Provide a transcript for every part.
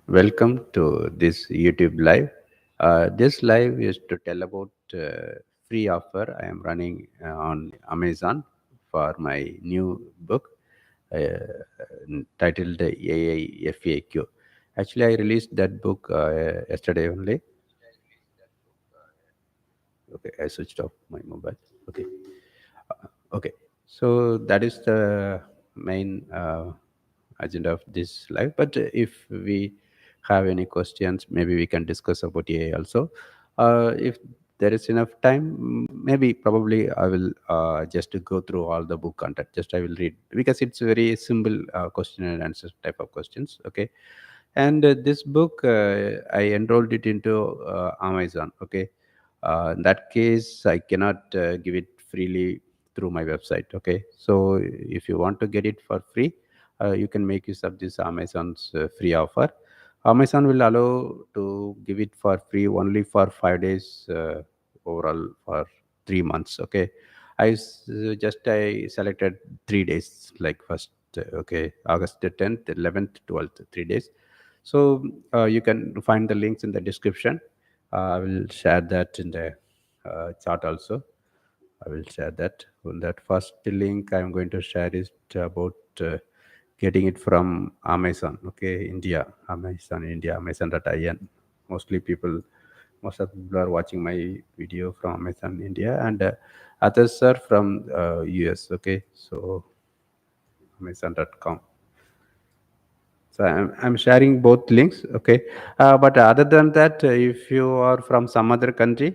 Welcome to this YouTube live. This live is to tell about free offer I am running on Amazon for my new book uh, titled AI FAQ. Actually, I released that book yesterday only. Okay, I switched off my mobile. Okay. Okay, so that is the main agenda of this live. But if we have any questions, maybe we can discuss about AI also. If there is enough time, maybe probably I will just go through all the book content. Just I will read because it's very simple question and answer type of questions. Okay, and this book I enrolled it into Amazon. Okay, in that case I cannot give it freely through my website. Okay, so if you want to get it for free, you can make use of this Amazon's free offer. Amazon will allow to give it for free only for 5 days overall for 3 months. Okay, I selected 3 days, like first okay, August the 10th, 11th, 12th, 3 days. So you can find the links in the description. I will share that in the chart also. I will share that. On that first link I'm going to share is about getting it from Amazon. Okay, India, Amazon India, Amazon.in. Mostly people, most of the people are watching my video from Amazon India, and others are from US. Okay, so Amazon.com. So I'm sharing both links. Okay, but other than that, if you are from some other country,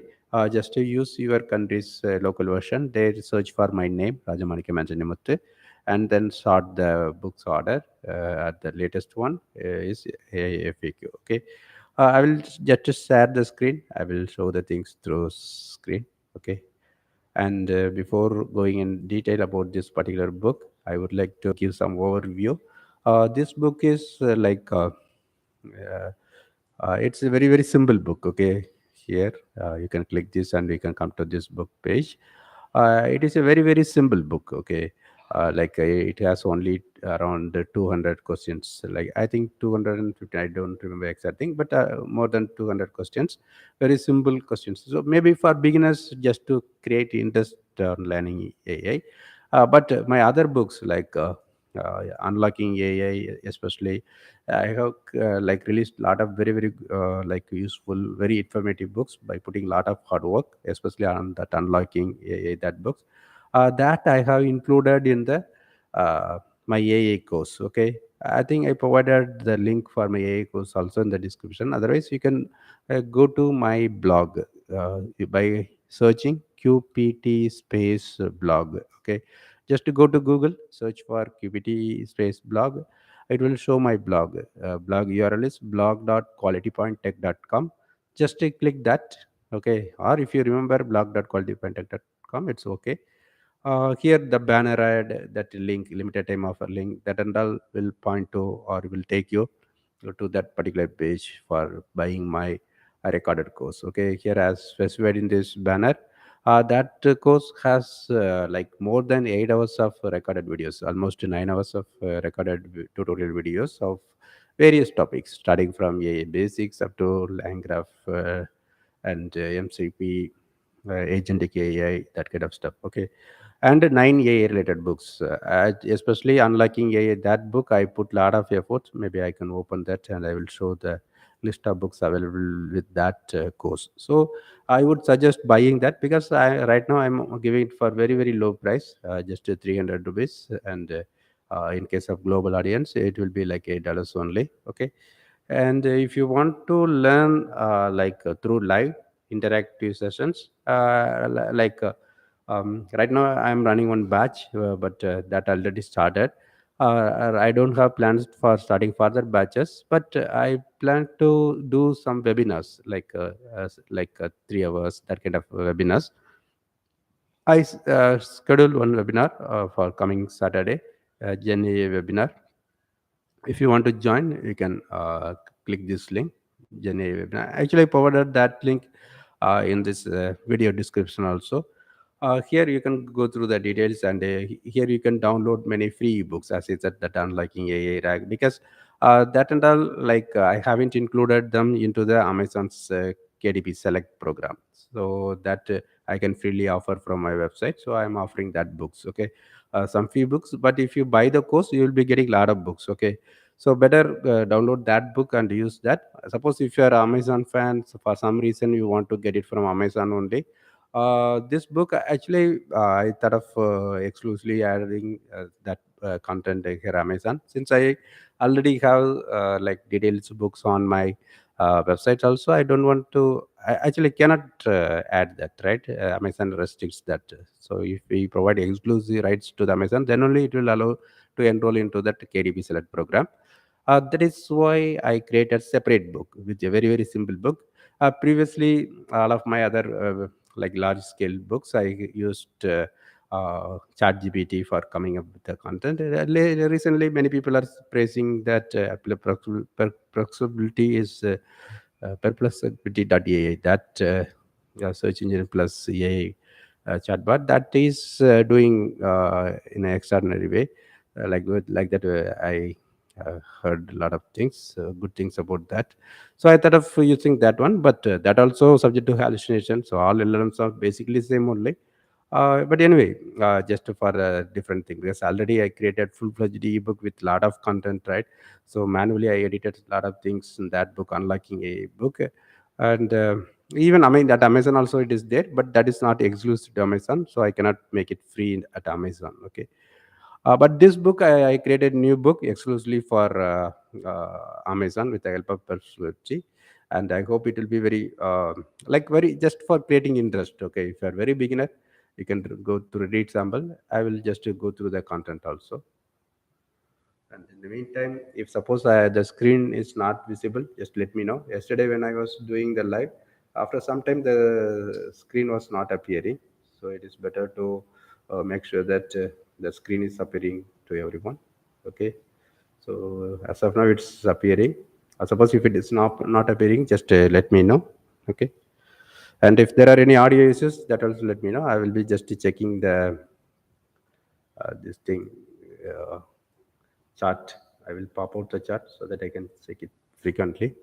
just to use your country's local version, they search for my name Rajamanikam Anjanamuthu, and then sort the books order. At the latest one is FAQ. Okay, I will just to share the screen. I will show the things through screen. Okay, and before going in detail about this particular book, I would like to give some overview. This book is uh, it's a very very simple book. Okay, here you can click this and we can come to this book page. It is a very very simple book. Okay, it has only around 200 questions. Like I think 250. I don't remember exact thing, but more than 200 questions. Very simple questions. So maybe for beginners, just to create interest on learning AI. But my other books Unlocking AI, especially, I have released a lot of very very useful, very informative books by putting a lot of hard work, especially on that Unlocking AI, that books. That I have included in the my AI course. Okay, I think I provided the link for my AI course also in the description. Otherwise, you can go to my blog by searching QPT space blog. Okay, just to go to Google, search for QPT space blog. It will show my blog. Blog URL is blog.qualitypointtech.com. Just click that. Okay, or if you remember blog.qualitypointtech.com, it's okay. Here the banner ad, that link, limited time offer link, that and all will point to or will take you to that particular page for buying my recorded course. Okay, here as specified in this banner, that course has more than 8 hours of recorded videos, almost 9 hours of recorded tutorial videos of various topics, starting from AI basics up to line graph and MCP, agentic AI, that kind of stuff. Okay, and 9 AI related books, especially Unlocking AI. That book I put a lot of effort. Maybe I can open that and I will show the list of books available with that course. So I would suggest buying that because right now I'm giving it for very very low price, just 300 rupees, and in case of global audience, it will be like $8 only. Okay, and if you want to learn through live interactive sessions, right now I'm running one batch, but that already started. I don't have plans for starting further batches, but I plan to do some webinars 3 hours, that kind of webinars. I scheduled one webinar for coming Saturday, Gen AI webinar. If you want to join, you can click this link, Gen AI webinar. Actually, I provided that link in this video description also. Here you can go through the details, and here you can download many free ebooks, as I said, that Unlocking AI Rack. Because That and all, like I haven't included them into the Amazon's KDP Select program, so that I can freely offer from my website. So I'm offering that books. Okay, some few books, but if you buy the course, you will be getting a lot of books. Okay, so better download that book and use that. Suppose if you are Amazon fan, so for some reason you want to get it from Amazon only. This book actually I thought of exclusively adding that content here Amazon, since I already have like details books on my website also. I don't want to, I actually cannot add that, right? Amazon restricts that. So if we provide exclusive rights to the Amazon, then only it will allow to enroll into that KDP Select program. That is why I created separate book, which is a very very simple book. Previously, all of my other like large scale books, I used chat gpt for coming up with the content. Recently many people are praising that perplexity is perplexity.ai, that search engine plus ai chatbot that is doing in an extraordinary way. Like that I heard a lot of things, good things about that. So I thought of using that one, but that also subject to hallucination. So all LLMs are basically same only. But anyway, just for a different thing, because already I created full-fledged ebook with lot of content, right? So manually I edited a lot of things in that book, unlocking a book, and even I mean that Amazon also it is there, but that is not exclusive to Amazon, so I cannot make it free at Amazon. Okay, but this book, I created new book exclusively for Amazon with the help of Persuasi, and I hope it will be very like very just for creating interest. Okay, if you are very beginner, you can go through read sample. I will just go through the content also. And in the meantime, if suppose the screen is not visible, just let me know. Yesterday when I was doing the live, after some time the screen was not appearing. So it is better to make sure that the screen is appearing to everyone. Okay. So as of now it's appearing. Suppose if it is not appearing, just let me know. Okay. And if there are any audio issues, that also let me know. I will be just checking the this thing. Uh, Chart. I will pop out the chart so that I can check it frequently.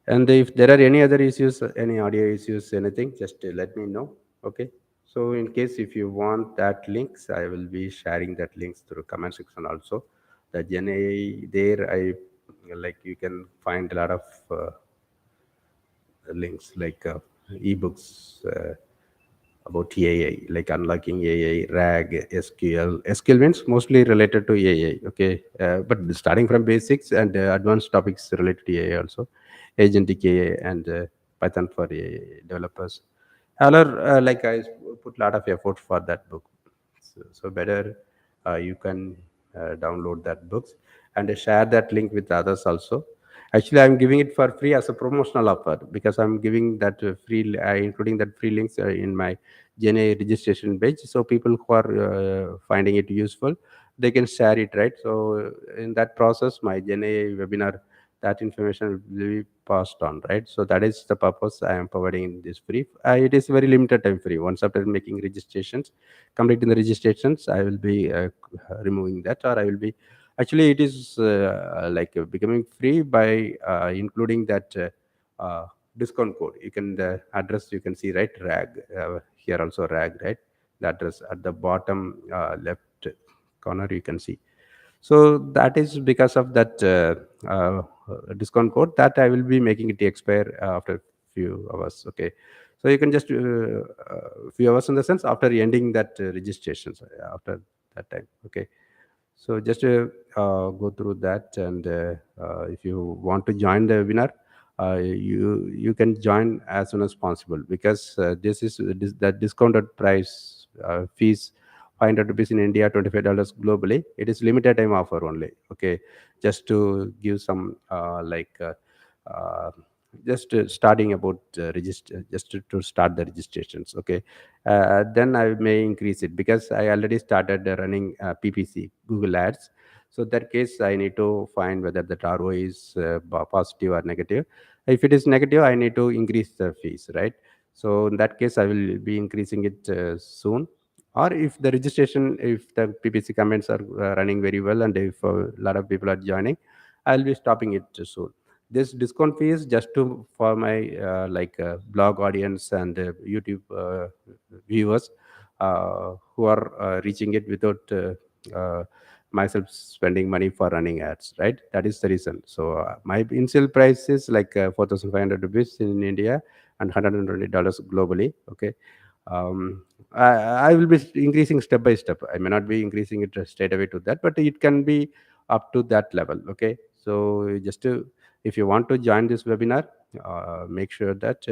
And if there are any other issues, any audio issues, anything, just let me know. Okay. So in case if you want that links, I will be sharing that links through comment section also. The GenAI there, I like you can find a lot of links like ebooks about AI, like unlocking AI, RAG, SQL. SQL means mostly related to AI. Okay, but starting from basics and advanced topics related to AI also, agentic AI and Python for AI developers. However, like I put a lot of effort for that book, so better you can download that books and share that link with others also. Actually, I'm giving it for free as a promotional offer, because I'm giving that free, including that free links in my GNA registration page. So people who are finding it useful, they can share it, right? So in that process, my GNA webinar, that information will be passed on, right? So that is the purpose I am providing this free. It is very limited time free. Once after making registrations, completing the registrations, I will be removing that, or I will be actually it is like becoming free by including that discount code. You can the address you can see, right? Rag here also rag, right? The address at the bottom left corner you can see. So that is because of that discount code that I will be making it expire after few hours. Okay, so you can just few hours in the sense after ending that registrations after that time. Okay, so just go through that, and if you want to join the webinar, you can join as soon as possible, because that discounted price fees 500 rupees in India, $25 globally. It is limited time offer only. Okay, just to give some uh, just starting about register, just to start the registrations. Okay, then I may increase it, because I already started running PPC Google Ads. So that case, I need to find whether that ROI is positive or negative. If it is negative, I need to increase the fees, right? So in that case, I will be increasing it soon. or if the registration, if the PPC comments are running very well, and if a lot of people are joining, I'll be stopping it soon. This discount fee is just to for my blog audience and YouTube viewers who are reaching it without myself spending money for running ads, right? That is the reason. So my initial price is like 4,500 rupees in India and $120 globally. Okay. I will be increasing step by step. I may not be increasing it straight away to that, but it can be up to that level. Okay, so just to, if you want to join this webinar, make sure that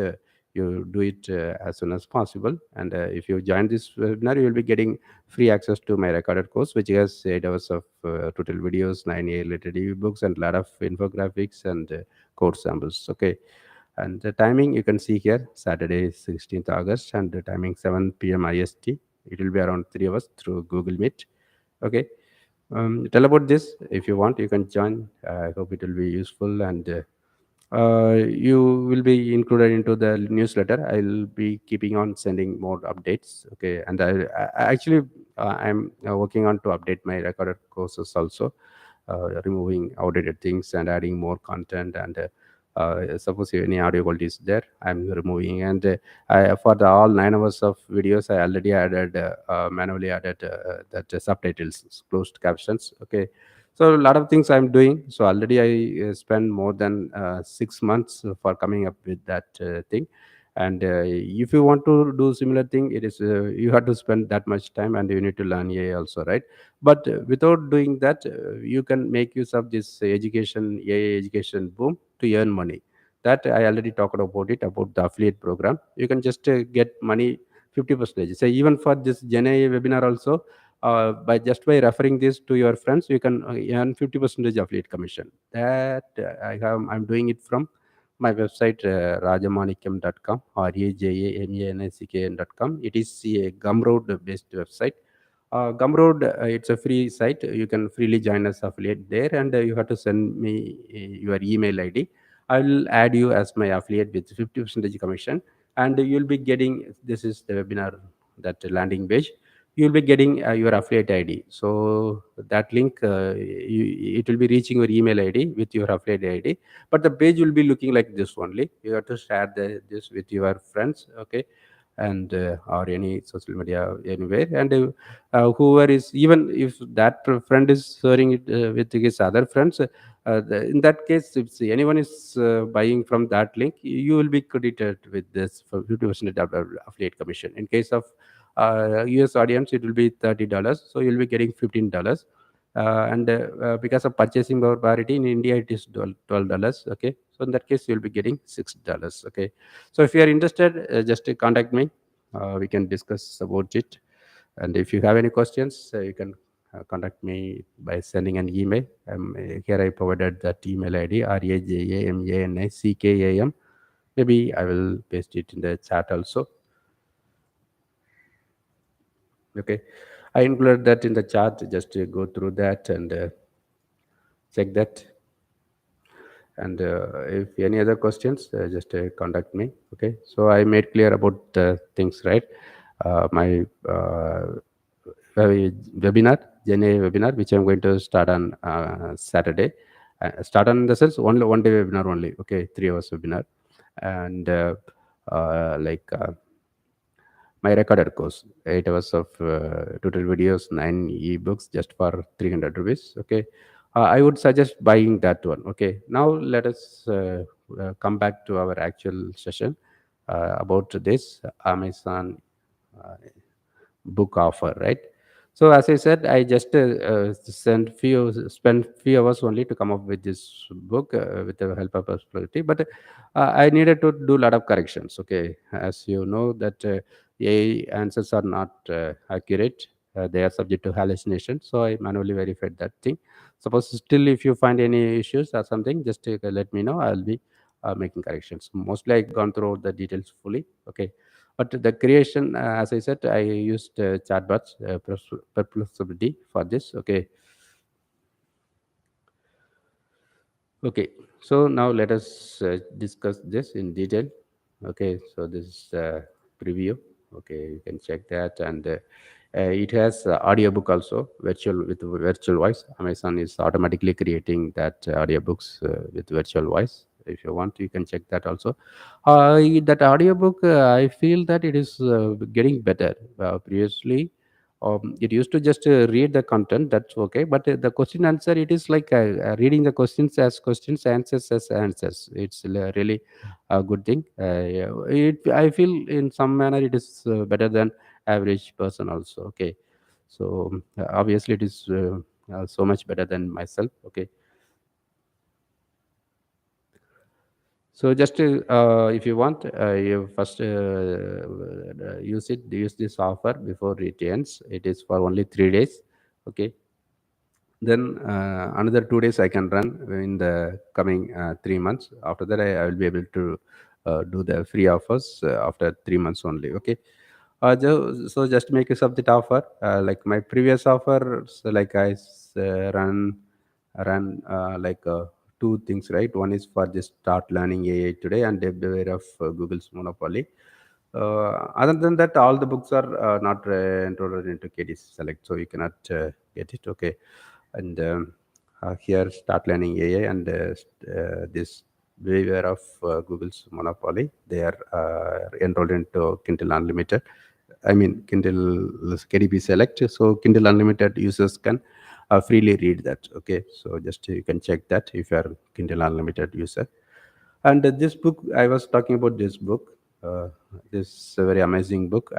you do it as soon as possible. And if you join this webinar, you will be getting free access to my recorded course, which has 8 hours of tutorial videos, 9 related ebooks, and a lot of infographics and code samples. Okay, and the timing you can see here, Saturday 16th August, and the timing 7 p.m. IST. It will be around 3 hours through Google Meet. Okay. Tell about this. If you want, you can join. I hope it will be useful, and you will be included into the newsletter. I'll be keeping on sending more updates. Okay, and I actually I'm working on to update my recorded courses also, removing outdated things and adding more content. And suppose if any audio quality is there, I'm removing. And for the all 9 hours of videos, I already added manually added that subtitles, closed captions. Okay, so a lot of things I'm doing. So already I spend more than 6 months for coming up with that thing. And if you want to do similar thing, it is you have to spend that much time, and you need to learn AI also, right? But without doing that, you can make use of this education, AI education boom, to earn money. That I already talked about it, about the affiliate program. You can just get money 50%. So even for this Gen AI webinar also, by just by referring this to your friends, you can earn 50% affiliate commission. That I'm doing it from my website, rajamanikyam.com, rajamanickm.com. It is a Gumroad based website. Gumroad, it's a free site. You can freely join as affiliate there, and you have to send me your email ID. I will add you as my affiliate with 50% commission, and you'll be getting, this is the webinar, that landing page. You'll be getting your affiliate ID. So that link, it will be reaching your email ID with your affiliate ID, but the page will be looking like this only. You have to share this with your friends. Okay, and or any social media anywhere. And whoever is, even if that friend is sharing it with his other friends, in that case, if anyone is buying from that link, you will be credited with this for 50% affiliate commission. In case of US audience, it will be $30, so you'll be getting $15. And because of purchasing power parity in India, it is $12. Okay, so in that case, you'll be getting $6. Okay, so if you are interested, just contact me. We can discuss about it. And if you have any questions, you can contact me by sending an email. Here I provided that email ID, RAJAMANICKAM. Maybe I will paste it in the chat also. Okay, I included that in the chat. Just go through that and check that. And if any other questions, just contact me. Okay, so I made clear about things, right? My webinar, Gen AI webinar, which I'm going to start on Saturday. Start on, in the sense, only one day webinar only. Okay, 3 hours webinar. And like my recorded course, 8 hours of tutorial videos, 9 ebooks, just for 300 rupees. Okay, I would suggest buying that one. Okay, now let us come back to our actual session about this Amazon uh, book offer, right? So as I said, I just spent few hours only to come up with this book with the help of Perplexity, but I needed to do a lot of corrections. Okay, as you know that AI answers are not accurate. They are subject to hallucination, so I manually verified that thing. Suppose still if you find any issues or something, just let me know. I'll be making corrections. Mostly I gone through the details fully. Okay, but the creation, as I said, I used chatbots, perplexity for this. Okay. Okay. So now let us discuss this in detail. Okay. So this is preview. Okay, you can check that. And It has audiobook also, virtual with virtual voice. Amazon is automatically creating that audiobooks with virtual voice. If you want, you can check that also. That audiobook, I feel that it is getting better. Previously, it used to just read the content. That's okay, but the question answer, it is like reading the questions as questions, answers as answers. It's really a good thing. Yeah, I feel in some manner it is better than average person also. Okay, so obviously it is so much better than myself. Okay, so just if you want, you first use this offer before it ends. It is for only 3 days. Okay, then another 2 days I can run in the coming 3 months. After that, I will be able to do the free offers after 3 months only. Okay. So just make use of that offer. Like my previous offer, so like run like two things, right? One is for just start learning AI today and beware of Google's monopoly. Other than that, all the books are not enrolled into KDC Select, so you cannot get it. Okay, and here start learning AI and this beware of Google's monopoly. They are enrolled into Kindle Unlimited. I mean Kindle KDP Select. So Kindle Unlimited users can freely read that. Okay, so just you can check that if you are Kindle Unlimited user. And this book, I was talking about this book. This a very amazing book,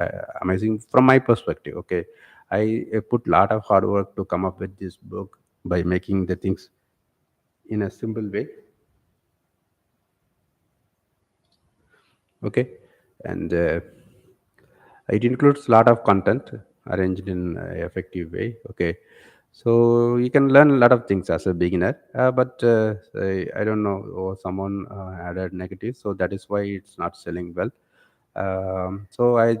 amazing from my perspective. Okay, I put lot of hard work to come up with this book by making the things in a simple way. Okay, and it includes a lot of content arranged in a effective way. Okay, so you can learn a lot of things as a beginner, but I don't know, or someone added negative, so that is why it's not selling well. So I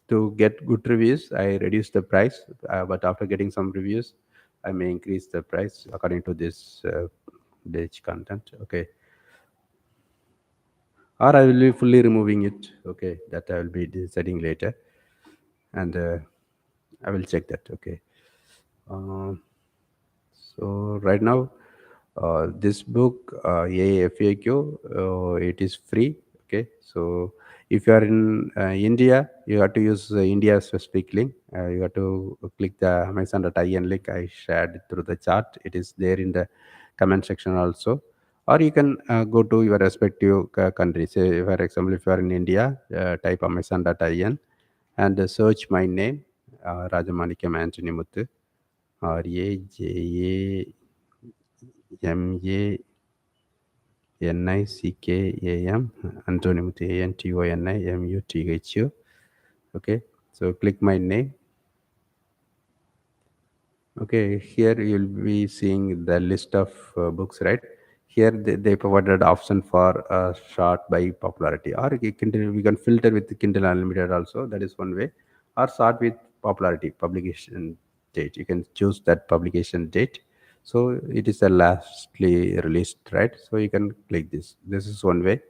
to get good reviews, I reduce the price, but after getting some reviews, I may increase the price according to this page content. Okay, or I will be fully removing it. Okay, that I will be deciding later, and I will check that. Okay. Um, so right now, this book, AFAQ, it is free. Okay, so if you are in India, you have to use India specific link. You have to click the Amazon.in link I shared through the chat. It is there in the comment section also. Or you can go to your respective country. Say, for example, if you are in India, type Amazon.in and search my name, Rajamanikam Anthony Muthu. RAJAMANICKAM Antonimutu ANTONIMUTHU. Okay, so click my name. Okay, here you'll be seeing the list of books, right? Here they provided option for sort by popularity, or we can filter with the Kindle Unlimited also. That is one way, or sort with popularity, publication date. You can choose that publication date. So it is the lastly released, right? So you can click this. This is one way.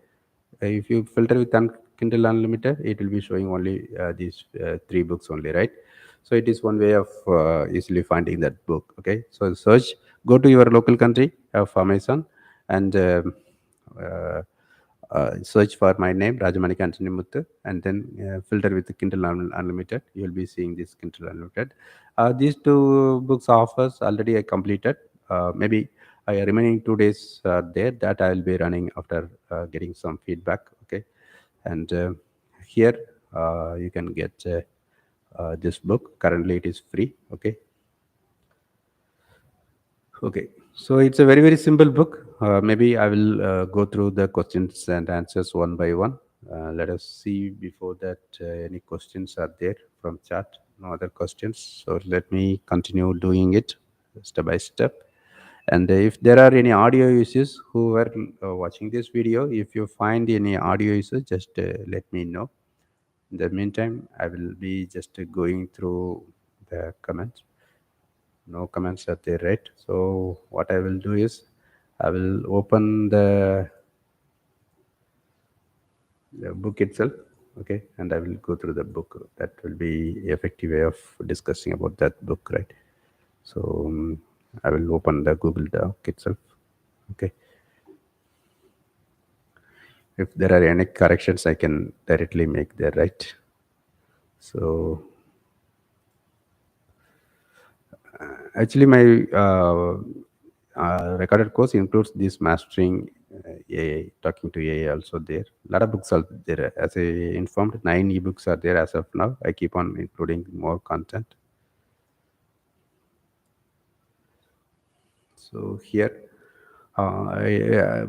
If you filter with Kindle Unlimited, it will be showing only these three books only, right? So it is one way of easily finding that book. Okay, so search, go to your local country of Amazon, and search for my name, Rajamanik Anthony Muthu, and then filter with the Kindle Unlimited. You will be seeing this Kindle Unlimited. These two books offers already I completed. Maybe remaining 2 days there that I will be running after getting some feedback. Okay, and here you can get this book. Currently, it is free. Okay, okay. So it's a very very simple book. Maybe I will go through the questions and answers one by one. Let us see before that any questions are there from chat. No other questions. So let me continue doing it step by step. And if there are any audio issues, who are watching this video, if you find any audio issues, just let me know. In the meantime, I will be just going through the comments. No comments are there, right? So what I will do is I will open the book itself. Okay, and I will go through the book. That will be effective way of discussing about that book, right? So I will open the Google Doc itself. Okay, if there are any corrections, I can directly make there, right? So actually, my recorded course includes this mastering AI, talking to AI also there. A lot of books are there. As I informed, 9 ebooks are there as of now. I keep on including more content. So here, yeah,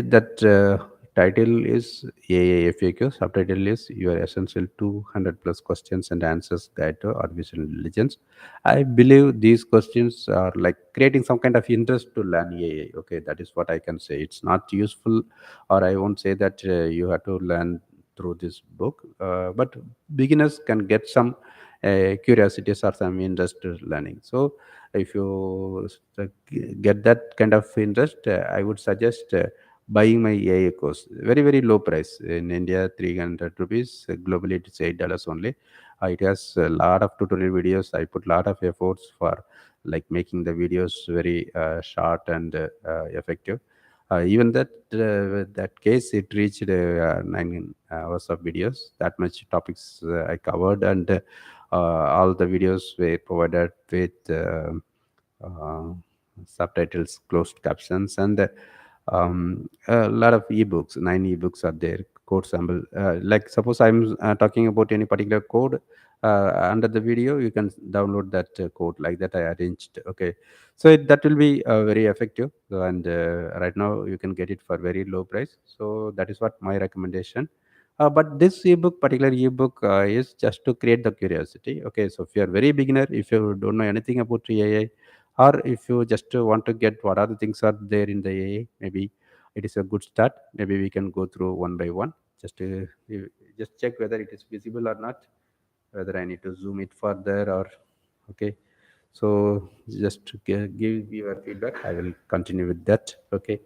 that title is AAFAQ. Subtitle is Your Essential 200 plus questions and answers guide to artificial intelligence. I believe these questions are like creating some kind of interest to learn AI. Okay, that is what I can say. It's not useful, or I won't say that you have to learn through this book, but beginners can get some curiosities or some interest to learning. So if you get that kind of interest, I would suggest buying my AI course. Very, very low price. In India, 300 rupees. Globally, it's $8 only. It has a lot of tutorial videos. I put a lot of efforts for like making the videos very short and effective. Even that case, it reached 9 hours of videos. That much topics I covered, and all the videos were provided with uh, subtitles, closed captions, and a lot of ebooks. 9 ebooks are there. Code sample. Like suppose I'm talking about any particular code. Under the video, you can download that code like that. I arranged. Okay, so that will be very effective. So, and right now you can get it for very low price. So that is what my recommendation. But this particular ebook, is just to create the curiosity. Okay, so if you are very beginner, if you don't know anything about AI, or if you just want to get what other things are there in the AI, maybe it is a good start. Maybe we can go through one by one. Just check whether it is visible or not, whether I need to zoom it further or okay. So just to give your feedback, I will continue with that. Okay.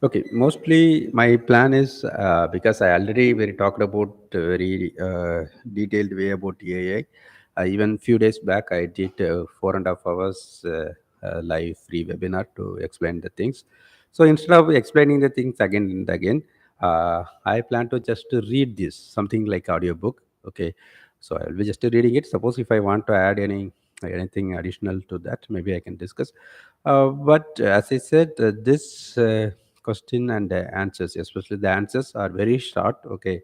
Okay, mostly my plan is because I already very talked about very detailed way about AI. Even few days back, I did 4.5 hours live free webinar to explain the things. So instead of explaining the things again and again, I plan to just to read this something like audiobook. Okay, so I will be just reading it. Suppose if I want to add anything additional to that, maybe I can discuss. But as I said, this question and answers, especially the answers, are very short. Okay,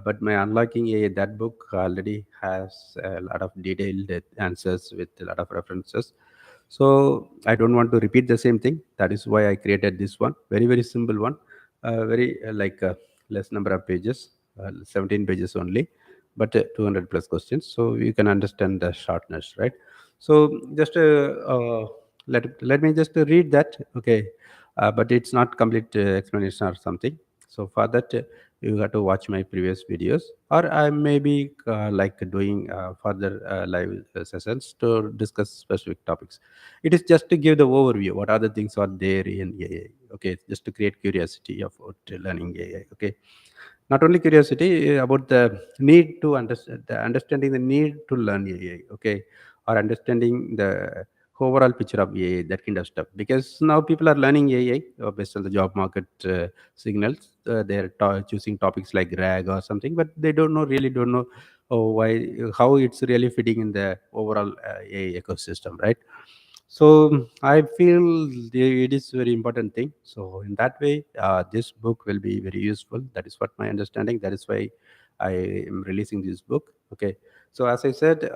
but my unlocking a that book already has a lot of detailed answers with a lot of references. So I don't want to repeat the same thing. That is why I created this one. Very, very simple one. Very like less number of pages, 17 pages only, but 200 plus questions. So you can understand the shortness, right? So just let me just read that. Okay, but it's not complete explanation or something. So for that, you have to watch my previous videos, or I may be like doing further live sessions to discuss specific topics. It is just to give the overview what other things are there in AI. Okay, just to create curiosity about learning AI. Okay, not only curiosity about the need to understand, the understanding the need to learn AI. Okay, or understanding the overall picture of AI, that kind of stuff. Because now people are learning AI based on the job market signals. They're choosing topics like RAG or something, but they don't know why, how it's really fitting in the overall AI ecosystem, right? So I feel it is very important thing. So in that way, this book will be very useful. That is what my understanding. That is why I am releasing this book. Okay, so as I said,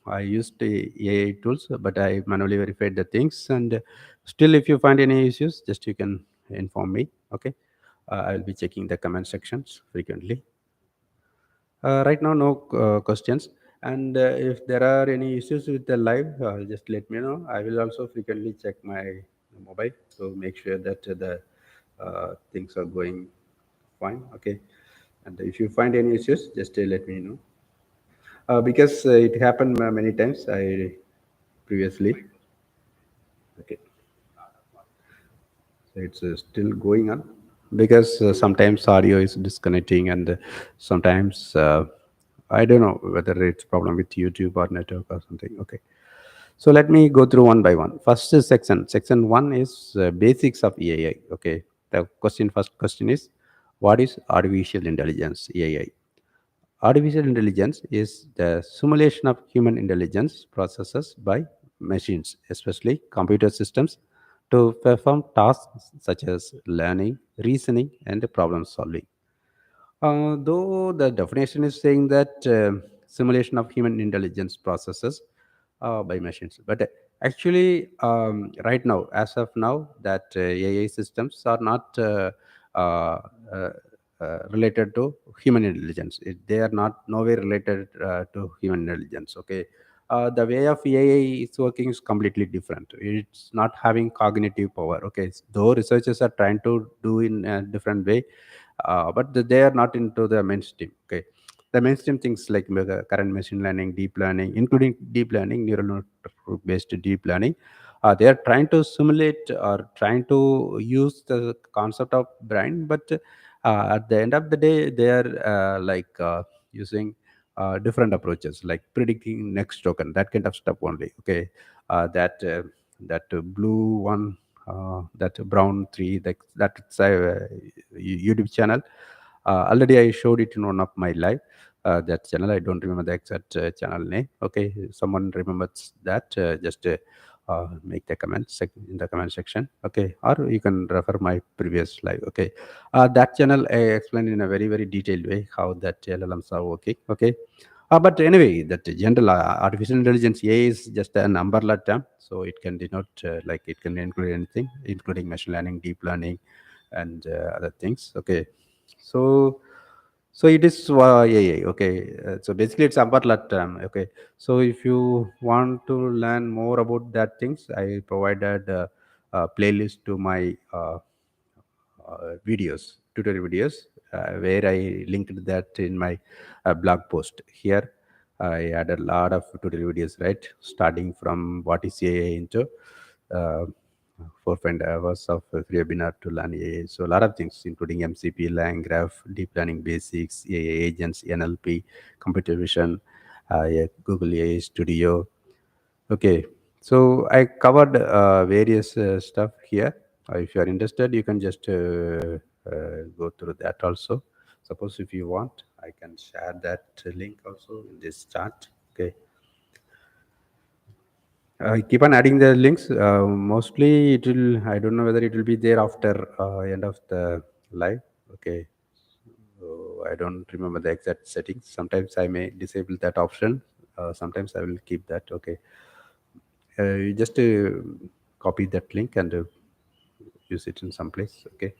I used the AI tools, but I manually verified the things. And still, if you find any issues, just you can inform me. Okay, I will be checking the comment sections frequently. Right now, no questions. And if there are any issues with the live, just let me know. I will also frequently check my mobile to make sure that the things are going fine. Okay. And if you find any issues, just let me know. Because it happened many times. I previously. Okay. So it's still going on because sometimes audio is disconnecting, and sometimes I don't know whether it's problem with YouTube or network or something. Okay, so let me go through one by one. First is section one is basics of AI. Okay, the first question is, what is artificial intelligence, AI? Artificial intelligence is the simulation of human intelligence processes by machines, especially computer systems, to perform tasks such as learning, reasoning, and problem solving. Though the definition is saying that simulation of human intelligence processes by machines, but actually, right now, as of now, that AI systems are not uh, uh, related to human intelligence. They are not nowhere related to human intelligence. Okay, the way of AI is working is completely different. It's not having cognitive power. Okay, though researchers are trying to do in a different way, but they are not into the mainstream. Okay, the mainstream things like current machine learning, deep learning, including deep learning, neural network based deep learning, they are trying to simulate or trying to use the concept of brain, but at the end of the day, they are using different approaches like predicting next token, that kind of stuff only. Okay, that blue one, that brown tree, that's a YouTube channel. Already I showed it in one of my live. That channel, I don't remember the exact channel name. Okay, someone remembers that, just make the in the comment section. Okay, or you can refer my previous live. Okay, that channel I explained in a very very detailed way how that LLMs are working. Okay, but anyway, that general artificial intelligence AI is just an umbrella term, so it can denote it can include anything, including machine learning, deep learning, and other things. Okay, so it is AI. Okay, so basically it's umbrella term. Okay, so if you want to learn more about that things, I provided a playlist to my videos, tutorial videos, where I linked that in my blog post. Here, I added a lot of tutorial videos, right? Starting from what is AI into uh, 4 5 hours of free webinar to learn AI. So, a lot of things, including MCP, LangGraph, deep learning basics, AI agents, NLP, computer vision, yeah, Google AI Studio. Okay, so I covered various stuff here. If you are interested, you can just go through that also. Suppose if you want, I can share that link also in this chat. Okay, keep on adding the links. Mostly, it will. I don't know whether it will be there after end of the live. Okay, so I don't remember the exact settings. Sometimes I may disable that option. Sometimes I will keep that. Okay, you just copy that link and use it in some place. Okay,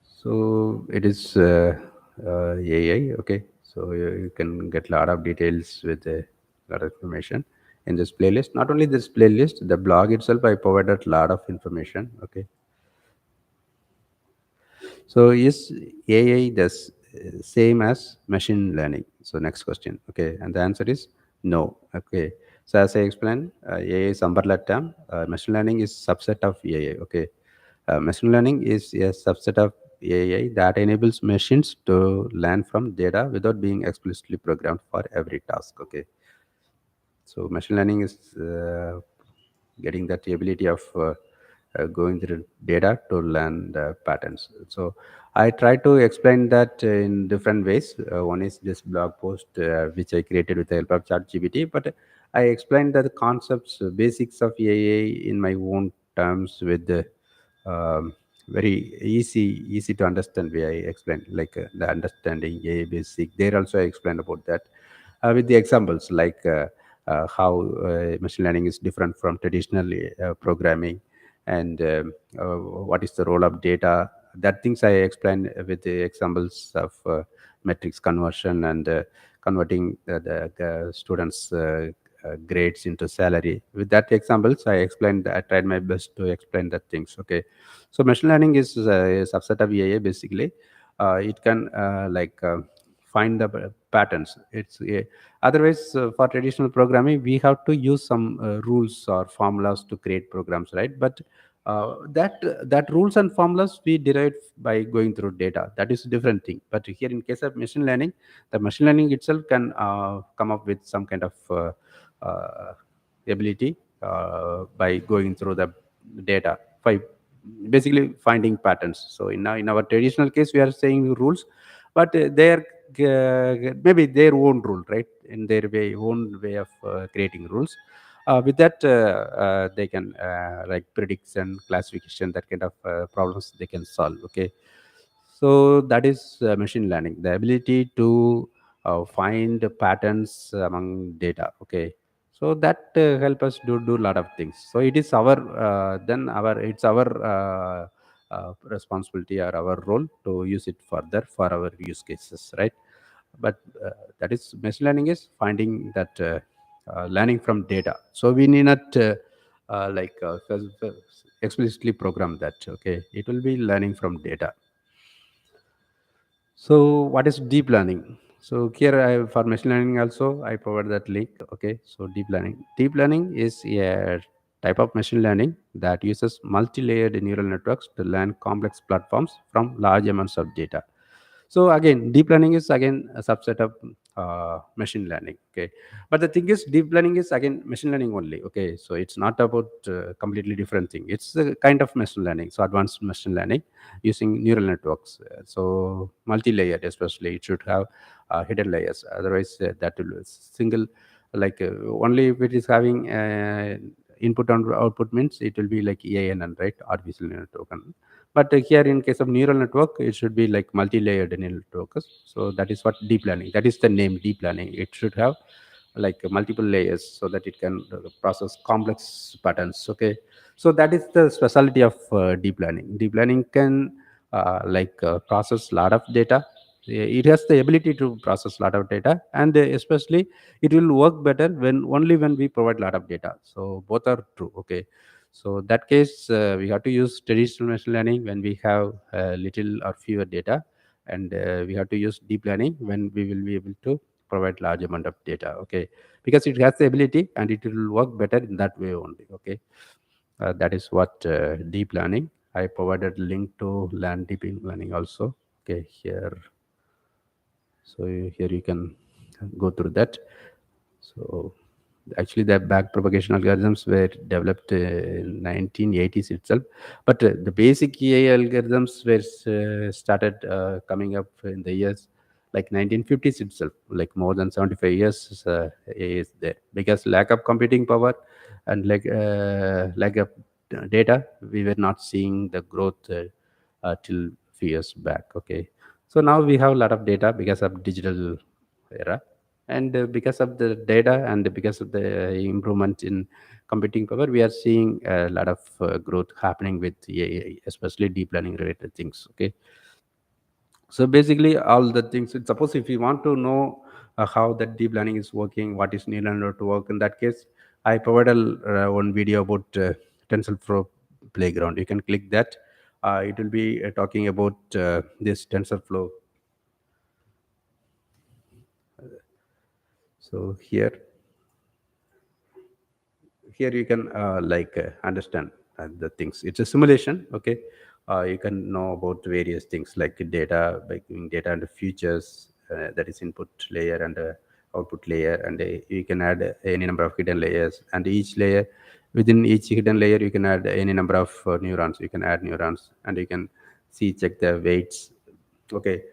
so it is AI. Okay, so you can get a lot of details with a lot of information in this playlist. Not only this playlist, the blog itself, I provided a lot of information. Okay, so is AI the same as machine learning? So next question. Okay, and the answer is no. Okay. So as I explained, AI is umbrella term. Machine learning is subset of AI. Okay. Machine learning is a subset of AI that enables machines to learn from data without being explicitly programmed for every task. Okay. So machine learning is getting that ability of going through data to learn the patterns. So I try to explain that in different ways. One is this blog post which I created with the help of ChatGPT, but I explained the concepts, basics of AI in my own terms with the very easy to understand way I explained, like the understanding AI basic. There also I explained about that with the examples like how machine learning is different from traditional programming, and what is the role of data that things I explained with the examples of metrics conversion and converting the students grades into salary. With that examples I explained, I tried my best to explain that things. Okay, so machine learning is a subset of AI basically. It can find the patterns. Otherwise, for traditional programming we have to use some rules or formulas to create programs, right? But that rules and formulas we derive by going through data. That is a different thing. But here in case of machine learning, the machine learning itself can come up with some kind of uh, ability by going through the data by basically finding patterns. So in our traditional case we are saying rules, but they are maybe their own rule, right? In their own way of creating rules. With that they can like prediction, classification, that kind of problems they can solve. Okay, so that is machine learning, the ability to find patterns among data. Okay, so that help us do a lot of things. So it is our then our it's our responsibility or our role to use it further for our use cases, right? But that is machine learning is finding that learning from data. So we need not explicitly program that. Okay, it will be learning from data. So what is deep learning? So here for machine learning also I provide that link. Okay, so deep learning. Deep learning is a type of machine learning that uses multi-layered neural networks to learn complex platforms from large amounts of data. So again, deep learning is again a subset of machine learning. Okay, but the thing is, deep learning is again machine learning only. Okay, so it's not about completely different thing. It's a kind of machine learning. So advanced machine learning using neural networks. So multi-layered, especially it should have hidden layers. Otherwise, that will single only if it is having input and output means it will be like ANN, right? Artificial neural token. But here in case of neural network, it should be like multi-layered neural networks. So that is what deep learning. That is the name deep learning. It should have like multiple layers so that it can process complex patterns. Okay, so that is the specialty of deep learning. Deep learning can process a lot of data. It has the ability to process a lot of data, and especially it will work better when only when we provide a lot of data. So both are true. Okay, so that case we have to use traditional machine learning when we have little or fewer data, and we have to use deep learning when we will be able to provide large amount of data. Okay, because it has the ability and it will work better in that way only. Okay, that is what deep learning. I provided link to learn deep learning also. Okay, here you can go through that. So actually, the back propagation algorithms were developed in 1980s itself, but the basic AI algorithms were started coming up in the years like 1950s itself, like more than 75 years is there. Because lack of computing power and lack of data, we were not seeing the growth till few years back. Okay, so now we have a lot of data because of digital era, and because of the data and because of the improvement in computing power, we are seeing a lot of growth happening with AI, especially deep learning related things. Okay, so basically all the things, suppose if you want to know how that deep learning is working, what is neural network, in that case I provided one video about tensorflow playground. You can click that. It will be talking about this tensorflow. So here you can understand the things. It's a simulation. Okay, you can know about various things like data, by giving data and the features, that is input layer and output layer, and you can add any number of hidden layers, and each layer, within each hidden layer you can add any number of neurons. You can add neurons and you can see, check the weights. Okay,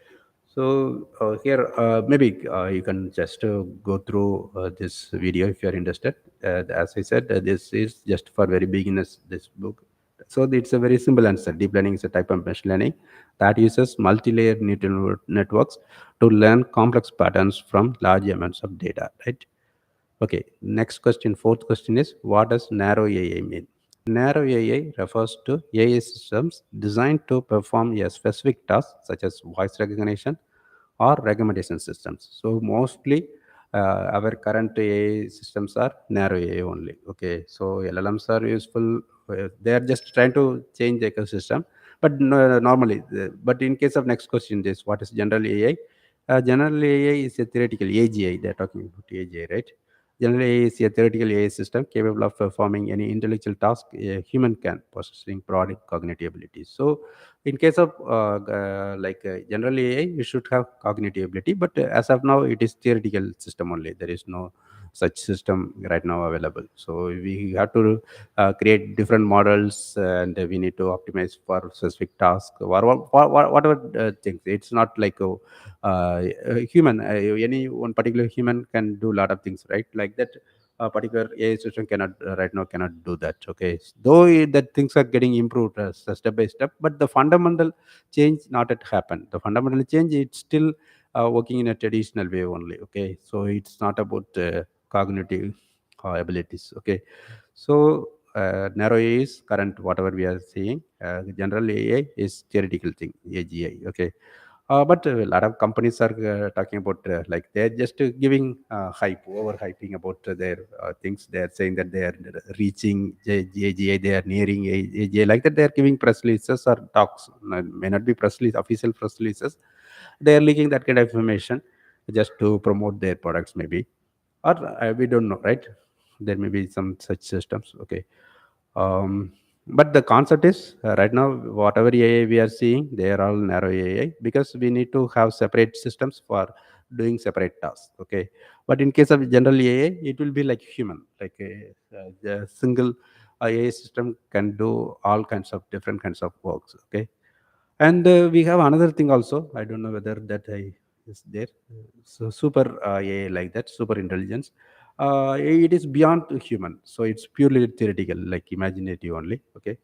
so here, maybe you can just go through this video if you are interested. As I said, this is just for very beginners, this book. So it's a very simple answer. Deep learning is a type of machine learning that uses multi-layered neural networks to learn complex patterns from large amounts of data, right? Okay, next question, fourth question is, what does narrow AI mean? Narrow AI refers to AI systems designed to perform a specific task, such as voice recognition or recommendation systems. So mostly our current AI systems are narrow AI only. Okay, so LLMs are useful. They are just trying to change the ecosystem, but normally. But in case of next question, is what is general AI? General AI is a theoretical AGI. They are talking about AGI, right? General AI is a theoretical AI system capable of performing any intellectual task a human can, possessing broad cognitive abilities. So, in case of general AI, you should have cognitive ability, but as of now, it is theoretical system only. There is no such system right now available. So we have to create different models, and we need to optimize for specific task or whatever things. It's not like a human. Any one particular human can do a lot of things, right? Like that. A particular AI system cannot right now cannot do that. Okay, though that things are getting improved step by step, but the fundamental change not yet happened. The fundamental change it's still working in a traditional way only. Okay, so it's not about cognitive abilities. Okay, so narrow AI is current whatever we are seeing. General AI is theoretical thing, AGI. Okay, but a lot of companies are talking about like they're just giving hype, over hyping about their things. They are saying that they are reaching AGI, they are nearing AGI. Like that, they are giving press releases or talks. May not be press release, official press releases. They are leaking that kind of information just to promote their products, maybe, or we don't know, right? There may be some such systems. Okay, um, but the concept is right now whatever AI we are seeing, they are all narrow AI because we need to have separate systems for doing separate tasks. Okay, but in case of general AI, it will be like human, like the single AI system can do all kinds of different kinds of works. Okay, and we have another thing also. I don't know whether that I is there. So super AI like that, super intelligence. It is beyond human, so it's purely theoretical, like imaginative only. Okay,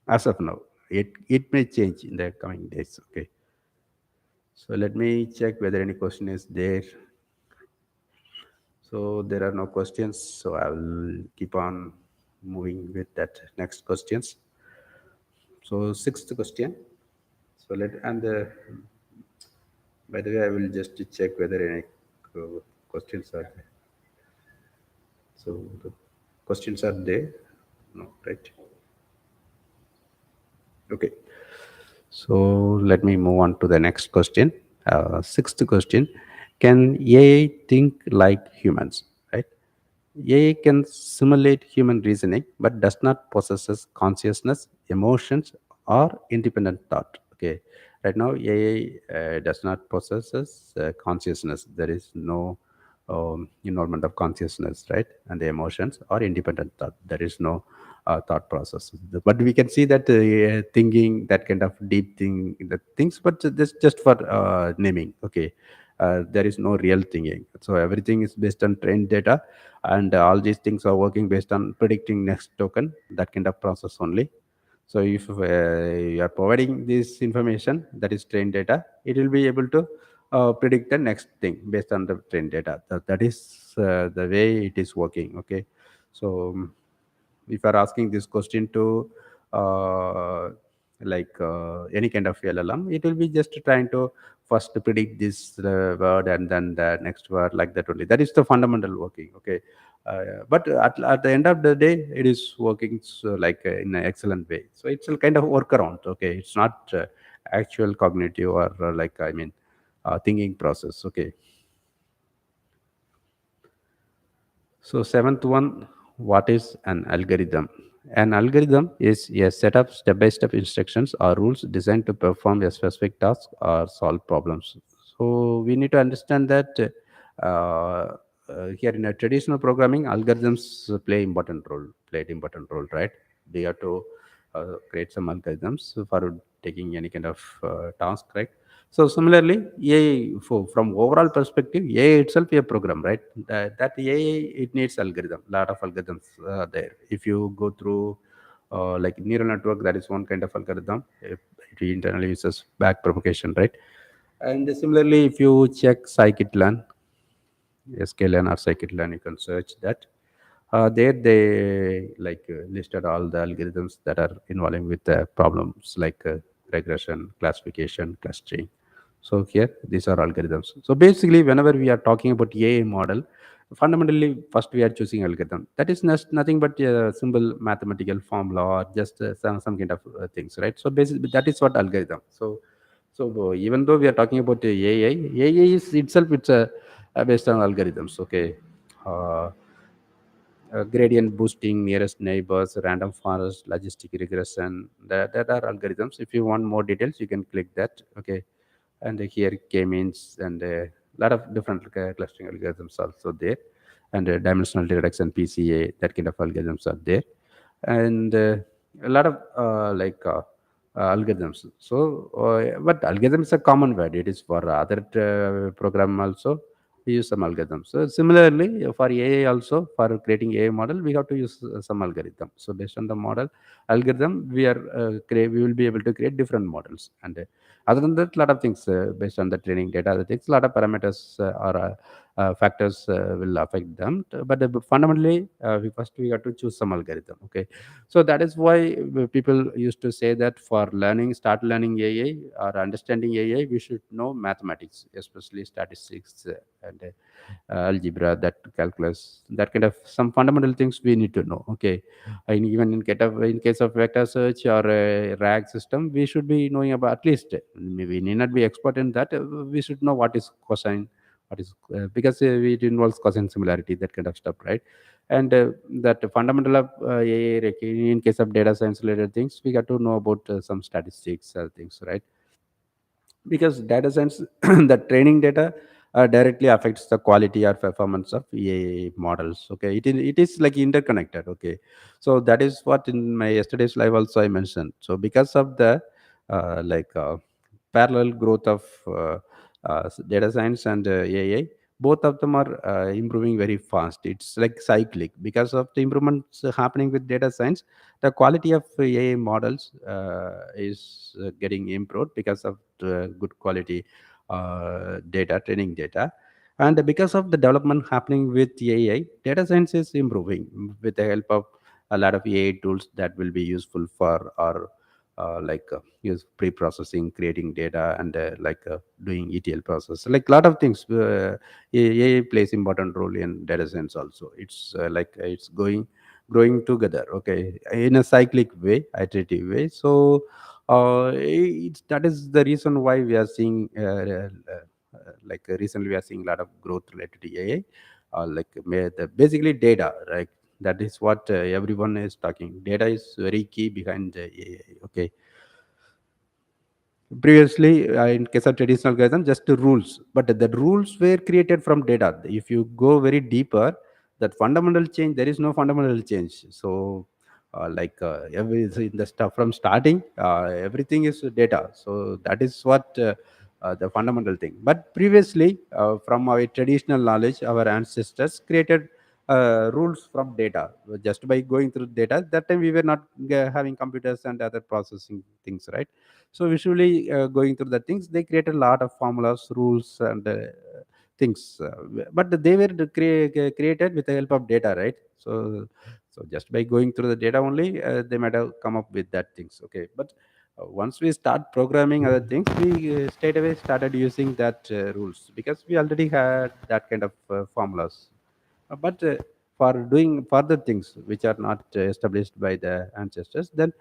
as of now, it may change in the coming days. Okay, so let me check whether any question is there. So there are no questions, so I will keep on moving with that next questions. So sixth question. So let and the by the way, I will just check whether any questions are there. So the questions are there. No, right? Okay. So let me move on to the next question. Sixth question: can AI think like humans? Right? AI can simulate human reasoning but does not possess consciousness, emotions, or independent thought. Okay, right now AI does not possess consciousness. There is no involvement of consciousness, right, and the emotions or independent thought. There is no thought process. But we can see that thinking, that kind of deep thing, the things, but this just for naming. Okay, there is no real thinking. So everything is based on trained data, and all these things are working based on predicting next token, that kind of process only. So if you are providing this information, that is trained data, it will be able to predict the next thing based on the trained data. That is the way it is working. Okay, so if you are asking this question to any kind of LLM, it will be just trying to first predict this word and then the next word, like that only. That is the fundamental working. Okay, but at the end of the day, it is working so like in an excellent way. So it's a kind of workaround. Okay, it's not actual cognitive or thinking process. Okay. So seventh one, what is an algorithm? An algorithm is a set of step-by-step instructions or rules designed to perform a specific task or solve problems. So we need to understand that here in a traditional programming, algorithms played important role, right? They have to create some algorithms for taking any kind of task, right? So similarly, AI, from overall perspective, AI itself a program, right? That AI, it needs algorithm, lot of algorithms there. If you go through like neural network, that is one kind of algorithm. It internally uses back propagation, right? And similarly, if you check scikit-learn, sklearn or scikit-learn, you can search that. There they listed all the algorithms that are involving with the problems like regression, classification, clustering. So here these are algorithms. So basically, whenever we are talking about AI model, fundamentally first we are choosing algorithm. That is nothing but a simple mathematical formula or just some kind of things, right? So basically that is what algorithm. So even though we are talking about AI is itself it's a based on algorithms. Okay. Uh, Gradient boosting, nearest neighbors, random forest, logistic regression. That are algorithms. If you want more details, you can click that. Okay, and here k-means and a lot of different clustering algorithms also there, and dimensional reduction PCA, that kind of algorithms are there, and a lot of algorithms. So, but algorithm is a common word. It is for other program also. We use some algorithms. So similarly, for AI also, for creating AI model, we have to use some algorithm. So based on the model algorithm, we will be able to create different models. And other than that, lot of things based on the training data, other things, lot of parameters or factors will affect them. But fundamentally, we have to choose some algorithm. Okay, so that is why people used to say that for start learning AI or understanding AI, we should know mathematics, especially statistics and algebra, that calculus, that kind of some fundamental things we need to know. Okay, and even in case of vector search or RAG system, we should be knowing about at least. We need not be expert in that. We should know what is cosine, what is because it involves cosine similarity, that kind of stuff, right? And that fundamental of AI, like in case of data science related things, we got to know about some statistics things, right? Because data science the training data directly affects the quality or performance of AI models. Okay, it is like interconnected. Okay, so that is what in my yesterday's live also I mentioned. So because of the parallel growth of data science and AI, both of them are improving very fast. It's like cyclic. Because of the improvements happening with data science, the quality of AI models is getting improved because of the good quality data, training data. And because of the development happening with AI, data science is improving with the help of a lot of AI tools that will be useful for our use pre-processing, creating data, and doing ETL process. Like a lot of things, AI plays important role in data science also. It's it's growing together. Okay, in a cyclic way, iterative way. So that is the reason why we are seeing recently we are seeing a lot of growth related to AI. Basically data, right? That is what everyone is talking. Data is very key behind the AI. Okay, previously in case of traditional algorithm, just the rules, but the rules were created from data. If you go very deeper, that fundamental change, there is no fundamental change. So every the stuff from starting, everything is data. So that is what the fundamental thing. But previously, from our traditional knowledge, our ancestors created rules from data just by going through data. That time we were not having computers and other processing things, right? So visually going through the things, they created a lot of formulas, rules, and things, but they were created with the help of data, right? So just by going through the data only, they might have come up with that things. Okay, but once we start programming other things, we straight away started using that rules because we already had that kind of formulas. But for doing further things which are not established by the ancestors, then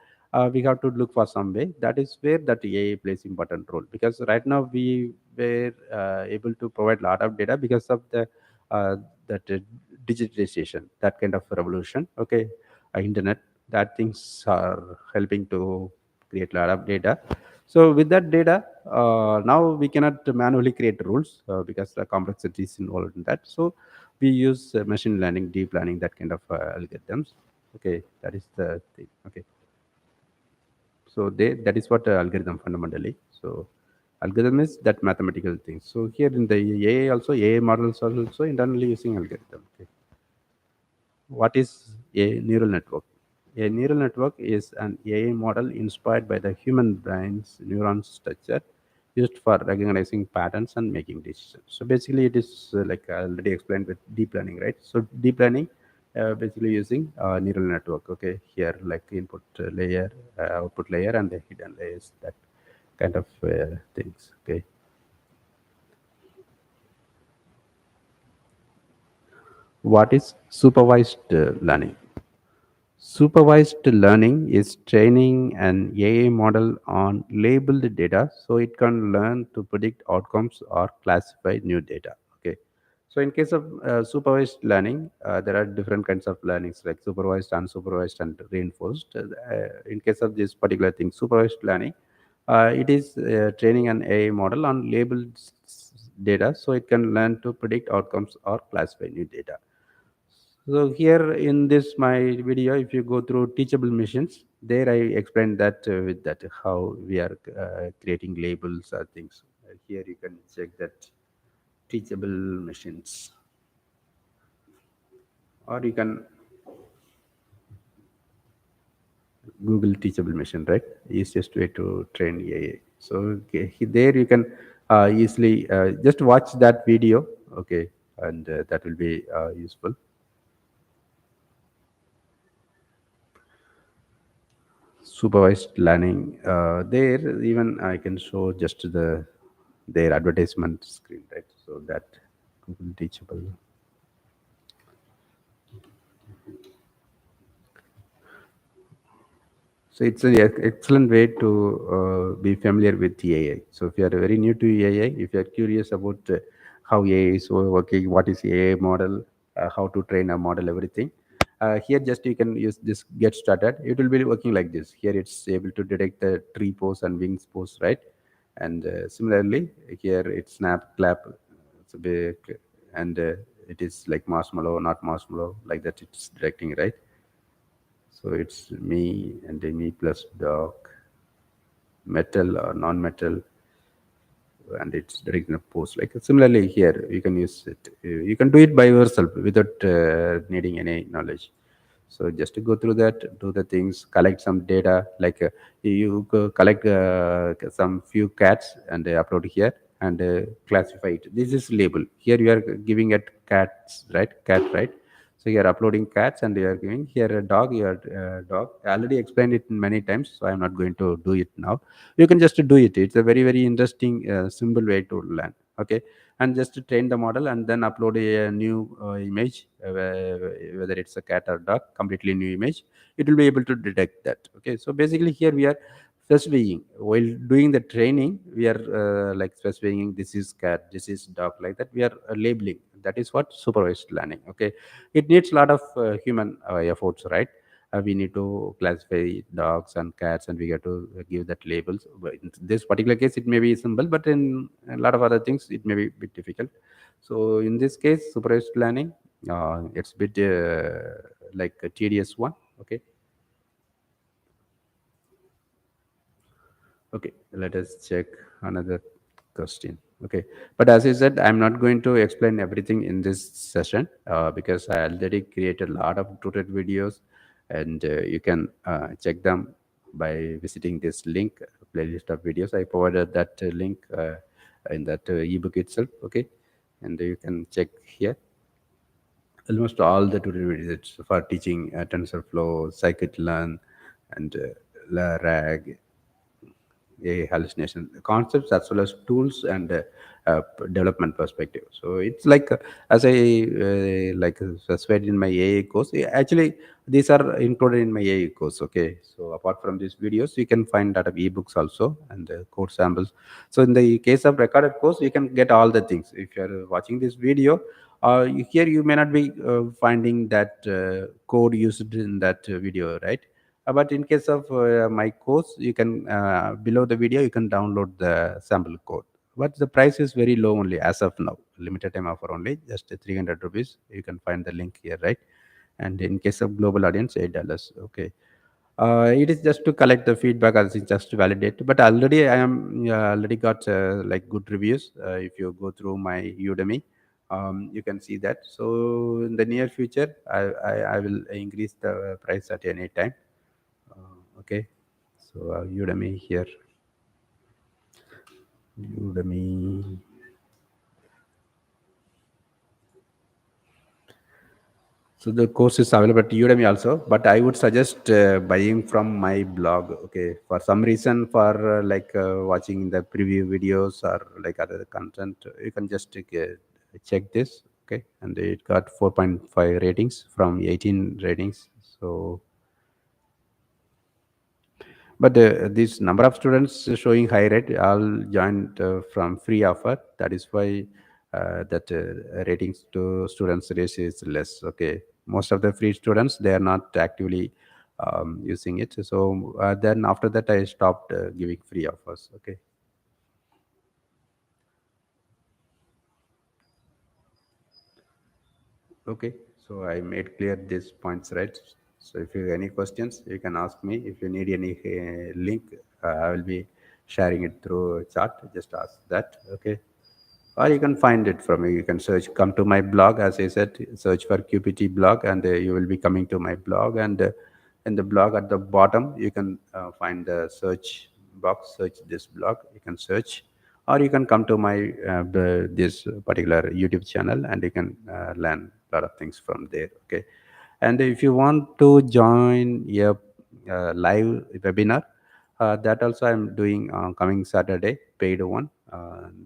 we have to look for some way. That is where that AI plays important role, because right now we were able to provide a lot of data because of the that digitization, that kind of revolution. Okay, internet, that things are helping to create a lot of data. So with that data, now we cannot manually create rules because the complexity is involved in that. So we use machine learning, deep learning, that kind of algorithms. Okay, that is the thing. Okay, so that is what algorithm fundamentally. So algorithm is that mathematical thing. So here in the AI also, AI models are also internally using algorithm. Okay. What is a neural network? A neural network is an AI model inspired by the human brain's neuron structure, used for recognizing patterns and making decisions. So basically, it is like I already explained with deep learning, right? So deep learning basically using neural network. Okay, here like input layer, output layer, and the hidden layers, that kind of things. Okay, what is supervised learning? Supervised learning is training an AI model on labeled data so it can learn to predict outcomes or classify new data. Okay. So, in case of supervised learning, there are different kinds of learnings like supervised, unsupervised, and reinforced. In case of this particular thing, supervised learning, it is training an AI model on labeled data so it can learn to predict outcomes or classify new data. So here in this my video, if you go through teachable machines, there I explained that with that how we are creating labels or things. Here you can check that teachable machines, or you can Google teachable machine, right? Easiest way to train AI. So okay, there you can easily just watch that video, okay, and that will be useful. Supervised learning, there even I can show just their advertisement screen, right? So that Google teachable. So it's an excellent way to be familiar with AI. So if you are very new to AI, if you are curious about how AI is working, what is AI model, how to train a model, everything. Here just you can use this get started. It will be working like this. Here it's able to detect the tree pose and wings pose, right? And similarly here it's snap, clap, it's a big, and it is like marshmallow, not marshmallow, like that. It's detecting, right? So it's me and a me plus dog, metal or non-metal, and it's directing a post. Like similarly here, you can use it. You can do it by yourself without needing any knowledge. So just to go through that, do the things, collect some data. Like you collect some few cats and upload here and classify it. This is label. Here you are giving it cats, right? Cat, right? So you are uploading cats and you are giving here a dog. Your dog. I already explained it many times, so I am not going to do it now. You can just do it. It's a very interesting, simple way to learn. Okay, and just to train the model and then upload a new image, whether it's a cat or dog, completely new image. It will be able to detect that. Okay, so basically here we are specifying while doing the training. We are like specifying this is cat, this is dog, like that. We are labeling. That is what supervised learning. Okay, it needs a lot of human efforts, right? We need to classify dogs and cats and we get to give that labels. But in this particular case it may be simple, but in a lot of other things it may be a bit difficult. So in this case supervised learning, it's a bit like a tedious one. Okay. Okay, let us check another question. Okay, but as I said, I'm not going to explain everything in this session because I already created a lot of tutorial videos, and you can check them by visiting this link, playlist of videos. I provided that link in that ebook itself. Okay, and you can check here almost all the tutorial videos. It's for teaching TensorFlow, scikit-learn, and RAG, a hallucination concepts as well as tools and development perspective. So it's like as I like specified in my AI course. Actually, these are included in my AI course. Okay, so apart from these videos, you can find that of ebooks also and code samples. So in the case of recorded course, you can get all the things. If you are watching this video, here you may not be finding that code used in that video, right? But in case of my course, you can below the video you can download the sample code. But the price is very low only as of now. Limited time offer only, just 300 rupees. You can find the link here, right? And in case of global audience, $8. Okay. It is just to collect the feedback, as it's just to validate. But already I am already got like good reviews. If you go through my Udemy, you can see that. So in the near future, I will increase the price at any time. Okay, so Udemy here, Udemy. So the course is available at Udemy also, but I would suggest buying from my blog. Okay, for some reason, for watching the preview videos or like other content, you can just check this. Okay, and it got 4.5 ratings from 18 ratings. So but this number of students showing high rate all joined from free offer. That is why that ratings to students ratio is less. Okay, most of the free students they are not actively using it. So then after that I stopped giving free offers. Okay. Okay, so I made clear these points, right? So if you have any questions, you can ask me. If you need any link, I will be sharing it through chat. Just ask that, okay? Or you can find it from me. You can search, come to my blog, as I said, search for QPT blog, and you will be coming to my blog. And in the blog at the bottom, you can find the search box, search this blog. You can search, or you can come to my this particular YouTube channel, and you can learn a lot of things from there. Okay, and if you want to join a live webinar, that also I'm doing coming Saturday, paid one.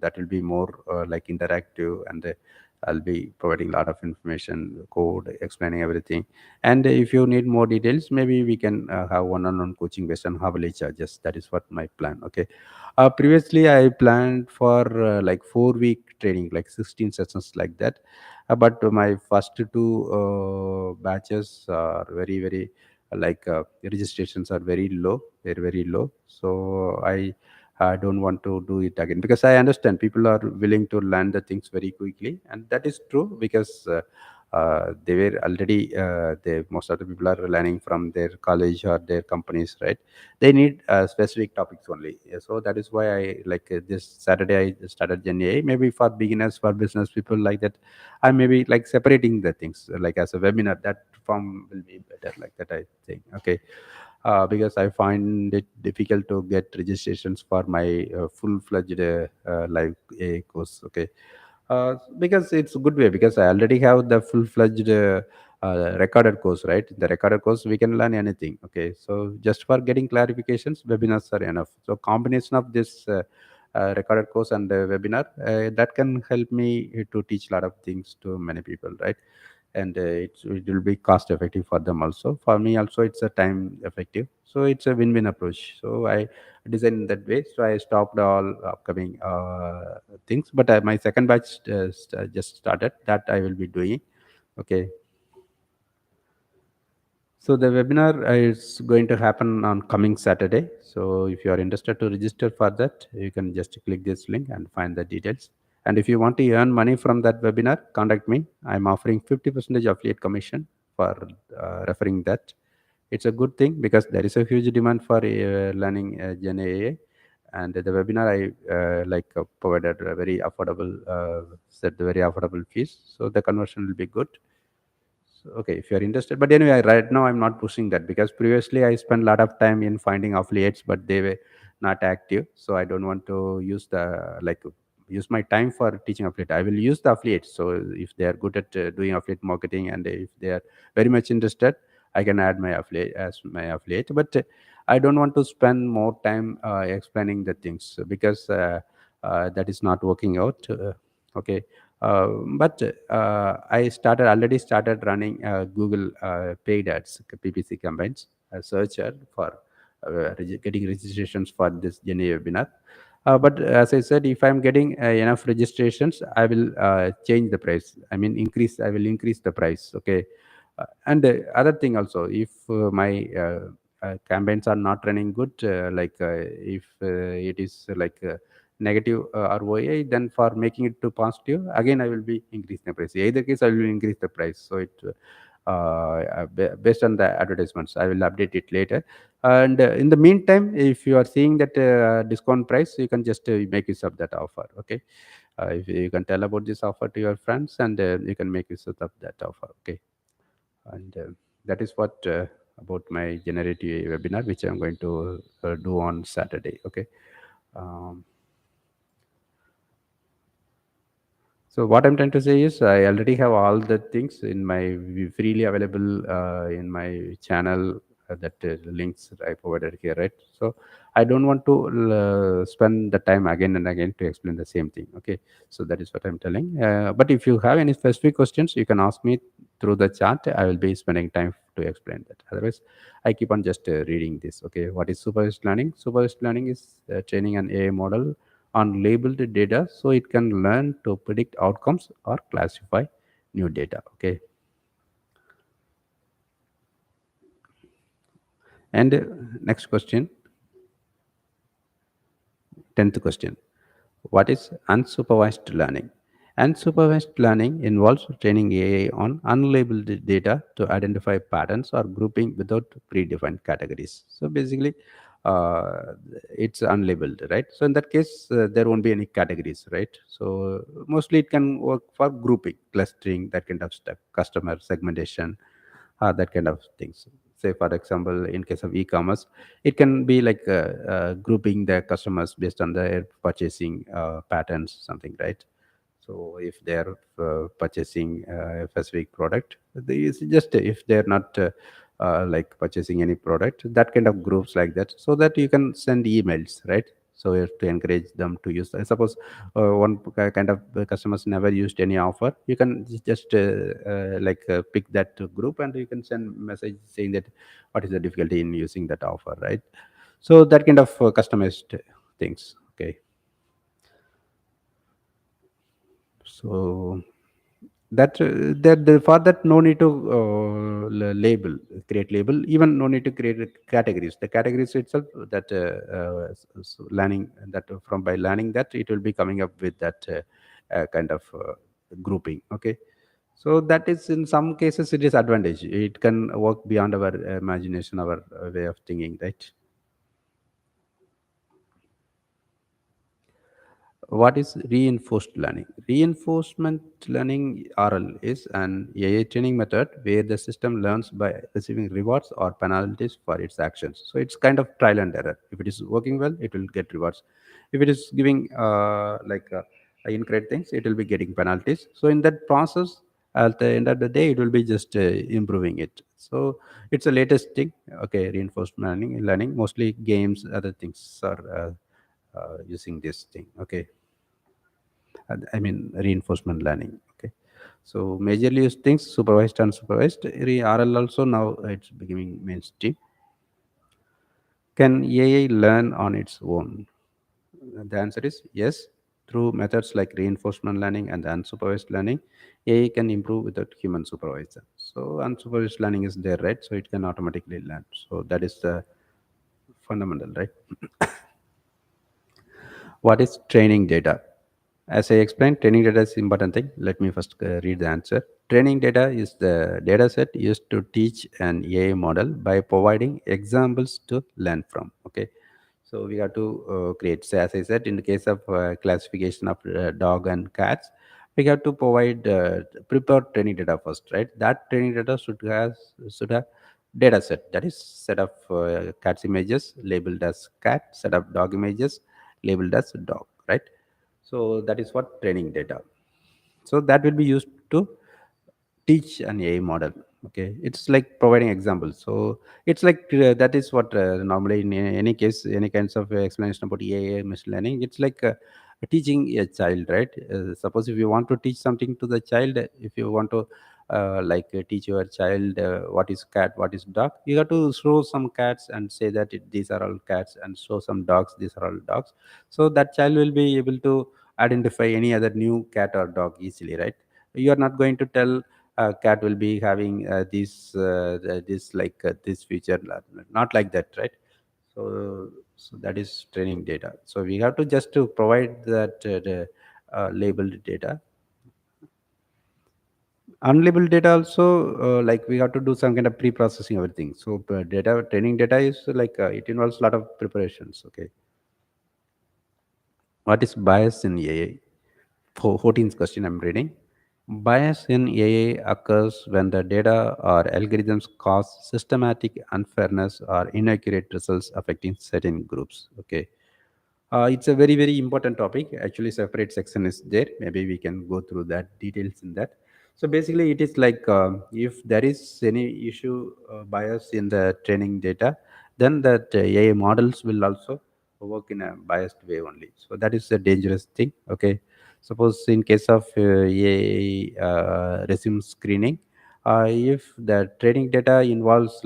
That will be more like interactive, and I'll be providing a lot of information, code, explaining everything. And if you need more details, maybe we can have one-on-one coaching based on hourly charges. That is what my plan. Okay. Previously, I planned for like 4 week training, like 16 sessions like that. But my first two batches are very registrations are very low, very low. So I don't want to do it again, because I understand people are willing to learn the things very quickly, and that is true because they were already most of the people are learning from their college or their companies, right? They need specific topics only. Yeah, so that is why I like this Saturday I started Gen AI, maybe for beginners, for business people like that. I maybe like separating the things like as a webinar. That form will be better like that, I think. Okay. Because I find it difficult to get registrations for my full-fledged live AI course. Okay, because it's a good way, because I already have the full-fledged recorded course, right? The recorded course we can learn anything. Okay, so just for getting clarifications, webinars are enough. So combination of this recorded course and webinar that can help me to teach a lot of things to many people, right? And it will be cost effective for them also, for me also it's a time effective, so it's a win-win approach. So I designed that way, so I stopped all upcoming things, but my second batch just started, that I will be doing. Okay. So the webinar is going to happen on coming Saturday. So if you are interested to register for that, you can just click this link and find the details. And if you want to earn money from that webinar, contact me. I'm offering 50% affiliate commission for referring that. It's a good thing because there is a huge demand for learning Gen AI. And the webinar I provided a very affordable, set very affordable fees. So the conversion will be good. So, okay, if you're interested. But anyway, right now I'm not pushing that, because previously I spent a lot of time in finding affiliates, but they were not active. So I don't want to use use my time for teaching affiliate. I will use the affiliates. So if they are good at doing affiliate marketing, and if they are very much interested, I can add my affiliate as my affiliate. But I don't want to spend more time explaining the things, because that is not working out. Okay. But I started already started running Google paid ads, PPC campaigns, a searcher for getting registrations for this Gen AI webinar. But as I said, if I'm getting enough registrations, I will change the price. I mean, increase. I will increase the price. Okay. And other thing also, if my campaigns are not running good, if it is negative ROI, then for making it to positive, again I will be increasing the price. Either case, I will increase the price. So it based on the advertisements, I will update it later. And in the meantime, if you are seeing that discount price, you can just make use of that offer. Okay, if you can tell about this offer to your friends, and you can make use of that offer. Okay, and that is what about my generative webinar, which I'm going to do on Saturday. Okay. um, So what I'm trying to say is I already have all the things in my freely available in my channel, that links I provided here, right? So I don't want to spend the time again and again to explain the same thing. Okay, so that is what I'm telling. But if you have any specific questions, you can ask me through the chat. I will be spending time to explain that. Otherwise, I keep on just reading this. Okay, what is supervised learning? Supervised learning is training an AI model on labeled data so it can learn to predict outcomes or classify new data. Okay, and next question, 10th question. What is unsupervised learning? Unsupervised learning involves training AI on unlabeled data to identify patterns or grouping without predefined categories. So basically, uh, it's unlabeled, right? So in that case, there won't be any categories, right? So mostly it can work for grouping, clustering, that kind of stuff, customer segmentation, that kind of things. Say for example, in case of e-commerce, it can be like grouping the customers based on their purchasing patterns, something, right? So if they're purchasing a specific product, they is just if they're not like purchasing any product, that kind of groups like that, so that you can send emails, right? So you have to encourage them to use. I suppose one kind of customers never used any offer. You can just like pick that group and you can send message saying that what is the difficulty in using that offer, right? So that kind of customized things. Okay, so that for that no need to label, create label, even no need to create categories. The categories itself, that learning that from by learning that it will be coming up with that kind of grouping. Okay, so that is in some cases it is advantage, it can work beyond our imagination, our way of thinking, right? What is reinforced learning? Reinforcement learning, RL, is an AI training method where the system learns by receiving rewards or penalties for its actions. So it's kind of trial and error. If it is working well, it will get rewards. If it is giving incorrect things, it will be getting penalties. So in that process, at the end of the day, it will be just improving it. So it's the latest thing. Okay, reinforcement learning, mostly games, other things are using this thing. Okay, I mean reinforcement learning. Okay, so majorly used things supervised, unsupervised. RL also now it's becoming mainstream. Can AI learn on its own? The answer is yes. Through methods like reinforcement learning and unsupervised learning, AI can improve without human supervision. So unsupervised learning is there, right? So it can automatically learn. So that is the fundamental, right? What is training data? As I explained, training data is important thing. Let me first read the answer. Training data is the data set used to teach an AI model by providing examples to learn from. Okay, so we have to create. So as I said, in the case of classification of dog and cats, we have to provide prepare training data first, right? That training data should have data set, that is set of cats images labeled as cat, set of dog images labeled as dog, right? So that is what training data. So that will be used to teach an AI model. Okay, it's like providing examples. So it's like that is what normally in any case, any kinds of explanation about AI machine learning, it's like teaching a child, right? Suppose if you want to teach something to the child, if you want to teach your child what is cat, what is dog, you have to show some cats and say that these are all cats, and show some dogs, these are all dogs. So that child will be able to identify any other new cat or dog easily, right? You are not going to tell cat will be having this this feature, not like that, right? So that is training data. So we have to just to provide that labeled data. Unlabeled data also, like we have to do some kind of pre-processing everything. So data, training data is like it involves a lot of preparations. Okay, what is bias in AI? 14th question I'm reading. Bias in AI occurs when the data or algorithms cause systematic unfairness or inaccurate results affecting certain groups. Okay, It's a very very important topic. Actually, separate section is there. Maybe we can go through that details in that. So basically, it is like if there is any issue bias in the training data, then that AI models will also work in a biased way only. So that is a dangerous thing. Okay, suppose in case of AI resume screening, if the training data involves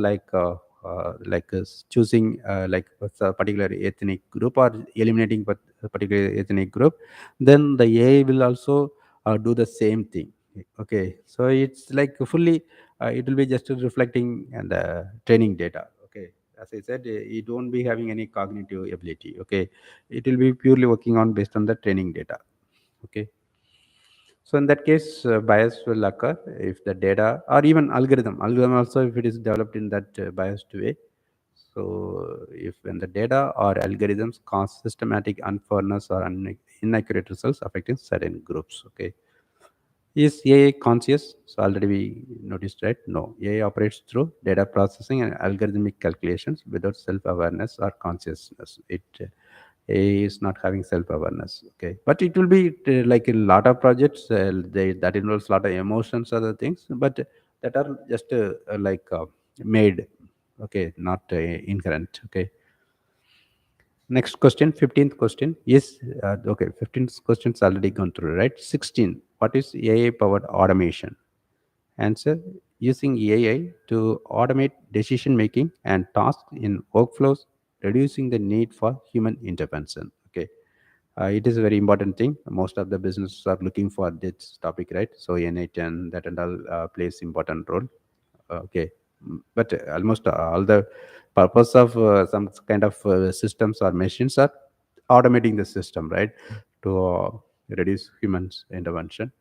choosing like a particular ethnic group or eliminating a particular ethnic group, then the AI will also do the same thing. Okay, so it's like fully it will be just reflecting and the training data. Okay, as I said, it won't be having any cognitive ability. Okay, it will be purely working on based on the training data. Okay, so in that case, bias will occur if the data or even algorithm also if it is developed in that biased way. So if when the data or algorithms cause systematic unfairness or inaccurate results affecting certain groups. Okay, is AI conscious? So already we noticed, right? No, AI operates through data processing and algorithmic calculations without self-awareness or consciousness. It AI is not having self-awareness. Okay, but it will be like a lot of projects that involves a lot of emotions, other things, but that are just made. Okay, not inherent. Okay. Next question, 15th question is okay. 15th question's already gone through, right? 16. What is AI powered automation? Answer: using AI to automate decision making and tasks in workflows, reducing the need for human intervention. Okay, it is a very important thing. Most of the businesses are looking for this topic, right? So NA10 that and all plays important role. Okay. But almost all the purpose of some kind of systems or machines are automating the system, right, to reduce humans intervention.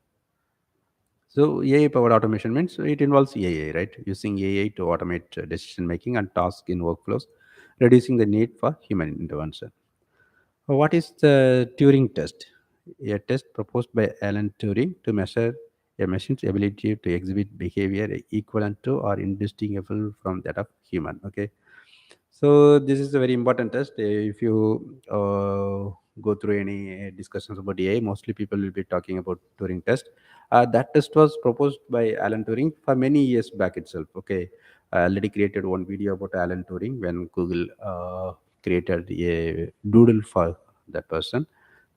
So AI powered automation means it involves AI, right? Using AI to automate decision making and tasks in workflows, reducing the need for human intervention. What is the Turing test? A test proposed by Alan Turing to measure a machine's ability to exhibit behavior equivalent to or indistinguishable from that of human. Okay, so this is a very important test. If you go through any discussions about AI, mostly people will be talking about Turing test. That test was proposed by Alan Turing for many years back itself. Okay, I already created one video about Alan Turing when Google created a doodle for that person.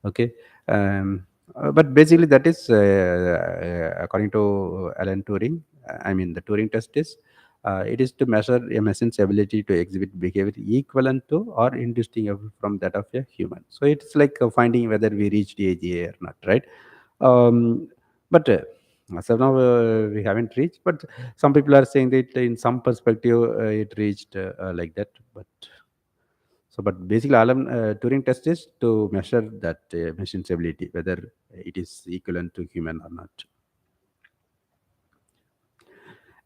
Okay, but basically that is according to Alan Turing. I mean, the Turing test is it is to measure a machine's ability to exhibit behavior equivalent to or indistinguishable from that of a human. So it's like finding whether we reached AGA or not, right? But as of now, we haven't reached. But some people are saying that in some perspective, it reached like that. But so, but basically, Alan Turing test is to measure that machine's ability, whether it is equivalent to human or not.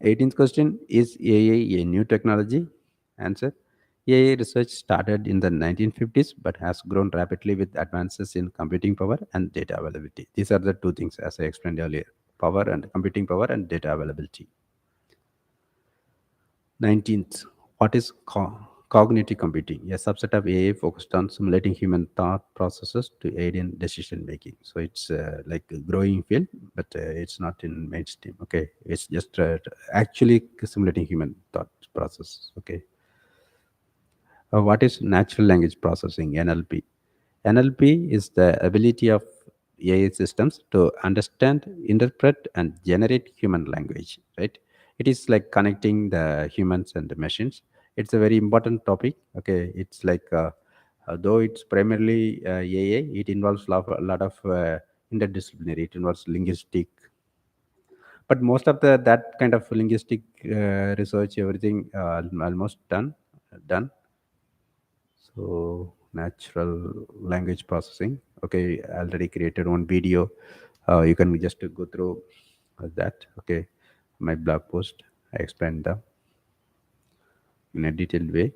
18th question: is AI a new technology? Answer: AI research started in the 1950s but has grown rapidly with advances in computing power and data availability. These are the two things, as I explained earlier: power and computing power and data availability. 19th, what is cognitive computing? A subset of AI focused on simulating human thought processes to aid in decision making. So it's like a growing field, but it's not in mainstream. Okay, it's just actually simulating human thought process. Okay, what is natural language processing, NLP? NLP is the ability of AI systems to understand, interpret, and generate human language, right? It is like connecting the humans and the machines. It's a very important topic. Okay, it's like though it's primarily AI, it involves a lot of interdisciplinary. It involves linguistic, but most of the that kind of linguistic research, everything almost done. So natural language processing. Okay, I already created one video. You can just go through that. Okay, my blog post. I explained them in a detailed way.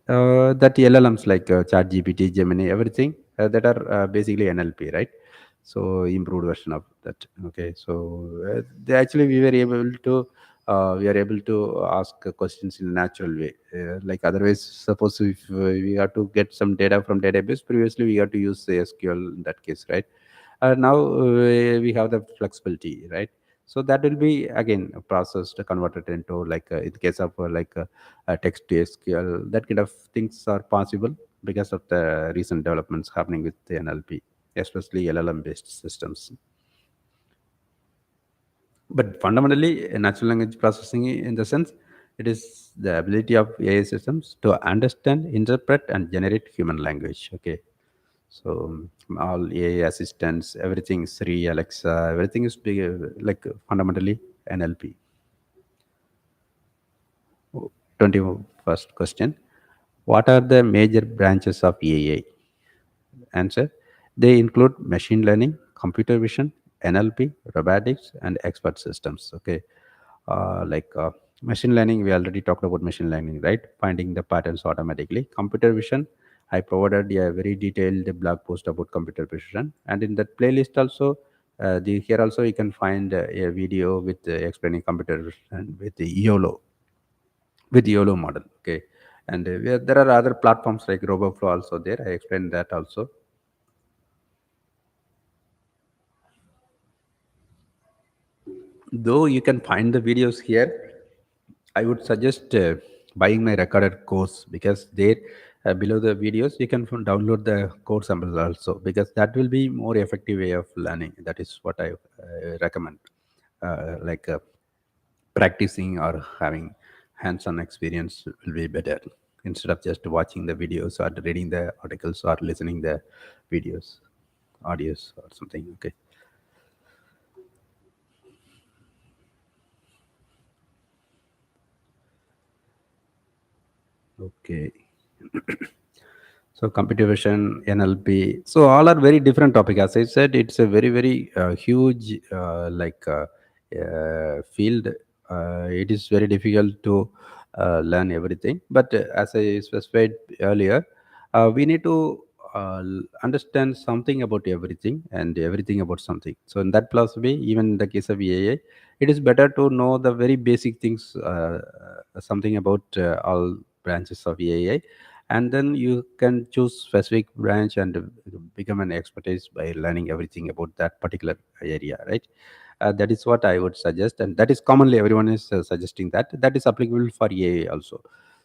That LLMs like ChatGPT, Gemini, everything that are basically NLP, right? So improved version of that. Okay, so they actually we were able to we are able to ask questions in a natural way. Like otherwise, suppose if we have to get some data from database, previously we have to use SQL in that case, right? Now we have the flexibility, right? So that will be again processed, converted into like in case of text to SQL, that kind of things are possible because of the recent developments happening with the NLP, especially LLM based systems. But fundamentally, natural language processing, in the sense, it is the ability of AI systems to understand, interpret, and generate human language. Okay, so all AI assistants, everything, Siri, Alexa, everything is fundamentally NLP. 21st question: what are the major branches of AI? Answer: they include machine learning, computer vision, NLP, robotics, and expert systems. Okay, machine learning, we already talked about machine learning, right? Finding the patterns automatically. Computer vision, I provided a very detailed blog post about computer vision, and in that playlist also, here also you can find a video with explaining computer vision with the YOLO model. Okay, and there are other platforms like RoboFlow also there. I explained that also. Though you can find the videos here, I would suggest buying my recorded course, because there below the videos you can download the course samples also, because that will be more effective way of learning. That is what I recommend. Like practicing or having hands-on experience will be better, instead of just watching the videos or reading the articles or listening the videos, audios or something. Okay. Okay. So computer vision, NLP, so all are very different topic. As I said, it's a very very huge field. It is very difficult to learn everything. But as I specified earlier, we need to understand something about everything and everything about something. So in that philosophy, even in the case of AI, it is better to know the very basic things, something about all branches of AI, and then you can choose specific branch and become an expertise by learning everything about that particular area, right? That is what I would suggest, and that is commonly everyone is suggesting, that that is applicable for AI also.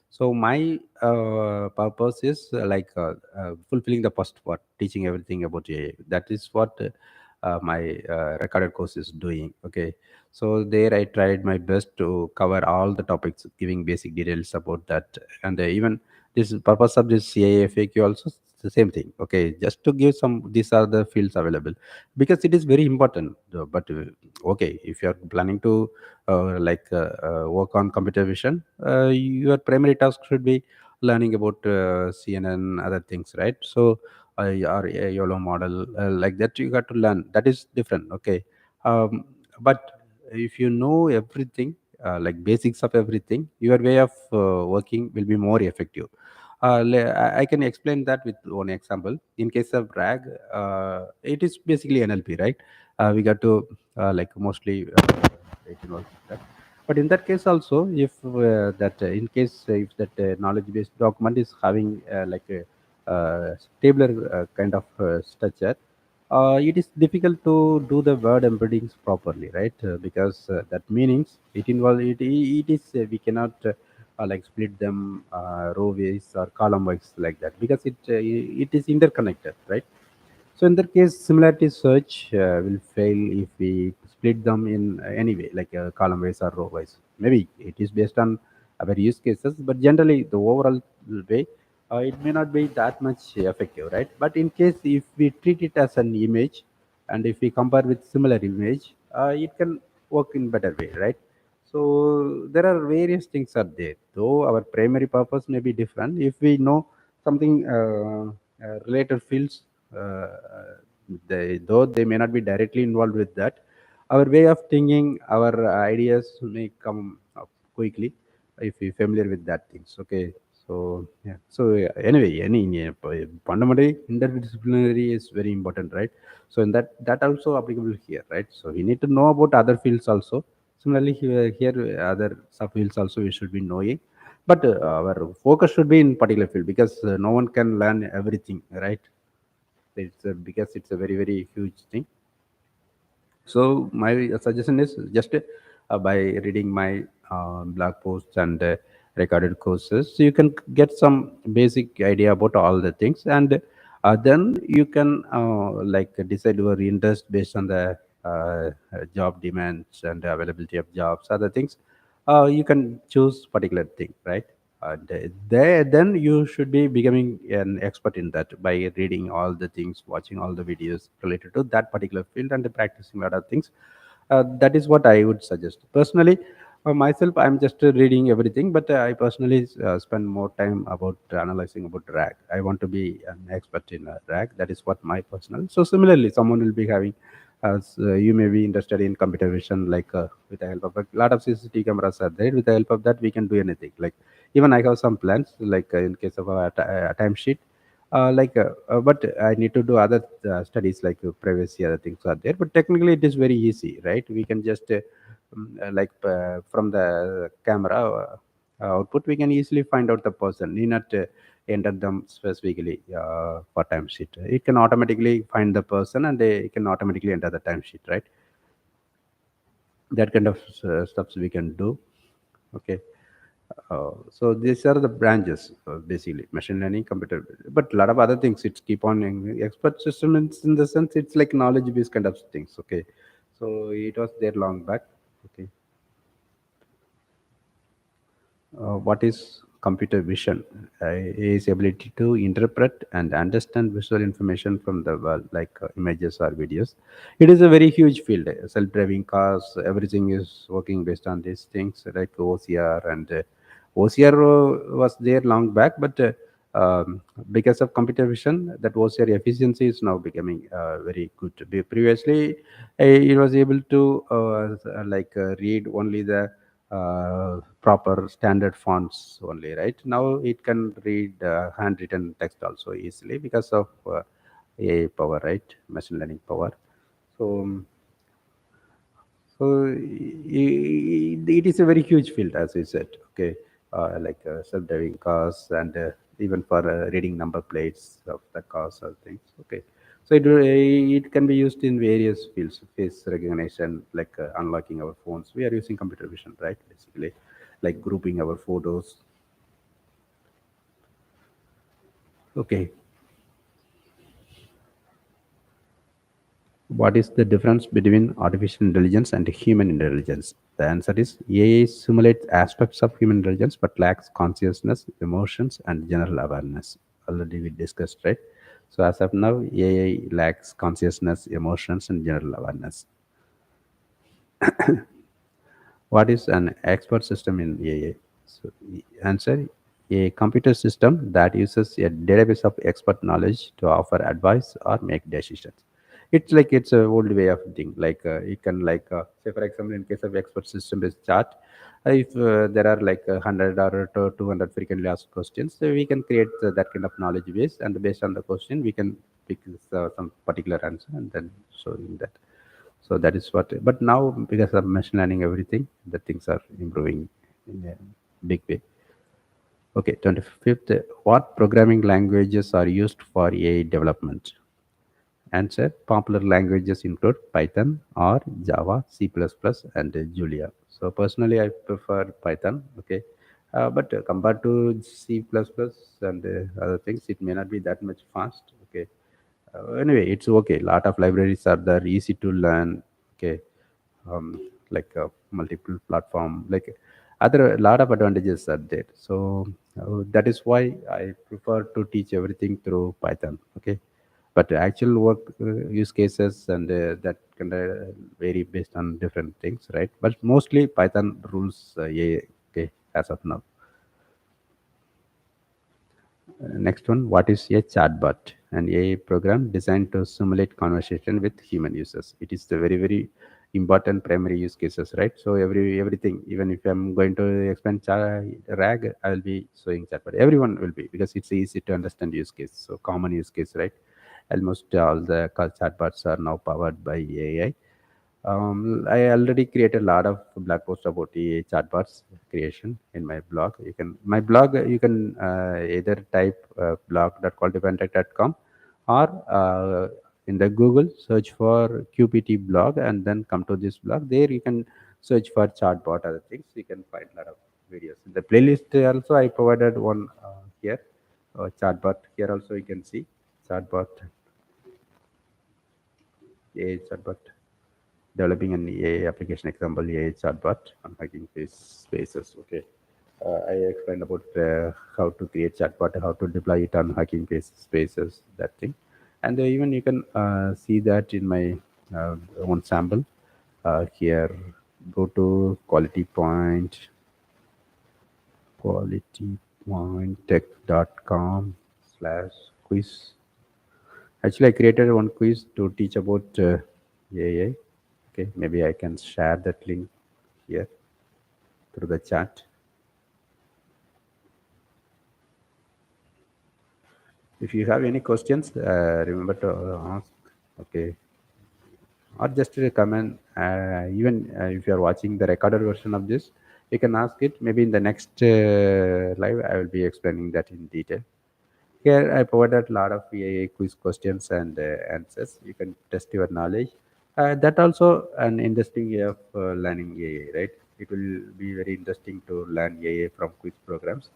So my purpose is fulfilling the first part, teaching everything about AI. That is what my recorded course is doing. Okay, so there I tried my best to cover all the topics, giving basic details about that, and even this purpose of this CIFAQ also the same thing. Okay, just to give some, these are the fields available, because it is very important. But okay, if you are planning to work on computer vision, your primary task should be learning about CNN, other things, right? So or a YOLO model, like that you got to learn. That is different. Okay, but if you know everything, like basics of everything, your way of working will be more effective. I can explain that with one example. In case of RAG, it is basically NLP, right? We got to mostly it involves that. But in that case also, if that in case if that knowledge-based document is having tabular kind of structure, it is difficult to do the word embeddings properly, right? Because that meanings it involve it is we cannot split them row wise or column wise like that, because it is interconnected, right? So in that case, similarity search will fail if we split them in any way, like column wise or row wise. Maybe it is based on our use cases, but generally the overall way, it may not be that much effective, right? But in case if we treat it as an image, and if we compare with similar image, it can work in better way, right? So there are various things are there. Though our primary purpose may be different, if we know something related fields, though they may not be directly involved with that, our way of thinking, our ideas may come up quickly if we familiar with that things. Okay, so yeah. So anyway, any fundamentally interdisciplinary is very important, right? So in that also applicable here, right? So we need to know about other fields also, Similarly, here other subfields also we should be knowing, but our focus should be in particular field, because no one can learn everything, right? Because it's a very very huge thing. So my suggestion is just by reading my blog posts and recorded courses, so you can get some basic idea about all the things, and then you can like decide your interest based on the job demands and availability of jobs, other things. You can choose particular thing, right? There, then you should be becoming an expert in that by reading all the things, watching all the videos related to that particular field, and practicing a lot of things. That is what I would suggest. Personally, myself, I'm just reading everything, but I personally spend more time about analyzing about RAG. I want to be an expert in RAG. That is what my personal. So similarly, someone will be having. You may be interested in computer vision, like with the help of a lot of CCTV cameras are there. With the help of that, we can do anything. Like even I have some plans, like in case of a time sheet, but I need to do other studies like privacy, other things are there. But technically it is very easy, right? We can just from the camera output, we can easily find out the person. Need not enter them specifically for time sheet. It can automatically find the person, and it can automatically enter the time sheet, right? That kind of stuffs we can do. Okay. So these are the branches, basically machine learning, computer, but a lot of other things. It's keep on expert system in the sense it's like knowledge based kind of things. Okay, so it was there long back. Okay, what is computer vision? Is ability to interpret and understand visual information from the world, like images or videos. It is a very huge field. Self-driving cars, everything is working based on these things, like OCR, and OCR was there long back, but because of computer vision, that OCR efficiency is now becoming very good. Previously, it was able to read only the proper standard fonts only, right? Now it can read handwritten text also easily because of AI power, right? Machine learning power. So it is a very huge field, as I said. Okay, self-driving cars, and even for reading number plates of the cars or things. Okay, so it can be used in various fields. Face recognition, like unlocking our phones. We are using computer vision, right? Basically, like grouping our photos. Okay, what is the difference between artificial intelligence and human intelligence? The answer is AI simulates aspects of human intelligence but lacks consciousness, emotions, and general awareness. Already we discussed, right? So as of now, AI lacks consciousness, emotions, and general awareness. What is an expert system in AA? So, answer: a computer system that uses a database of expert knowledge to offer advice or make decisions. It's like it's a old way of thing. Like it can say for example, in case of expert system is chart. If there are like 100 or 200 frequently asked questions, so we can create that kind of knowledge base, and based on the question, we can pick some particular answer and then showing that. So that is what. But now, because of machine learning, everything, the things are improving in a big way. Okay, 25th. What programming languages are used for AI development? Answer: popular languages include Python or Java, C++, and Julia. So personally, I prefer Python. Okay, but compared to C++ and other things, it may not be that much fast. Okay, anyway, it's okay. Lot of libraries are there, easy to learn. Okay, like multiple platform, like other lot of advantages are there. So that is why I prefer to teach everything through Python. Okay, but the actual work use cases and that can vary based on different things, right? But mostly Python rules. Yeah, okay, as of now. Next one: what is a chatbot? An AI program designed to simulate conversation with human users. It is the very very important primary use cases, right? So everything, even if I'm going to expand RAG, I will be showing chatbot. Everyone will be, because it's easy to understand use case. So common use case, right? Almost all the chatbots are now powered by AI. I already created a lot of blog posts about the chatbots creation in my blog. My blog, you can either type blog.qualitypantech.com, or in the Google search for QPT blog and then come to this blog. There you can search for chatbot other things. You can find a lot of videos. In the playlist also I provided one here, chatbot. Here also you can see chatbot, AI chatbot, developing an AI application example, AI chatbot on Hugging Face Spaces. Okay. I explained about how to create chatbot, how to deploy it on Hugging Face Spaces, that thing. And even you can see that in my own sample. Here, go to qualitypointtech.com slash quiz. Actually, I created one quiz to teach about AI. Okay, maybe I can share that link here through the chat. If you have any questions, remember to ask. Okay, or just a comment. Even if you are watching the recorded version of this, you can ask it. Maybe in the next live, I will be explaining that in detail. Here, I provided a lot of AI quiz questions and answers. You can test your knowledge. That also an interesting way of learning AI, right? It will be very interesting to learn AI from quiz programs.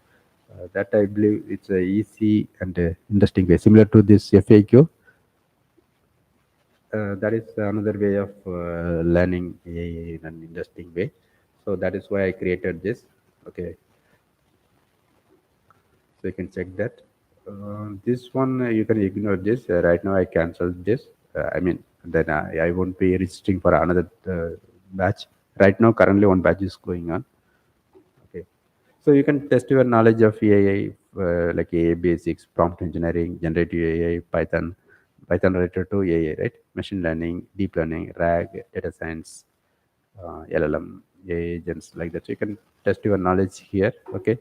That I believe it's a easy and interesting way, similar to this FAQ. That is another way of learning AI in an interesting way. So that is why I created this. Okay, so you can check that. This one you can ignore this. Right now I cancelled this. I mean, then I won't be registering for another batch. Right now, currently one batch is going on. Okay, so you can test your knowledge of AI, like AI basics, prompt engineering, generative AI, Python related to AI, right? Machine learning, deep learning, RAG, data science, LLM, AI agents, like that. So you can test your knowledge here. Okay.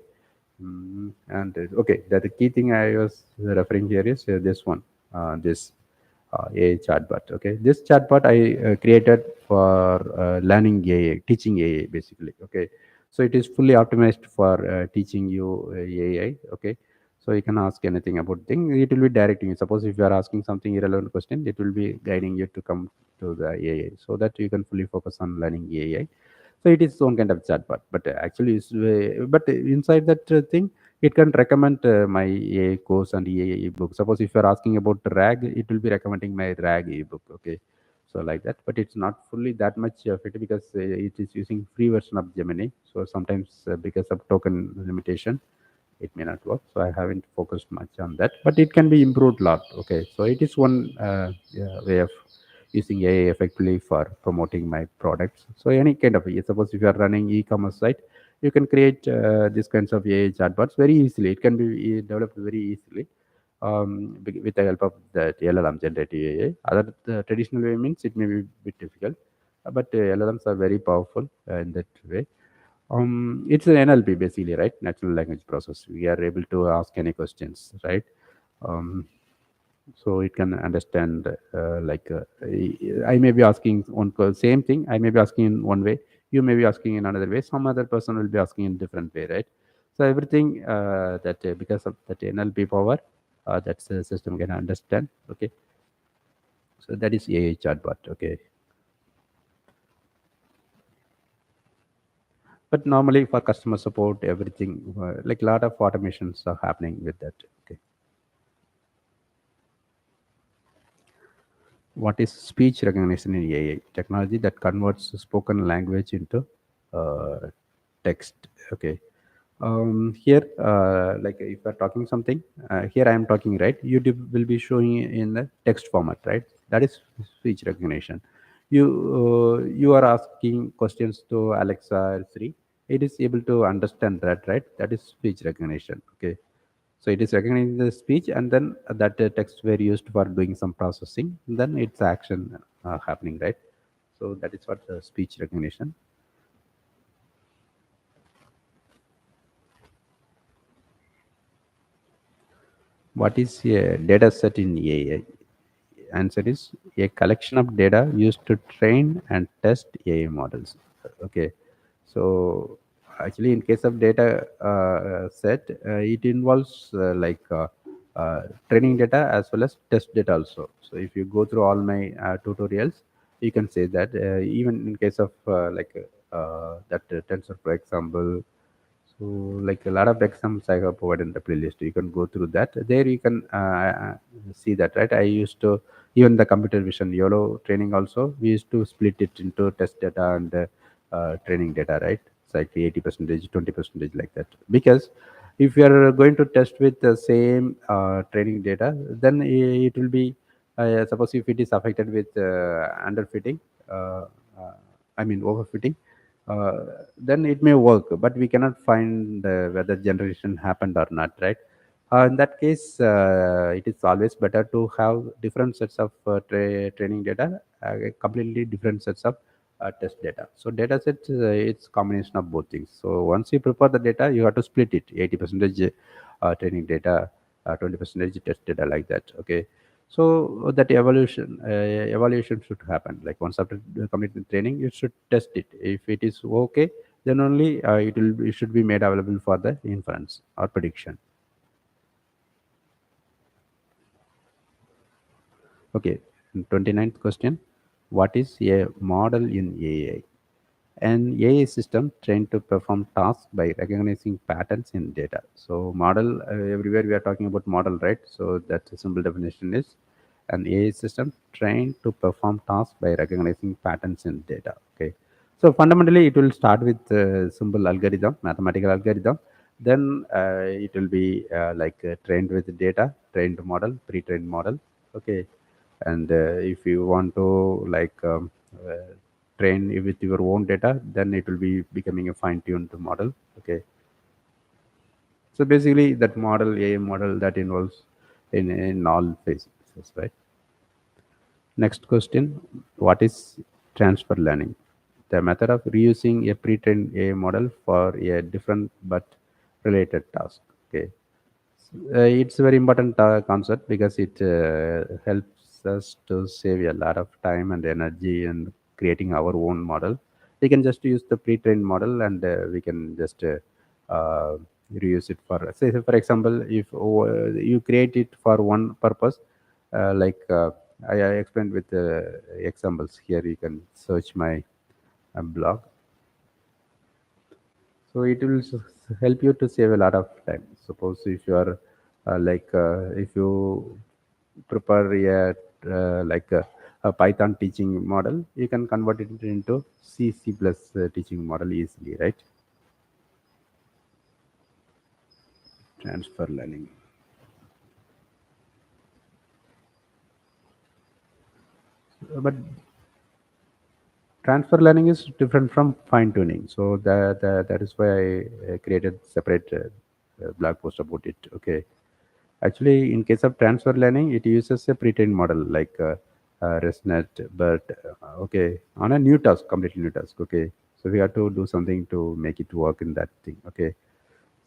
And okay, the key thing I was referring here is this one, this AI chatbot. Okay, this chatbot I created for learning AI, teaching AI basically. Okay, so it is fully optimized for teaching you AI. Okay, so you can ask anything about thing. It will be directing you. Suppose if you are asking something irrelevant question, it will be guiding you to come to the AI, so that you can fully focus on learning AI. So it is one kind of chatbot, but actually it's but inside that thing, it can recommend my AI course and AI ebook. Suppose if you're asking about RAG, it will be recommending my RAG ebook. Okay, so like that, but it's not fully that much of it, because it is using free version of Gemini. So sometimes because of token limitation, it may not work. So I haven't focused much on that, but it can be improved a lot. Okay, so it is one yeah, way of using AI effectively for promoting my products. So any kind of, suppose if you are running e-commerce site, you can create these kinds of AI chatbots very easily. It can be developed very easily, with the help of the LLM generative AI. Other the traditional way means it may be a bit difficult, but LLMs are very powerful in that way. It's an NLP basically, right? Natural language process. We are able to ask any questions, right? Um, so it can understand, I may be asking same thing. I may be asking in one way. You may be asking in another way. Some other person will be asking in different way, right? So everything that because of that NLP power, that the system can understand. Okay, so that is AI chatbot. Okay, but normally for customer support, everything like a lot of automations are happening with that. Okay. What is speech recognition in AI? Technology that converts spoken language into uh, text. Okay. Here, like if you're talking something, here I am talking, right? Will be showing in the text format, right? That is speech recognition. You are asking questions to Alexa or Siri. It is able to understand that, right? That is speech recognition. Okay, so it is recognizing the speech, and then that text were used for doing some processing. Then it's action happening, right? So that is what speech recognition. What is a data set in AI? answer is a collection of data used to train and test AI models. Okay, so actually, in case of data set, it involves training data as well as test data also. So if you go through all my tutorials, you can say that even in case of that tensor, for example, so like a lot of exams I have provided in the playlist. You can go through that. There you can see that, right? I used to, even the computer vision YOLO training also, we used to split it into test data and training data, right? It's like 80 percentage, 20 percentage, like that. Because if you are going to test with the same training data, then it will be suppose if it is affected with underfitting, uh, uh, I mean overfitting, uh, then it may work, but we cannot find whether generation happened or not, right? In that case, it is always better to have different sets of training data, completely different sets of test data. So data set, it's combination of both things. So once you prepare the data, you have to split it 80 percentage training data, 20 percentage test data, like that. Okay, so that evaluation should happen. Like once after completing training, you should test it. If it is okay, then only it should be made available for the inference or prediction. Okay, 29th question. What is a model in AI? An AI system trained to perform tasks by recognizing patterns in data. So, model, everywhere we are talking about model, right? So, that's a simple definition is an AI system trained to perform tasks by recognizing patterns in data. Okay. So, fundamentally, it will start with simple algorithm, mathematical algorithm. Then it will be trained with data, trained model, pre-trained model. Okay, and if you want to train it with your own data, then it will be becoming a fine-tuned model. Okay, so basically that model, AI model, that involves in all phases, right? Next question. What is transfer learning? The method of reusing a pre-trained AI model for a different but related task. Okay, it's a very important concept because it helps us to save a lot of time and energy and creating our own model. We can just use the pre-trained model, and we can just reuse it for, say, for example, if you create it for one purpose, I explained with examples here. You can search my blog, so it will help you to save a lot of time. Suppose if you are if you prepare a Python teaching model, you can convert it into C plus teaching model easily, right? Transfer learning. But transfer learning is different from fine tuning. So that is why I created separate blog post about it. Okay. Actually, in case of transfer learning, it uses a pre-trained model like ResNet, but okay, on a new task, completely new task. Okay, so we have to do something to make it work in that thing. Okay,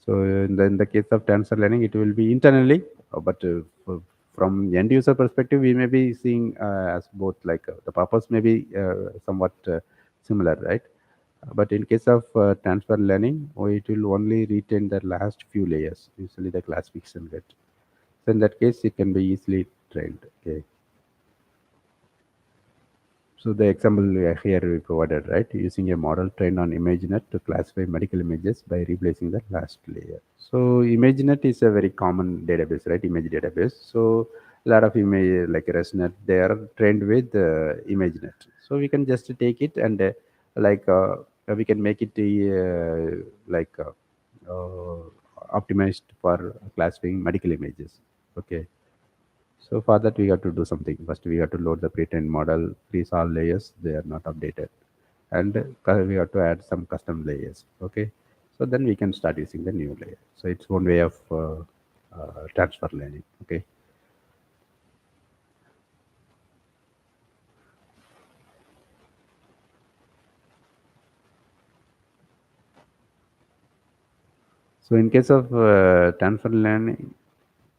so in the case of transfer learning, it will be internally, from end user perspective, we may be seeing as both, like the purpose may be somewhat similar, right? But in case of transfer learning, it will only retain the last few layers, usually the classification bit. So in that case, it can be easily trained. Okay. So the example here we provided, right? Using a model trained on ImageNet to classify medical images by replacing the last layer. So ImageNet is a very common database, right? Image database. So a lot of image like ResNet, they are trained with ImageNet. So we can just take it and like we can make it optimized for classifying medical images. Okay. So for that, we have to do something. First, we have to load the pre-trained model, freeze all layers, they are not updated. And we have to add some custom layers. Okay. So then we can start using the new layer. So it's one way of transfer learning. Okay. So in case of transfer learning,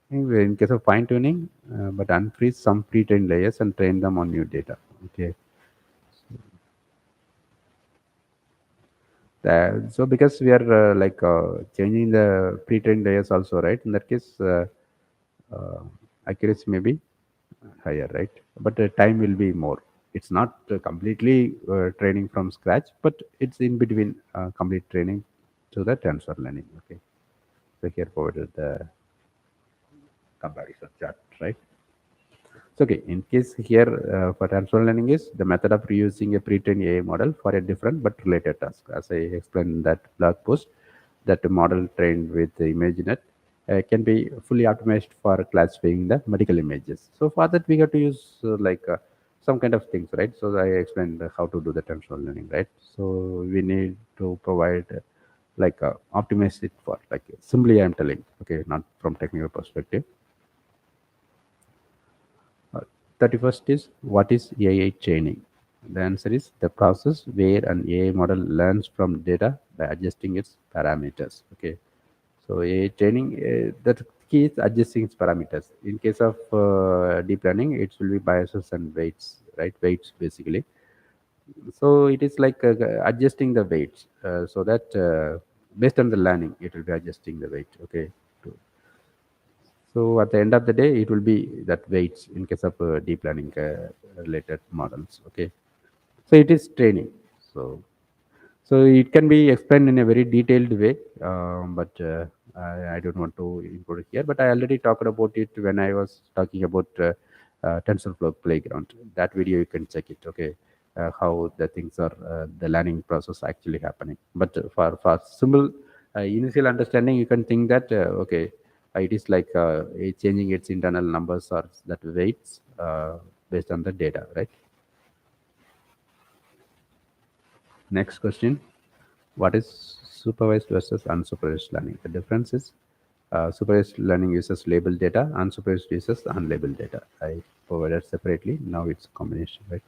In case of fine tuning, but unfreeze some pre-trained layers and train them on new data. Okay. So because we are changing the pre-trained layers also, right? In that case, uh, accuracy may be higher, right? But time will be more. It's not completely training from scratch, but it's in between complete training to the transfer learning. Okay. So here provided the comparison chart, right? So, okay, in case here for transfer learning is the method of reusing a pre-trained AI model for a different but related task. As I explained in that blog post, that the model trained with the ImageNet can be fully optimized for classifying the medical images. So for that, we have to use some kind of things, right? So I explained how to do the transfer learning, right? So we need to provide optimize it for like simply I'm telling, okay, not from technical perspective. uh, 31st is what is AI training? The answer is the process where an AI model learns from data by adjusting its parameters. Okay, so AI training, the key is adjusting its parameters. In case of deep learning, it will be biases and weights, right? Weights basically. So it is like adjusting the weights so that based on the learning, it will be adjusting the weight. Okay, so at the end of the day, it will be that weights in case of deep learning related models. Okay, so it is training. So so it can be explained in a very detailed way, but I don't want to include it here. But I already talked about it when I was talking about TensorFlow Playground. That video you can check it. Okay, how the things are, the learning process actually happening. But for simple initial understanding, you can think that okay, it is like changing its internal numbers or that weights based on the data, right? Next question. What is supervised versus unsupervised learning? The difference is supervised learning uses labeled data, unsupervised uses unlabeled data. I provided separately. Now it's a combination, right?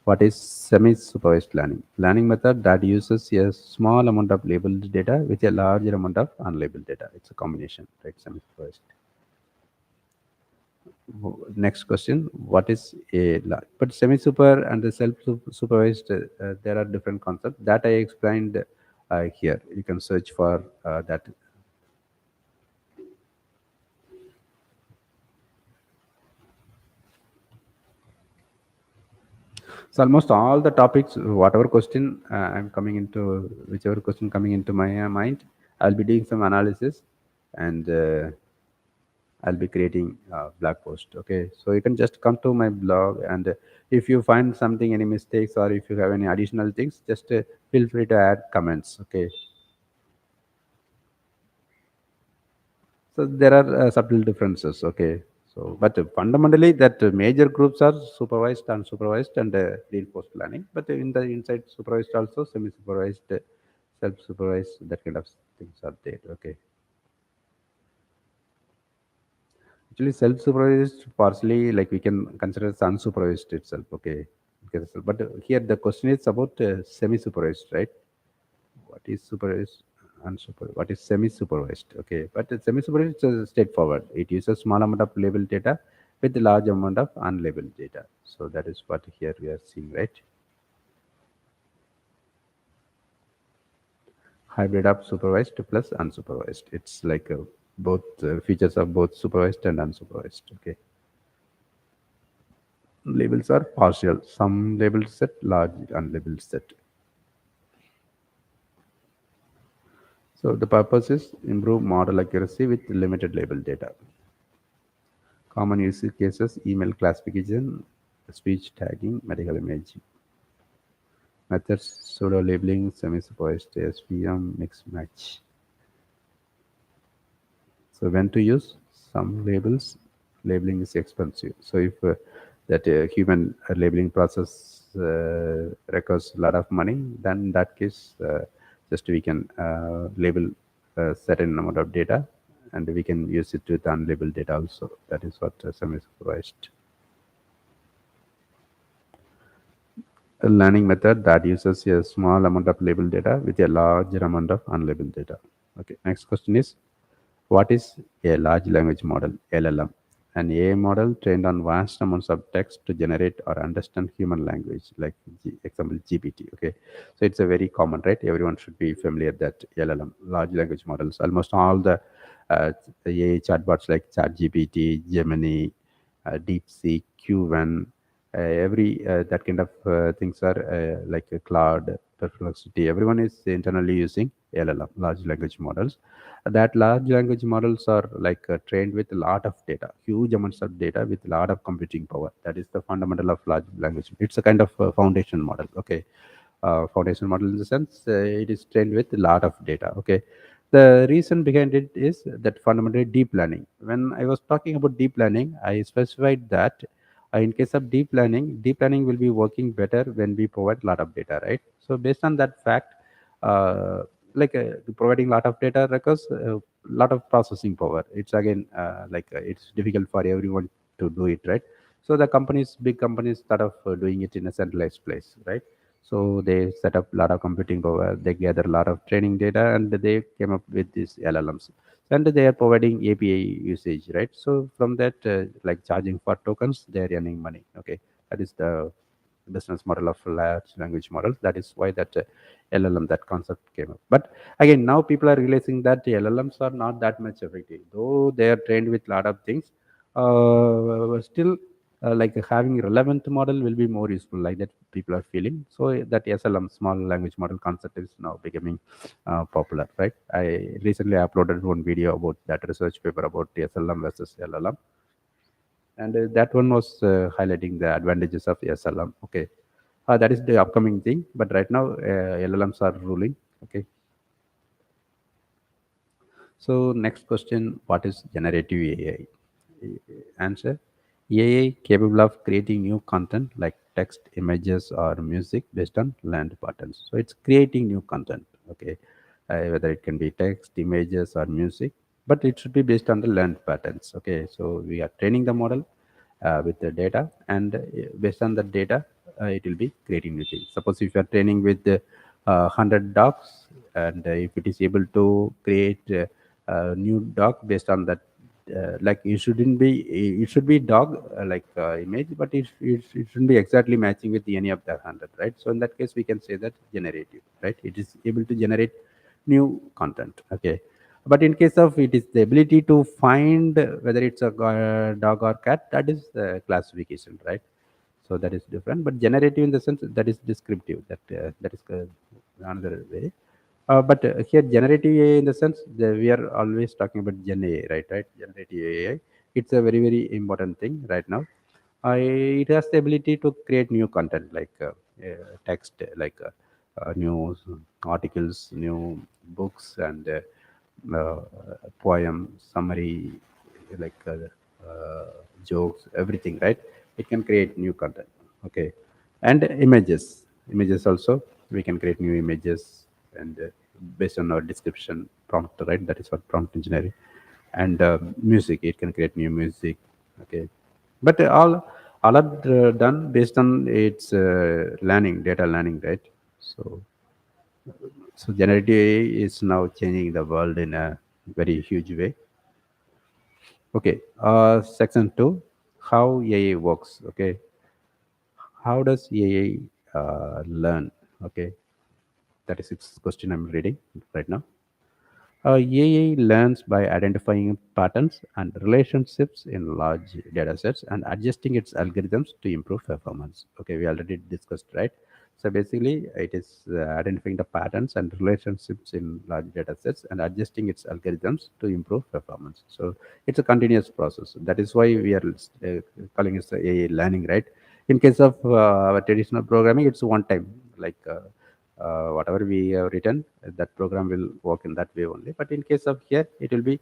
What is semi-supervised learning? Learning method that uses a small amount of labeled data with a larger amount of unlabeled data. It's a combination, right? Semi-supervised. Next question. What is a but semi super and the self supervised, there are different concepts that I explained here. You can search for that. So almost all the topics, whatever question I'm coming into, whichever question coming into my mind, I'll be doing some analysis, and I'll be creating a blog post. Okay, so you can just come to my blog, and if you find something, any mistakes, or if you have any additional things, just feel free to add comments. Okay, so there are subtle differences. Okay, so but fundamentally, that major groups are supervised, unsupervised, and reinforced learning. But in the inside supervised also, semi-supervised, self-supervised, that kind of things are there. Okay. Actually, self-supervised partially, like we can consider as unsupervised itself. Okay, because, but here the question is about semi-supervised, right? What is supervised, unsupervised? What is semi-supervised? Okay, but the semi-supervised is straightforward. It uses small amount of labeled data with a large amount of unlabeled data. So that is what here we are seeing, right? Hybrid of supervised plus unsupervised. It's like both features of both supervised and unsupervised. Okay. Labels are partial. Some labeled set, large unlabeled set. So the purpose is improve model accuracy with limited label data. Common use cases: email classification, speech tagging, medical imaging. Methods: pseudo labeling, semi-supervised, SVM, mix match. So when to use some labels, labeling is expensive. So if that human labeling process requires a lot of money, then in that case, just we can label a certain amount of data, and we can use it with unlabeled data also. That is what semi-supervised. A learning method that uses a small amount of labeled data with a larger amount of unlabeled data. Okay, next question is What is a large language model, LLM? An AI model trained on vast amounts of text to generate or understand human language, like example GPT. Okay, so it's a very common, right? Everyone should be familiar that LLM, large language models. Almost all the AI chatbots like ChatGPT, Gemini, DeepSeek, Q1, every that kind of things are like a cloud, perplexity. Everyone is internally using LLM, large language models. That large language models are like trained with a lot of data, huge amounts of data with a lot of computing power. That is the fundamental of large language. It's a kind of foundation model. Okay, foundation model in the sense it is trained with a lot of data. Okay, the reason behind it is that fundamentally deep learning. When I was talking about deep learning, I specified that in case of deep learning will be working better when we provide a lot of data, right? So based on that fact, uh, providing a lot of data requires a lot of processing power. It's again it's difficult for everyone to do it, right? So the companies, big companies, start of doing it in a centralized place, right? So they set up a lot of computing power, they gather a lot of training data, and they came up with these LLMs. And they are providing API usage, right? So from that, like charging for tokens, they are earning money. Okay, that is the business model of large language models. That is why that LLM, that concept came up. But again, now people are realizing that the LLMs are not that much effective, though they are trained with a lot of things. Still, like having relevant model will be more useful, like that people are feeling. So that SLM, small language model concept, is now becoming popular, right? I recently uploaded one video about that research paper about SLM versus LLM, and that one was highlighting the advantages of SLM. Okay, that is the upcoming thing, but right now LLMs are ruling. Okay, so next question: what is generative AI? Answer: AI capable of creating new content like text, images, or music based on learned patterns. So it's creating new content. Okay, whether it can be text, images, or music, but it should be based on the learned patterns. Okay, so we are training the model with the data, and based on the data, it will be creating new things. Suppose if you are training with 100 dogs, and if it is able to create a new dog based on that, like it should be dog image, but it shouldn't be exactly matching with any of the 100, right? So in that case we can say that generative, right? It is able to generate new content. Okay, but in case of it is the ability to find whether it's a dog or cat, that is classification, right? So that is different. But generative in the sense that is descriptive, that is another way. But here generative AI in the sense that we are always talking about Gen AI, right? Generative AI, it's a very very important thing right now. It has the ability to create new content like text, news articles, new books, and uh, poem summary, like jokes, everything, right? It can create new content. Okay, and images also, we can create new images, and based on our description prompt, right? That is what prompt engineering. And music, it can create new music. Okay, but all are done based on its learning, data learning, right? So generative AI is now changing the world in a very huge way. Okay, section 2: how AI works. Okay, how does AI learn? Okay, that is its question I'm reading right now. AI learns by identifying patterns and relationships in large data sets and adjusting its algorithms to improve performance. Okay, we already discussed, right? So basically, it is identifying the patterns and relationships in large data sets and adjusting its algorithms to improve performance. So it's a continuous process. That is why we are calling it AI learning, right? In case of our traditional programming, it's one time, like. Whatever we have written, that program will work in that way only. But in case of here, it will be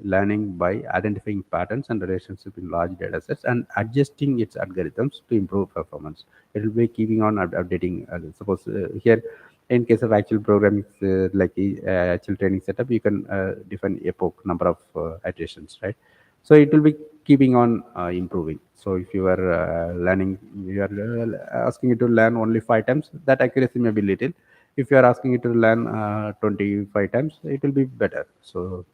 learning by identifying patterns and relationship in large data sets and adjusting its algorithms to improve performance. It will be keeping on updating. Suppose here, in case of actual programming, actual training setup, you can define epoch, number of iterations, right? So it will be keeping on improving. So if you are learning, you are asking it to learn only 5 times, that accuracy may be little. If you are asking it to learn 25 times, it will be better. So,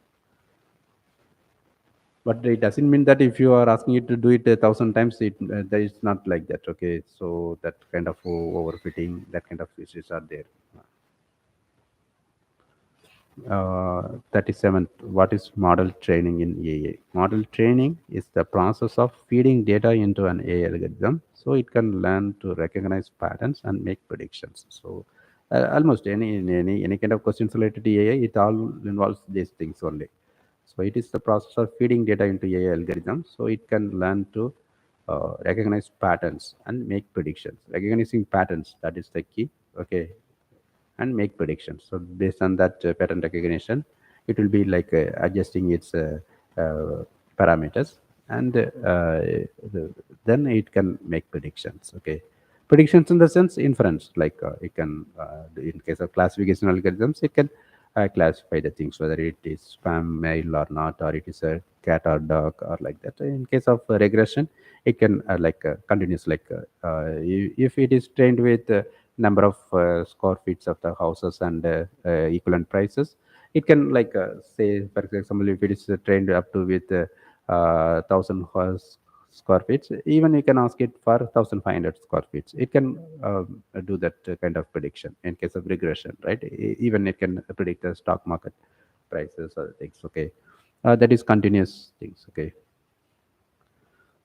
but it doesn't mean that if you are asking it to do it 1,000 times, that is not like that. Okay, so that kind of overfitting, that kind of issues are there. 37th, what is model training in AI? Model training is the process of feeding data into an AI algorithm so it can learn to recognize patterns and make predictions. So, almost any kind of questions related to AI, it all involves these things only. So, it is the process of feeding data into AI algorithm so it can learn to recognize patterns and make predictions. Recognizing patterns, that is the key. Okay, and make predictions. So based on that pattern recognition, it will be like adjusting its parameters, and then it can make predictions. Okay, predictions in the sense inference, like it can, in case of classification algorithms, it can classify the things whether it is spam mail or not, or it is a cat or dog or like that. In case of regression, it can like continuous, like if it is trained with number of square feet of the houses and equivalent prices, it can like say, for example, if it is trained up to with 1,000 square feet, even you can ask it for 1,500 square feet, it can do that kind of prediction. In case of regression, right, even it can predict the stock market prices or things. Okay, that is continuous things. Okay,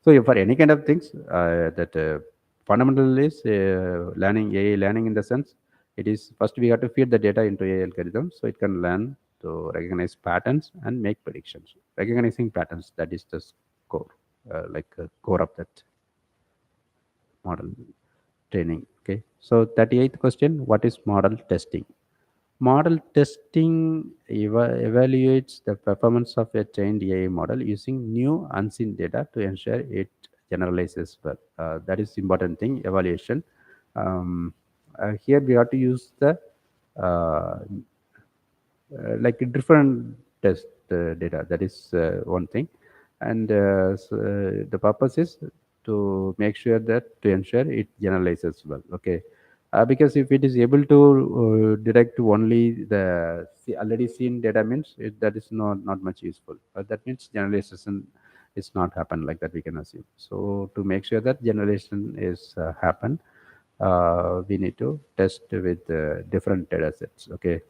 so for any kind of things, that fundamental is learning, AI learning in the sense, it is first we have to feed the data into AI algorithm so it can learn to recognize patterns and make predictions. Recognizing patterns, that is the core, like core of that model training. Okay, so 38th question, what is model testing? Model testing evaluates the performance of a trained AI model using new unseen data to ensure it generalizes well. That is important thing, evaluation. Here we have to use the uh, like a different test data. That is one thing, and the purpose is to make sure that to ensure it generalizes well. Okay, because if it is able to detect only the already seen data, means that is not much useful. That means generalization is not happen like that, we can assume. So to make sure that generalization is happen, we need to test with different data sets. Okay,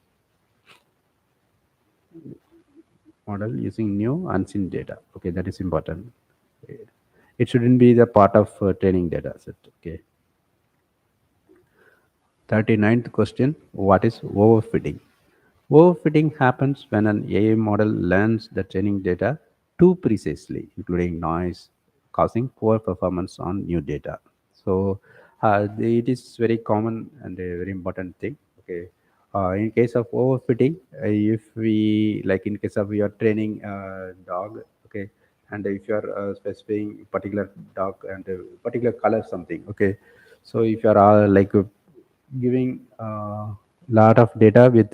model using new unseen data. Okay, that is important. It shouldn't be the part of training data set. Okay. 39th question, what is overfitting? Overfitting happens when an AI model learns the training data too precisely, including noise, causing poor performance on new data. So it is very common and a very important thing. Okay. In case of overfitting, if we, like in case of we are training a dog, okay, and if you are specifying particular dog and a particular color something, okay, so if you are like giving lot of data with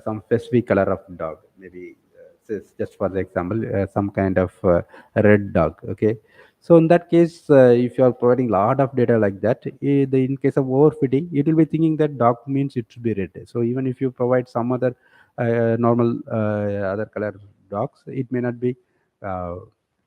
some specific color of dog, maybe just for the example, some kind of red dog. Okay, so in that case, if you are providing lot of data like that, in case of overfitting, it will be thinking that dog means it should be red. So even if you provide some other normal other color dogs, it may not be uh,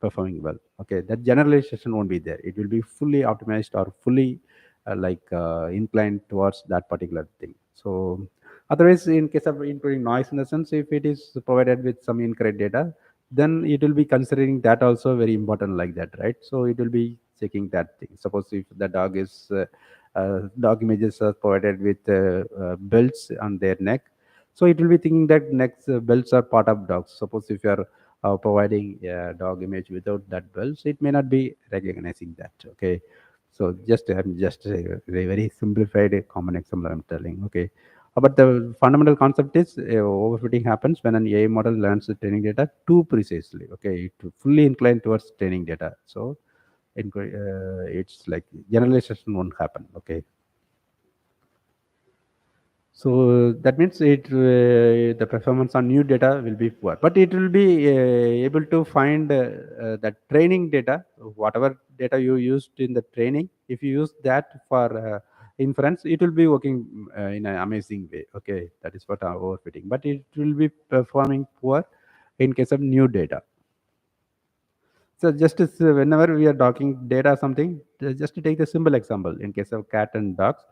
performing well. Okay, that generalization won't be there. It will be fully optimized or fully inclined towards that particular thing. So otherwise, in case of including noise, in the sense, if it is provided with some incorrect data, then it will be considering that also very important like that, right? So it will be checking that thing. Suppose if the dog is dog images are provided with belts on their neck, so it will be thinking that next belts are part of dogs. Suppose if you are providing a dog image without that belts, it may not be recognizing that. Okay, so just I'm just a very simplified common example I'm telling. Okay, but the fundamental concept is overfitting happens when an AI model learns the training data too precisely. Okay, it fully inclined towards training data. So it's like generalization won't happen. Okay, so that means the performance on new data will be poor, but it will be able to find the training data, whatever data you used in the training. If you use that for inference, it will be working in an amazing way. Okay, that is what overfitting. But it will be performing poor in case of new data. So just as, whenever we are talking data something, just to take the simple example in case of cat and dogs,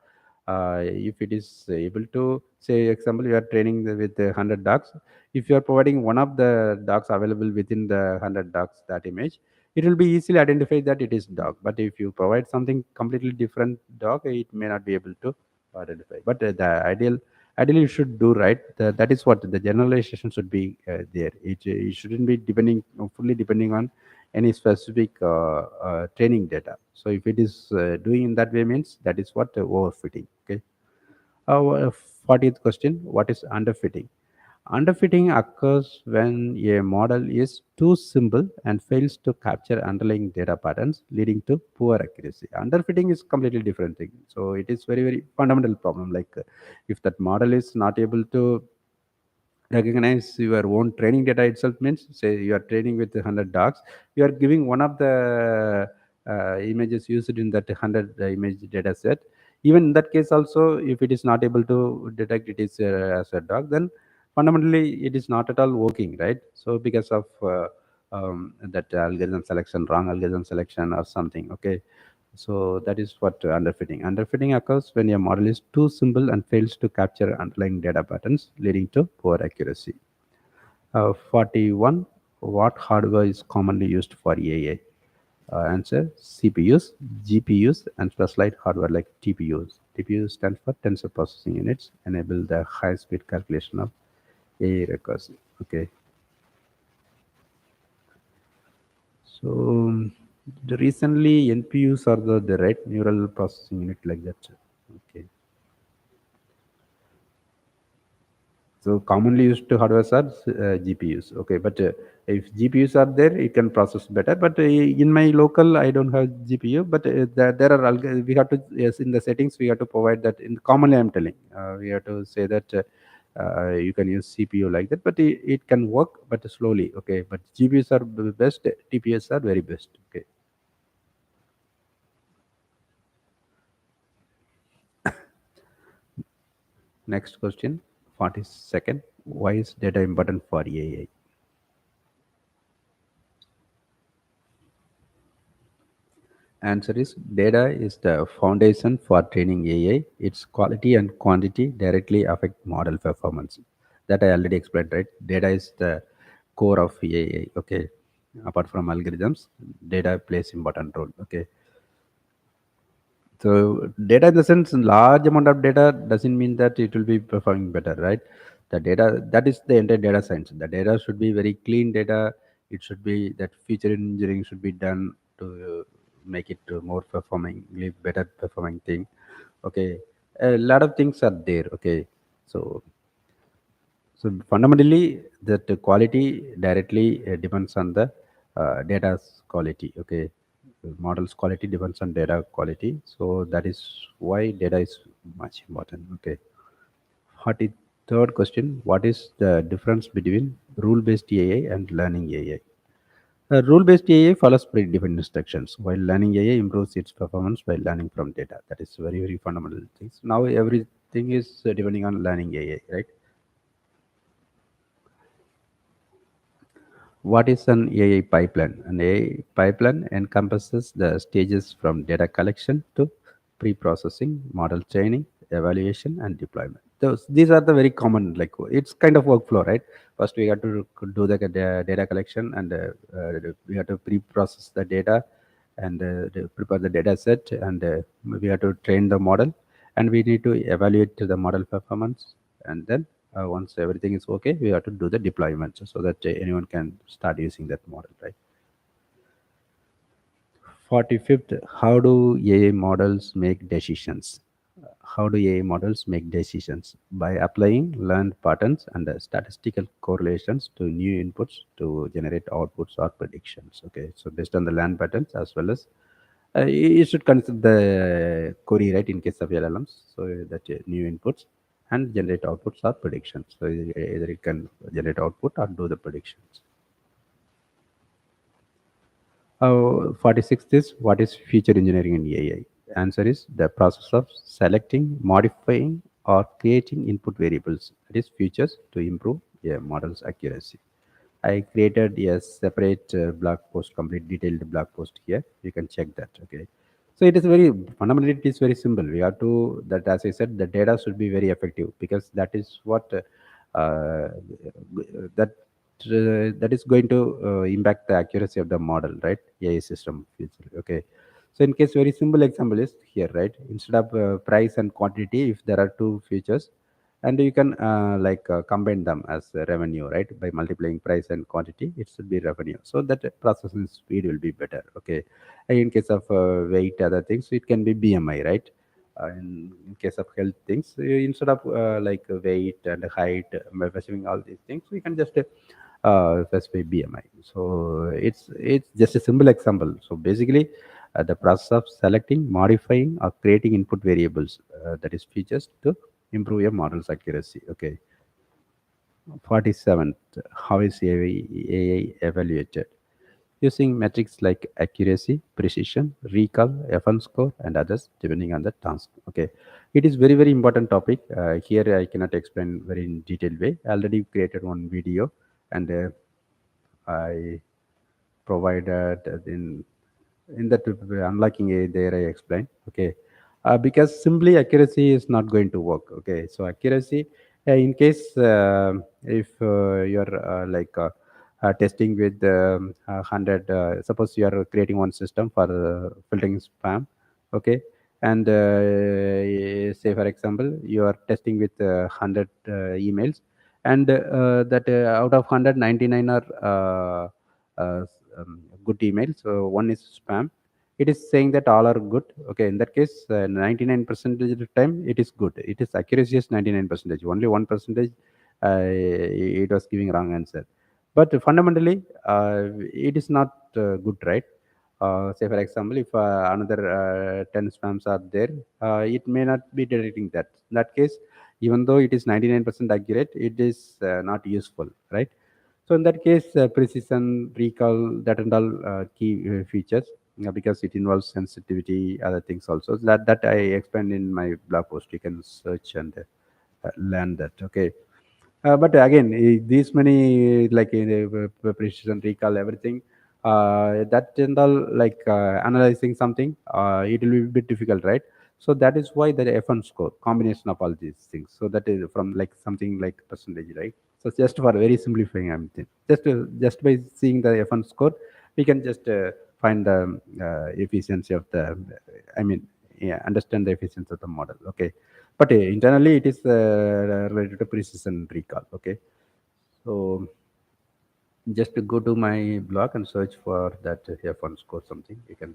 if it is able to say example you are training with 100 dogs, if you are providing one of the dogs available within the 100 dogs that image, it will be easily identified that it is dog. But if you provide something completely different dog, it may not be able to identify. But the ideally you should do right. That is what the generalization should be there. It shouldn't be depending fully depending on any specific training data. So if it is doing in that way, means that is what overfitting. Okay. Our 40th question: what is underfitting? Underfitting occurs when a model is too simple and fails to capture underlying data patterns, leading to poor accuracy. Underfitting is completely different thing. So it is very very fundamental problem. Like if that model is not able to recognize your own training data itself, means say you are training with 100 dogs, you are giving one of the images used in that 100 image data set. Even in that case also, if it is not able to detect it is as a dog, then fundamentally it is not at all working, right? So because of that algorithm selection, wrong algorithm selection or something. Okay, so that is what underfitting. Underfitting occurs when a model is too simple and fails to capture underlying data patterns, leading to poor accuracy. 41. What hardware is commonly used for AI? Answer: CPUs, GPUs, and specialized hardware like TPUs. TPUs stand for tensor processing units, enable the high-speed calculation of AI recursive. Okay, so recently NPUs are the right neural processing unit like that. Okay. So commonly used to hardware are GPUs. Okay, but if GPUs are there, it can process better. But in my local, I don't have GPU. But there are we have to, yes, in the settings we have to provide that. In commonly, I'm telling we have to say that you can use CPU like that, but it can work, but slowly. Okay, but GPUs are best. TPS are very best. Okay. Next question, 42nd. Why is data important for AI? Answer is data is the foundation for training AI. Its quality and quantity directly affect model performance. That I already explained, right? Data is the core of AI. Okay. Apart from algorithms, data plays important role. Okay. So data in the sense large amount of data doesn't mean that it will be performing better, right? The data, that is the entire data science. The data should be very clean data. It should be that feature engineering should be done to make it more performing, better performing thing. Okay, a lot of things are there. Okay, so fundamentally, that the quality directly depends on the data's quality. Okay, models quality depends on data quality. So that is why data is much important. Okay. 43rd question: what is the difference between rule-based AI and learning AI? Rule-based AI follows predefined instructions, while learning AI improves its performance by learning from data. That is very very fundamental things. Now everything is depending on learning AI, right? What is an AI pipeline? An AI pipeline encompasses the stages from data collection to pre-processing, model training, evaluation, and deployment. These are the very common, like it's kind of workflow, right? First, we have to do the data collection, and we have to pre-process the data, and prepare the data set, and we have to train the model, and we need to evaluate the model performance, and then once everything is okay, we have to do the deployment so that anyone can start using that model, right? 45th, how do AI models make decisions? How do AI models make decisions? By applying learned patterns and statistical correlations to new inputs to generate outputs or predictions. Okay, so based on the learned patterns as well as you should consider the query, right, in case of LLMs, so that new inputs and generate outputs or predictions. So either it can generate output or do the predictions. 46th is what is feature engineering in AI? answer is the process of selecting, modifying, or creating input variables, that is features, to improve a model's accuracy. I created a separate blog post, complete detailed blog post here. You can check that. Okay. So it is very fundamentally it is very simple. We have to that, as I said, the data should be very effective, because that is what that that is going to impact the accuracy of the model, right? AI system. Okay. So in case very simple example is here, right? Instead of price and quantity, if there are two features, and you can combine them as revenue, right? By multiplying price and quantity, it should be revenue, so that processing speed will be better. Okay. And in case of weight, other things, it can be BMI, right? In case of health things, instead of weight and height, measuring all these things, we can just specify BMI. So it's just a simple example. So basically, the process of selecting, modifying, or creating input variables, that is features, to improve your model's accuracy. Okay. 47th, how is AI evaluated? Using metrics like accuracy, precision, recall, FN score, and others, depending on the task. Okay. It is very, very important topic. Here I cannot explain very in detailed way. I already created one video, and I provided in that unlocking a there I explained. Okay. Because simply accuracy is not going to work. Okay. So accuracy, in case if you're testing with 100, suppose you are creating one system for filtering spam. Okay. And say for example you are testing with 100 emails, and that out of 199 are good emails. So one is spam. It is saying that all are good. Okay, in that case, 99% of the time it is good. It is accuracy is 99%. Only 1% it was giving wrong answer. But fundamentally, it is not good, right? Say for example, if another 10 spams are there, it may not be detecting that. In that case, even though it is 99% accurate, it is not useful, right? So in that case, precision, recall, that and all key features, because it involves sensitivity, other things also. That I explained in my blog post. You can search and learn that. Okay. But again, these many precision, recall, everything, that and all analyzing something, it will be a bit difficult, right? So that is why the F1 score, combination of all these things. So that is from like something like percentage, right? So just for very simplifying, I'm thinking, just by seeing the F1 score, we can just find the efficiency of the, I mean, yeah, understand the efficiency of the model. Okay. But internally, it is related to precision recall. Okay. So just to go to my blog and search for that F1 score something. You can.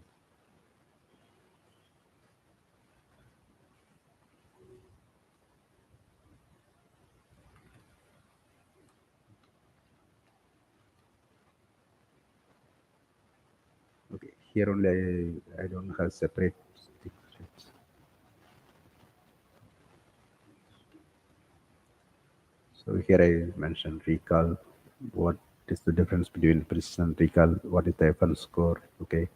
Okay. Here only I don't have separate things. Right? So here I mentioned recall. What is the difference between precision recall? What is the F1 score? Okay.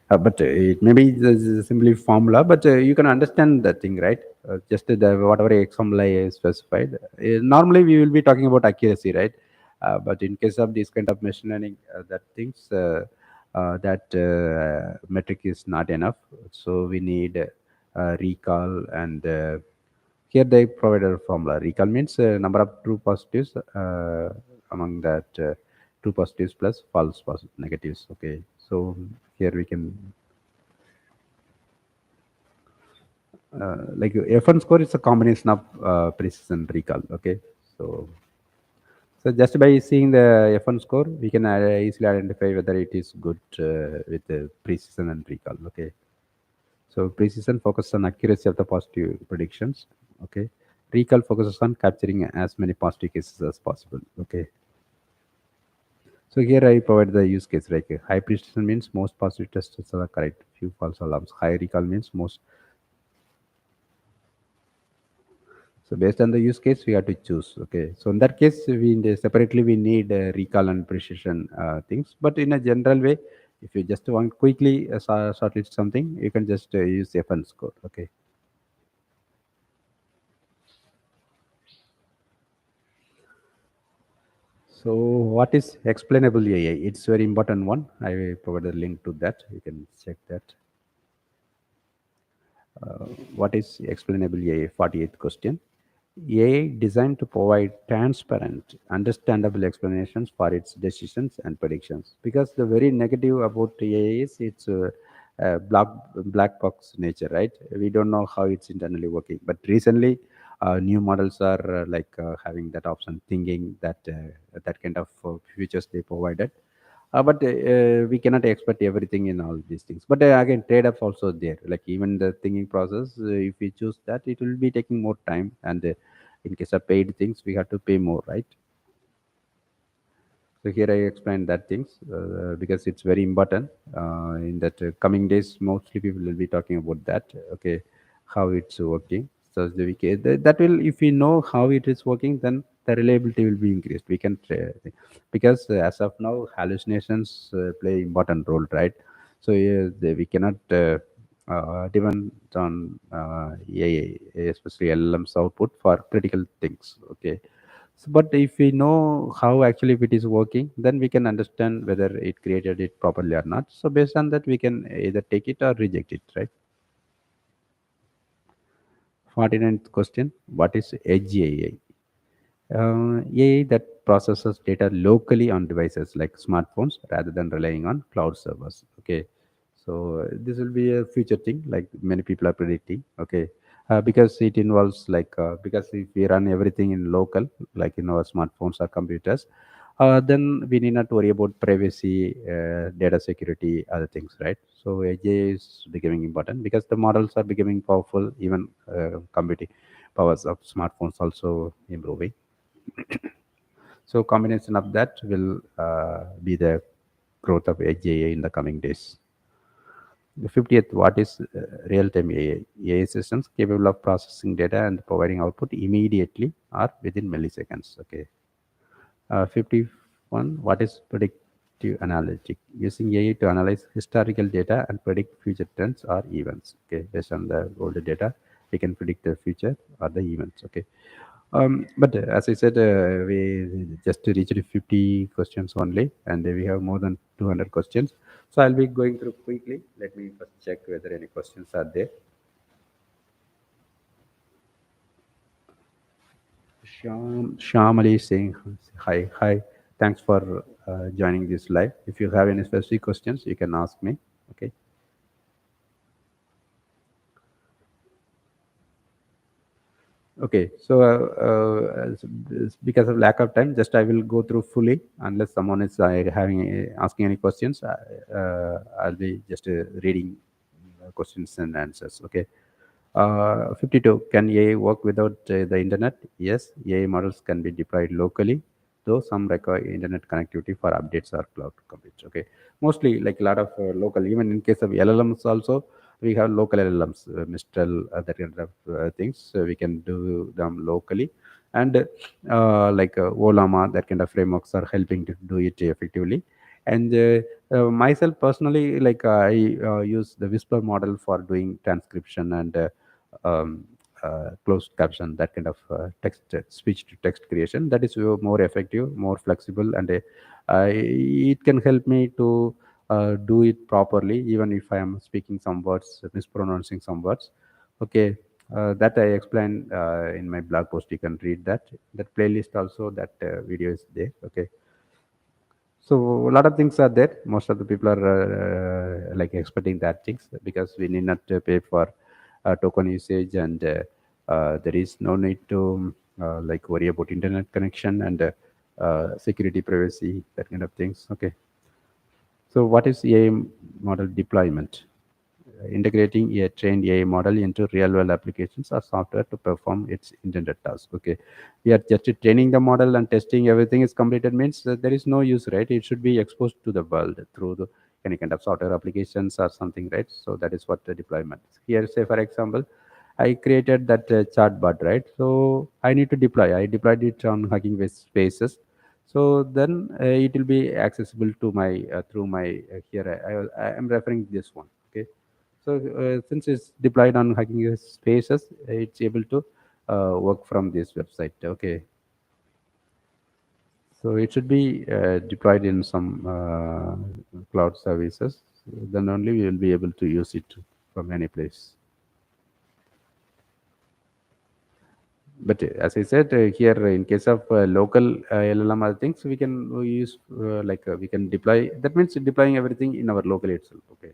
But it maybe simply formula, but you can understand that thing, right? Just the whatever example I specified. Normally we will be talking about accuracy, right? But in case of this kind of machine learning, that things that metric is not enough. So we need recall, and here they provided a formula. Recall means number of true positives among that true positives plus false negatives. Okay, so here we can like F1 score is a combination of precision recall. Okay, so just by seeing the F1 score, we can easily identify whether it is good with the precision and recall. Okay, so precision focuses on accuracy of the positive predictions. Okay, recall focuses on capturing as many positive cases as possible. Okay, so here I provide the use case, like high precision means most positive tests are correct, few false alarms. High recall means most. So based on the use case, we have to choose. Okay. So in that case, we separately we need recall and precision things. But in a general way, If you just want quickly shortlist something, you can just use FN score. Okay. So what is explainable AI? It's very important one. I will provide a link to that. You can check that. What is explainable AI? 48th question. AI designed to provide transparent, understandable explanations for its decisions and predictions. Because the very negative about AI is its black box nature, right? We don't know how it's internally working. But recently, new models are having that option, thinking that that kind of features they provided. But we cannot expect everything in all these things. But again, trade-offs also there. Like even the thinking process, if we choose that, it will be taking more time, and in case of paid things, we have to pay more, right? So here I explained that things because it's very important. In that coming days, mostly people will be talking about that. Okay, how it's working. So that will, if we know how it is working, then the reliability will be increased. We can because as of now, hallucinations play important role, right? So we cannot depend on AI, especially LLM's output for critical things. Okay, so, but if we know how actually if it is working, then we can understand whether it created it properly or not. So based on that, we can either take it or reject it, right? 49th question. What is edge AI? AI that processes data locally on devices like smartphones rather than relying on cloud servers. Okay, so this will be a future thing, like many people are predicting. Okay, because it involves because if we run everything in local, like in our smartphones or computers, then we need not worry about privacy, data security, other things, right? So AI is becoming important because the models are becoming powerful, even computing powers of smartphones also improving. So combination of that will be the growth of edge AI in the coming days. The 50th, what is real-time AI? AI systems capable of processing data and providing output immediately or within milliseconds. Okay. 51, what is predictive analytic? Using AI to analyze historical data and predict future trends or events. Okay, based on the older data, we can predict the future or the events. Okay. But as I said, we just reached 50 questions only, and we have more than 200 questions. So I'll be going through quickly. Let me first check whether any questions are there. Shamali is saying hi, hi. Thanks for joining this live. If you have any specific questions, you can ask me. Okay. Okay. So because of lack of time, just I will go through fully. Unless someone is having asking any questions, I'll be just reading questions and answers. Okay. 52. Can AI work without the internet? Yes, AI models can be deployed locally, though some require internet connectivity for updates or cloud compute. Okay, mostly like a lot of local. Even in case of LLMs, also we have local LLMs, Mistral, that kind of things. So we can do them locally, and Olama, that kind of frameworks are helping to do it effectively. And myself personally, I use the Whisper model for doing transcription and um, closed caption, that kind of text speech to text creation. That is more effective, more flexible, and it can help me to do it properly, even if I am speaking some words, mispronouncing some words. Okay. That I explained in my blog post. You can read that. That playlist also. That video is there. Okay. So a lot of things are there. Most of the people are expecting that things because we need not pay for token usage, and there is no need to worry about internet connection and security, privacy, that kind of things. Okay. So what is AI model deployment? Integrating a trained AI model into real-world applications or software to perform its intended task. Okay, we are just training the model and testing everything is completed means that there is no use, right? It should be exposed to the world through any kind of software applications or something, right? So that is what the deployment is. Here, say for example, I created that chatbot, right? So I need to deploy. I deployed it on Hugging Face Spaces. So then it will be accessible to my through my here I am referring this one. Okay, so since it's deployed on Hugging Spaces, it's able to work from this website. Okay, so it should be deployed in some cloud services. Then only we will be able to use it from any place. But as I said here, in case of local LLM other things, we can use we can deploy. That means deploying everything in our local itself. Okay.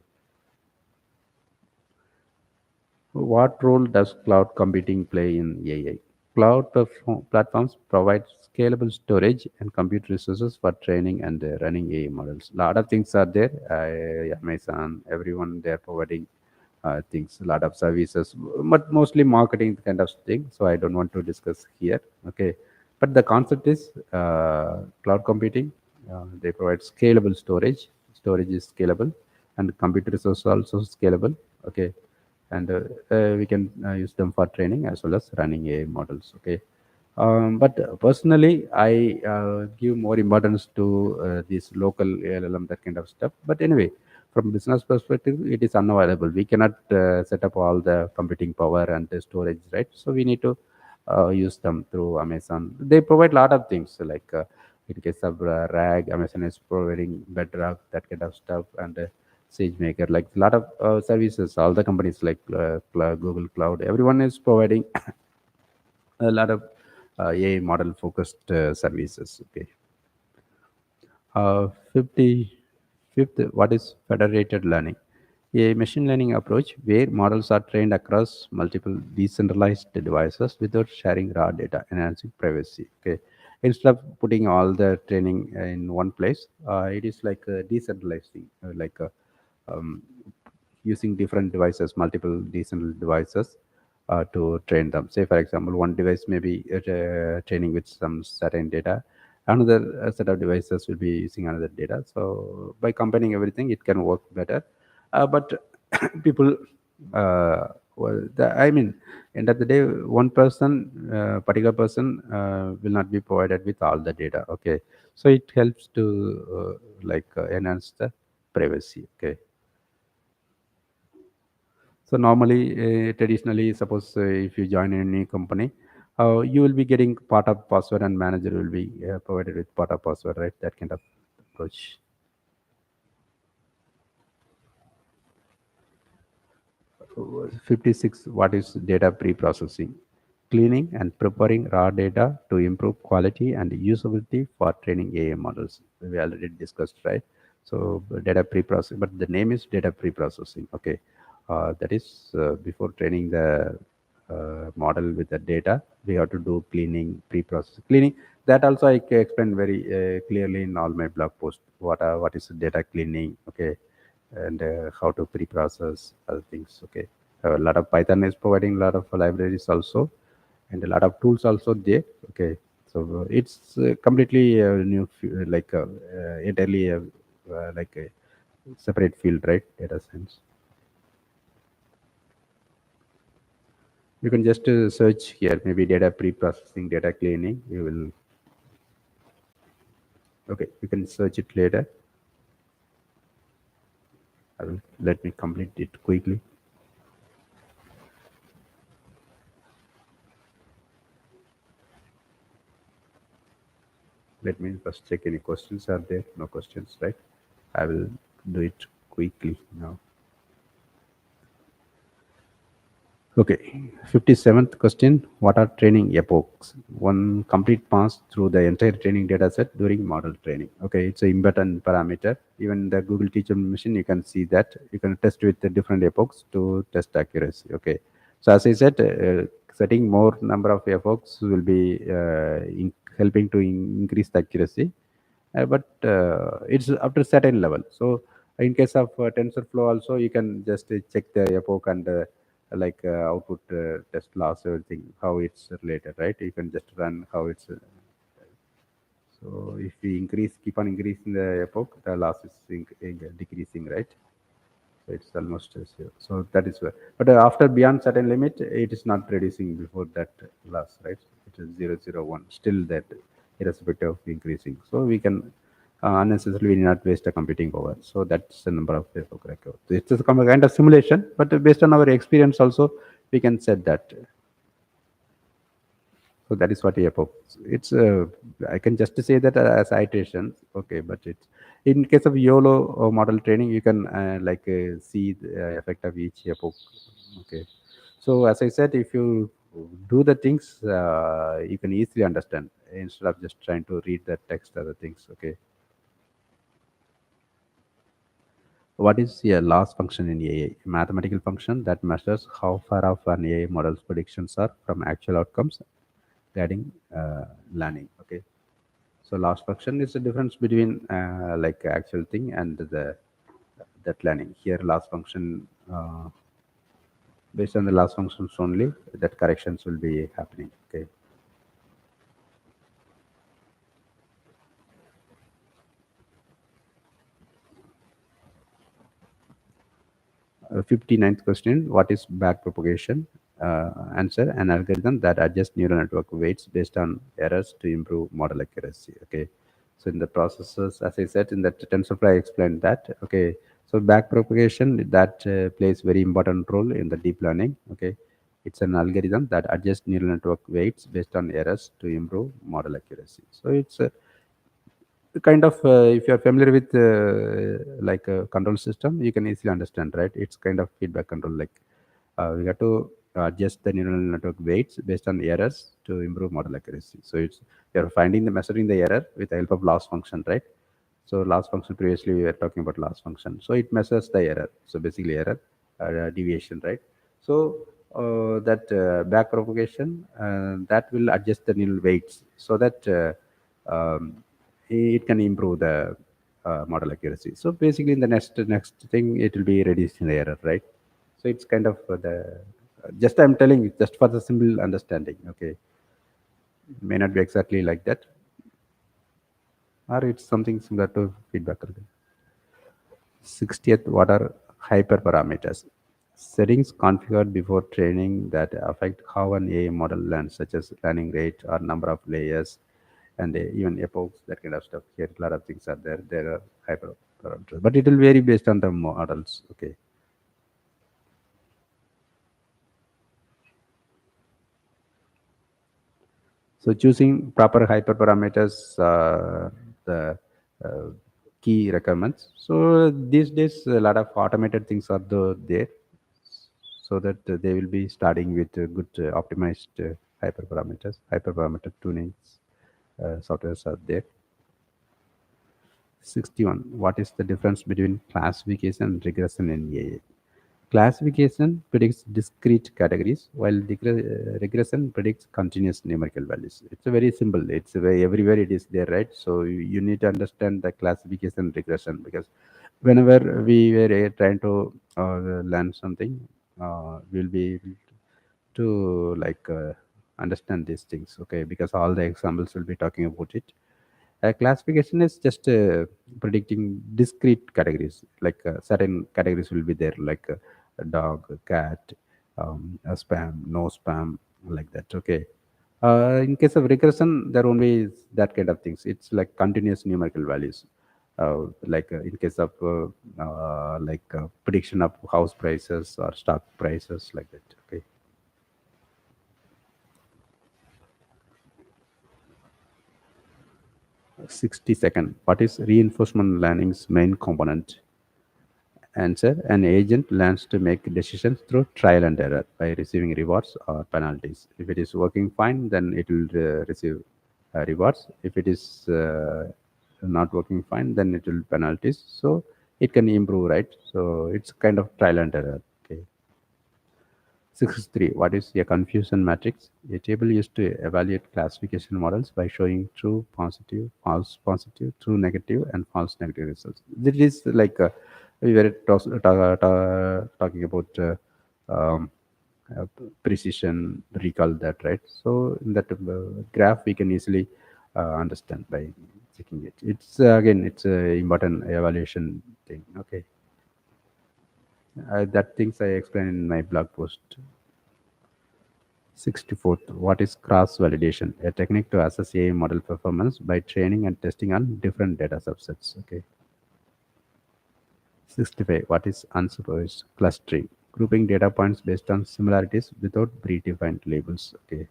What role does cloud computing play in AI? Platforms provide scalable storage and compute resources for training and running AI models. A lot of things are there. Amazon, everyone, they're providing things, a lot of services, but mostly marketing kind of thing. So I don't want to discuss here. Okay, but the concept is cloud computing. They provide scalable storage. Storage is scalable, and compute resource also scalable. Okay, and we can use them for training as well as running AI models. Okay, but personally, I give more importance to this local LLM, that kind of stuff. But anyway, from business perspective, it is unavailable. We cannot set up all the computing power and the storage, right? So we need to use them through Amazon. They provide a lot of things like in case of RAG, Amazon is providing Bedrock, that kind of stuff, and SageMaker, like a lot of services. All the companies like Google Cloud, everyone is providing a lot of AI model focused services. Okay. 55th, what is federated learning? A machine learning approach where models are trained across multiple decentralized devices without sharing raw data, enhancing privacy. Okay. Instead of putting all the training in one place, it is like decentralizing, um, using different devices, multiple decentral devices to train them. Say, for example, one device may be training with some certain data, another set of devices will be using another data. So, by combining everything, it can work better. But people, I mean, end of the day, one person, particular person, will not be provided with all the data. Okay, so it helps to enhance the privacy. Okay. So normally, traditionally, suppose if you join any company, you will be getting part of password and manager will be provided with part of password, right? That kind of approach. 56, what is data pre-processing? Cleaning and preparing raw data to improve quality and usability for training AI models. We already discussed, right? So data pre-processing, but the name is data pre-processing. Okay, that is before training the model with the data, we have to do cleaning, pre-processing, cleaning. That also I can explain very clearly in all my blog posts. What is data cleaning? Okay, and how to pre-process other things. Okay, a lot of Python is providing a lot of libraries also, and a lot of tools also there. Okay, so it's completely new, entirely like a separate field, right? Data science. You can just search here, maybe data pre-processing, data cleaning. You will okay. You can search it later. I will let me complete it quickly. Let me first check any questions are there. No questions, right? I will do it quickly now. Okay, 57th question. What are training epochs? One complete pass through the entire training data set during model training. Okay, it's an important parameter. Even the Google Teacher Machine, you can see that. You can test with the different epochs to test accuracy. Okay, so as I said, setting more number of epochs will be helping to increase the accuracy, but it's up to certain level. So in case of TensorFlow also, you can just check the epoch and output test loss, everything, how it's related, right? You can just run how it's so if we keep on increasing the epoch, the loss is decreasing, right? So it's almost zero. So that is where, but after beyond certain limit, it is not reducing before that loss, right? It is 0, 0, 1, still that irrespective of increasing. So we can unnecessarily we need not waste a computing power. So that's the number of epoch record. It's a kind of simulation, but based on our experience also, we can set that. So that is what epoch. It's I can just say that as iterations, okay. But it's in case of YOLO or model training, you can see the effect of each epoch. Okay. So as I said, if you do the things, you can easily understand instead of just trying to read the text or the things. Okay. What is a loss function in AI? A mathematical function that measures how far off an AI model's predictions are from actual outcomes, guiding learning. Okay. So loss function is the difference between actual thing and the that learning. Here loss function based on the loss functions only that corrections will be happening. Okay. 59th question, what is backpropagation? Answer, an algorithm that adjusts neural network weights based on errors to improve model accuracy. Okay. So in the processes, as I said, in that TensorFlow, I explained that. Okay. So backpropagation, that plays very important role in the deep learning. Okay. It's an algorithm that adjusts neural network weights based on errors to improve model accuracy. So it's kind of if you're familiar with like a control system, you can easily understand, right? It's kind of feedback control. Like we have to adjust the neural network weights based on errors to improve model accuracy. So it's you're finding the measuring the error with the help of loss function, right? So loss function, previously we were talking about loss function. So it measures the error. So basically error deviation, right? So that back propagation that will adjust the neural weights so that it can improve the model accuracy. So basically, in the next thing, it will be reducing the error, right? So it's kind of the just I'm telling you just for the simple understanding. Okay, may not be exactly like that, or it's something similar to feedback. 60th, what are hyperparameters? Settings configured before training that affect how an AI model learns, such as learning rate or number of layers, and even epochs, that kind of stuff. Here, a lot of things are there. There are hyperparameters, but it will vary based on the models. Okay. So choosing proper hyperparameters are the uh, key requirements. So these days, a lot of automated things are there, so that they will be starting with good optimized hyperparameters. Hyperparameter tunings softwares are there. 61. What is the difference between classification and regression in AI? Classification predicts discrete categories, while regression predicts continuous numerical values. It's a very simple. It's a very everywhere it is there, right? So you need to understand the classification regression, because whenever we were trying to learn something, we'll be able to understand these things. Okay, because all the examples will be talking about it. Classification is just predicting discrete categories, like certain categories will be there, like a dog, a cat, a spam, no spam, like that. Okay. In case of regression, there won't be that kind of things. It's like continuous numerical values. In case of prediction of house prices or stock prices, like that. Okay. 60-second. What is reinforcement learning's main component? Answer, an agent learns to make decisions through trial and error by receiving rewards or penalties. If it is working fine, then it will receive rewards. If it is not working fine, then it will penalties. So it can improve, right? So it's kind of trial and error. Okay. 63. What is a confusion matrix? A table used to evaluate classification models by showing true positive, false positive, true negative, and false negative results. This is like we were talking about um, precision, recall that, right? So in that graph, we can easily understand by checking it. It's again, it's a important evaluation thing. Okay, that things I explained in my blog post. 64th, what is cross validation? A technique to assess AI model performance by training and testing on different data subsets. Okay. 65, what is unsupervised clustering? Grouping data points based on similarities without predefined labels. Okay.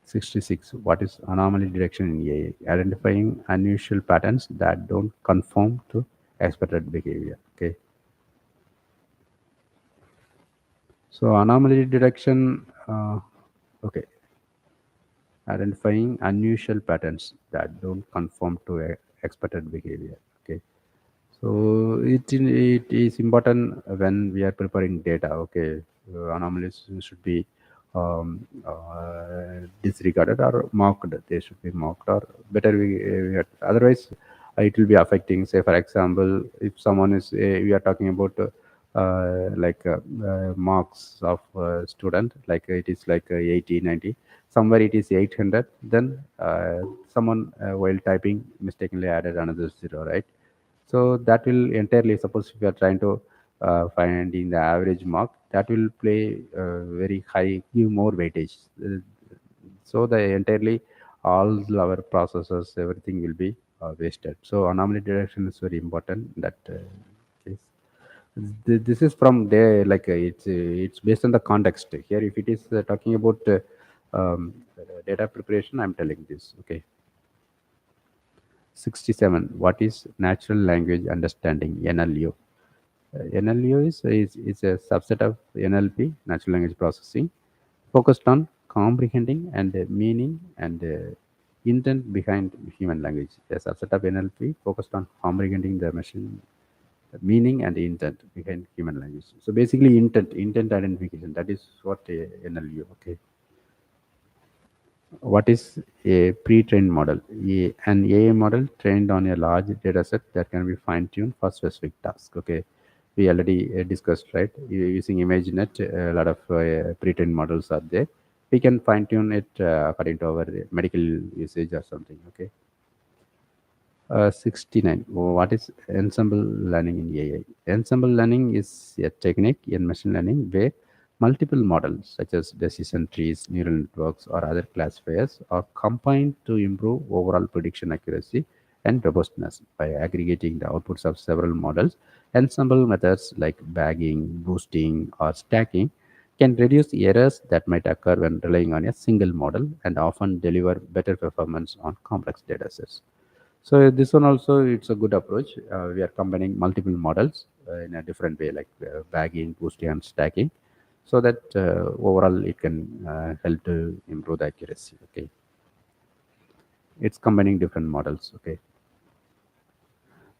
66, what is anomaly detection in AI? Identifying unusual patterns that don't conform to expected behavior. Okay. So anomaly detection, okay, identifying unusual patterns that don't conform to expected behavior. Okay. So it is important when we are preparing data. Okay, anomalies should be disregarded or mocked. They should be mocked or better. Otherwise, it will be affecting. Say, for example, if someone is we are talking about marks of student, like it is like 80, 90. Somewhere it is 800. Then someone while typing mistakenly added another zero, right? So that will entirely, suppose if you are trying to finding the average mark, that will play very high, give more weightage. So the entirely all our processes, everything will be wasted. So anomaly detection is very important in that case. This is from there, like it's based on the context. Here, if it is talking about data preparation, I'm telling this. Okay. 67, what is natural language understanding, NLU? NLU is a subset of NLP, natural language processing, focused on comprehending and meaning and intent behind human language. A subset of NLP focused on comprehending the machine meaning and intent behind human language. So basically, intent identification. That is what NLU. Okay. What is a pre-trained model? An AI model trained on a large data set that can be fine-tuned for specific tasks. Okay, we already discussed, right? Using ImageNet, a lot of pre-trained models are there. We can fine-tune it according to our medical usage or something. Okay. 69. What is ensemble learning in AI? Ensemble learning is a technique in machine learning where multiple models, such as decision trees, neural networks, or other classifiers, are combined to improve overall prediction accuracy and robustness by aggregating the outputs of several models. Ensemble methods like bagging, boosting, or stacking can reduce errors that might occur when relying on a single model and often deliver better performance on complex datasets. So this one also, it's a good approach. We are combining multiple models in a different way, like bagging, boosting, and stacking, so that overall it can help to improve the accuracy. Okay, it's combining different models. Okay.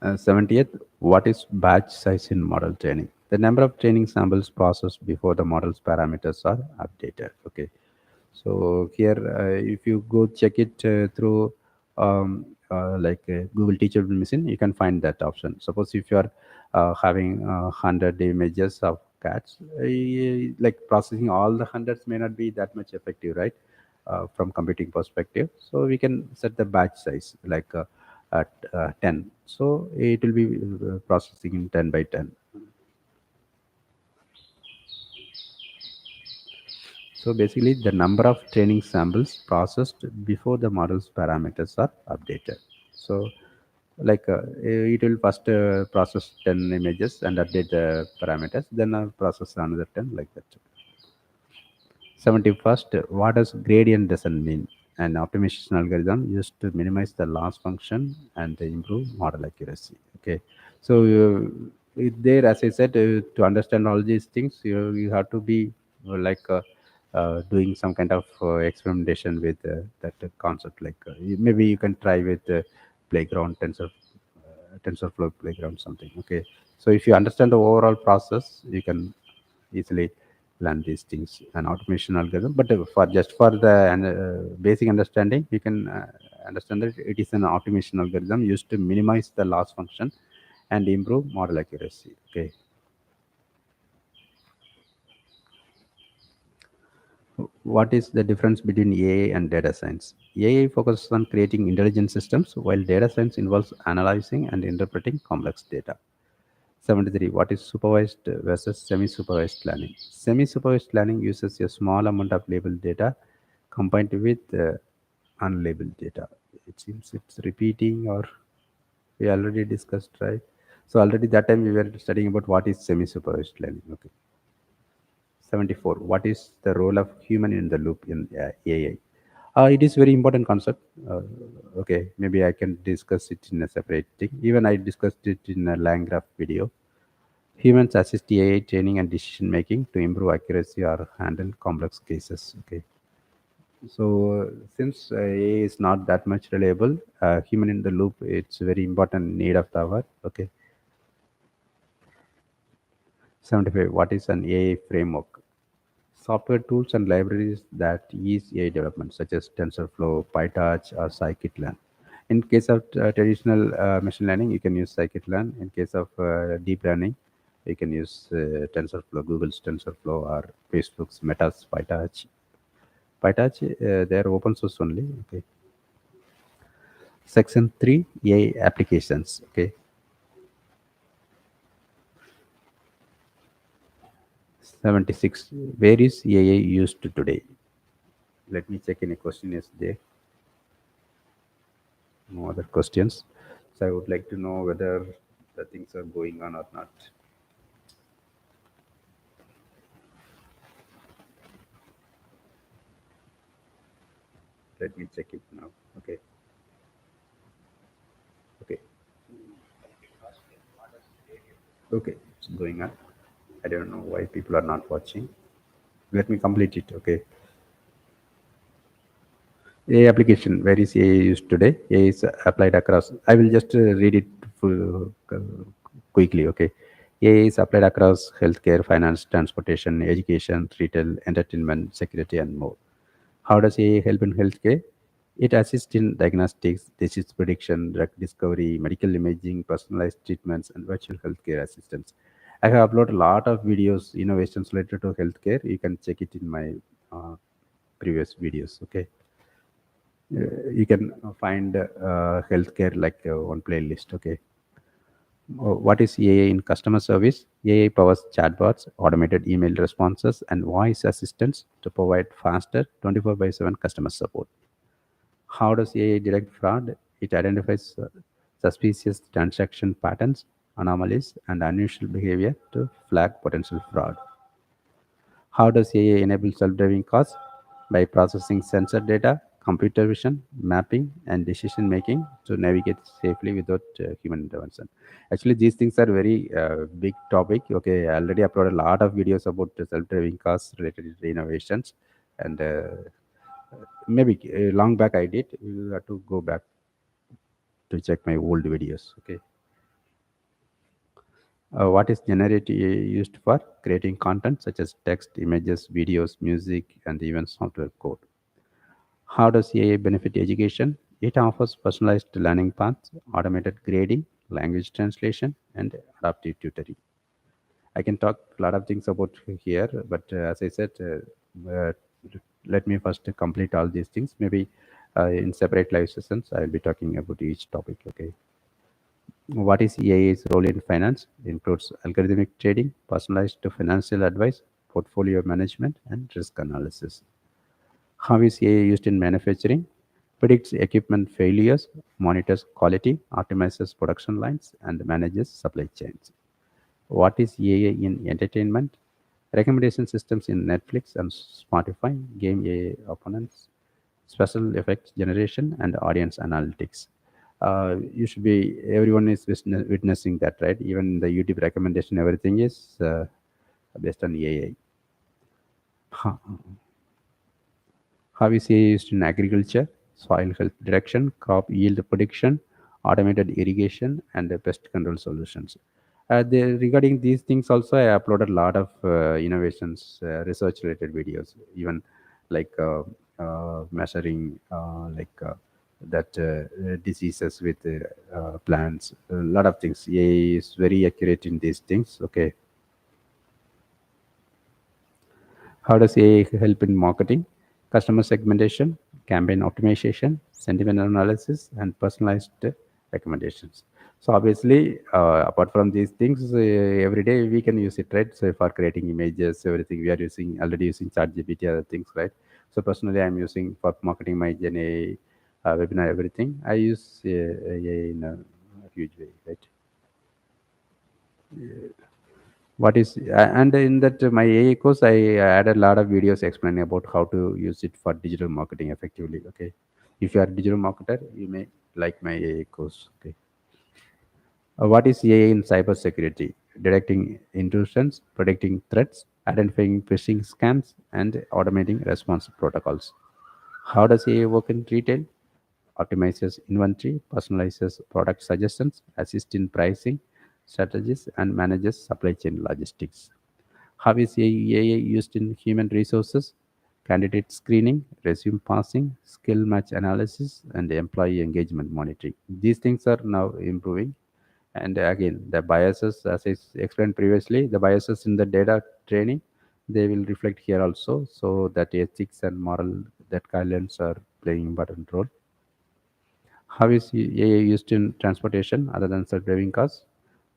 70th, what is batch size in model training? The number of training samples processed before the model's parameters are updated. Okay. So here, if you go check it through Google Teachable Machine, you can find that option. Suppose if you are having 100 images of cats, like processing all the hundreds may not be that much effective, right? From computing perspective, so we can set the batch size like at 10. So it will be processing in 10 by 10. So basically, the number of training samples processed before the model's parameters are updated. So, it will first process 10 images and update the parameters, then process another 10, like that. 71st, what does gradient descent mean? An optimization algorithm used to minimize the loss function and improve model accuracy. Okay, so there, as I said, to understand all these things, you have to be doing some kind of experimentation with that concept. Maybe you can try with playground TensorFlow playground something. Okay, so if you understand the overall process, you can easily learn these things, an automation algorithm. But for just for the basic understanding, you can understand that it is an automation algorithm used to minimize the loss function and improve model accuracy. Okay. What is the difference between AI and data science? AI focuses on creating intelligent systems, while data science involves analyzing and interpreting complex data. 73. What is supervised versus semi-supervised learning? Semi-supervised learning uses a small amount of labeled data combined with unlabeled data. It seems it's repeating, or we already discussed, right? So already that time we were studying about what is semi-supervised learning. Okay. 74. What is the role of human in the loop in AI? It is very important concept. Okay, maybe I can discuss it in a separate thing. Even I discussed it in a line graph video. Humans assist AI training and decision making to improve accuracy or handle complex cases. Okay, so since AI is not that much reliable, human in the loop it's very important need of the hour. Okay, 75. What is an AI framework? Software tools and libraries that ease AI development, such as TensorFlow, PyTorch, or scikit-learn. In case of traditional machine learning, you can use scikit-learn. In case of deep learning, you can use TensorFlow, Google's TensorFlow, or Facebook's Meta's PyTorch. PyTorch, they are open source only. Okay. Section 3, AI applications. Okay. 76. Where is AI used today? Let me check any question is there. No other questions. So I would like to know whether the things are going on or not. Let me check it now. Okay. Okay. Okay. It's going on. I don't know why people are not watching. Let me complete it. Okay. AI application. Where is AI used today? AI is applied across. I will just read it quickly. Okay. AI is applied across healthcare, finance, transportation, education, retail, entertainment, security, and more. How does AI help in healthcare? It assists in diagnostics, disease prediction, drug discovery, medical imaging, personalized treatments, and virtual healthcare assistance. I have uploaded a lot of videos, innovations related to healthcare. You can check it in my previous videos. Okay, you can find healthcare like one playlist. Okay, what is AI in customer service? AI powers chatbots, automated email responses, and voice assistants to provide faster 24 by 7 customer support. How does AI detect fraud? It identifies suspicious transaction patterns, anomalies, and unusual behavior to flag potential fraud. How does AI enable self driving cars? By processing sensor data, computer vision, mapping, and decision making to navigate safely without human intervention. Actually, these things are very big topic. Okay, I already uploaded a lot of videos about the self driving cars related to innovations, and maybe long back I did. You have to go back to check my old videos. Okay. What is generative AI used for? Creating content such as text, images, videos, music, and even software code. How does AI benefit education? It offers personalized learning paths, automated grading, language translation, and adaptive tutoring. I can talk a lot of things about here, but as I said, let me first complete all these things. Maybe in separate live sessions, I will be talking about each topic. Okay. What is EIA's role in finance? Includes algorithmic trading, personalized financial advice, portfolio management, and risk analysis. How is AI used in manufacturing? Predicts equipment failures, monitors quality, optimizes production lines, and manages supply chains. What is AI in entertainment? Recommendation systems in Netflix and Spotify, game AI opponents, special effects generation, and audience analytics. You should be, everyone is witnessing that, right? Even the YouTube recommendation, everything is based on AI. Huh. How is AI used in agriculture? Soil health direction, crop yield prediction, automated irrigation, and pest control solutions. Regarding these things, also I uploaded a lot of innovations, research-related videos, even like measuring that diseases with plants. A lot of things. AI is very accurate in these things. Okay. How does AI help in marketing? Customer segmentation, campaign optimization, sentiment analysis, and personalized recommendations. So obviously, apart from these things, every day we can use it, right? So for creating images, everything we are using already using ChatGPT, other things, right? So personally, I'm using for marketing my Gen AI, webinar, everything. I use AI in a huge way, right? What is and in that my AI course, I added a lot of videos explaining about how to use it for digital marketing effectively. Okay, if you are a digital marketer, you may like my AI course. Okay. What is AI in cybersecurity? Detecting intrusions, predicting threats, identifying phishing scams, and automating response protocols. How does AI work in retail? Optimizes inventory, personalizes product suggestions, assists in pricing strategies, and manages supply chain logistics. How is AI used in human resources? Candidate screening, resume passing, skill match analysis, and employee engagement monitoring. These things are now improving. And again, the biases, as I explained previously, the biases in the data training, they will reflect here also. So that ethics and moral that guidelines are playing important role. How is AI used in transportation other than self-driving cars?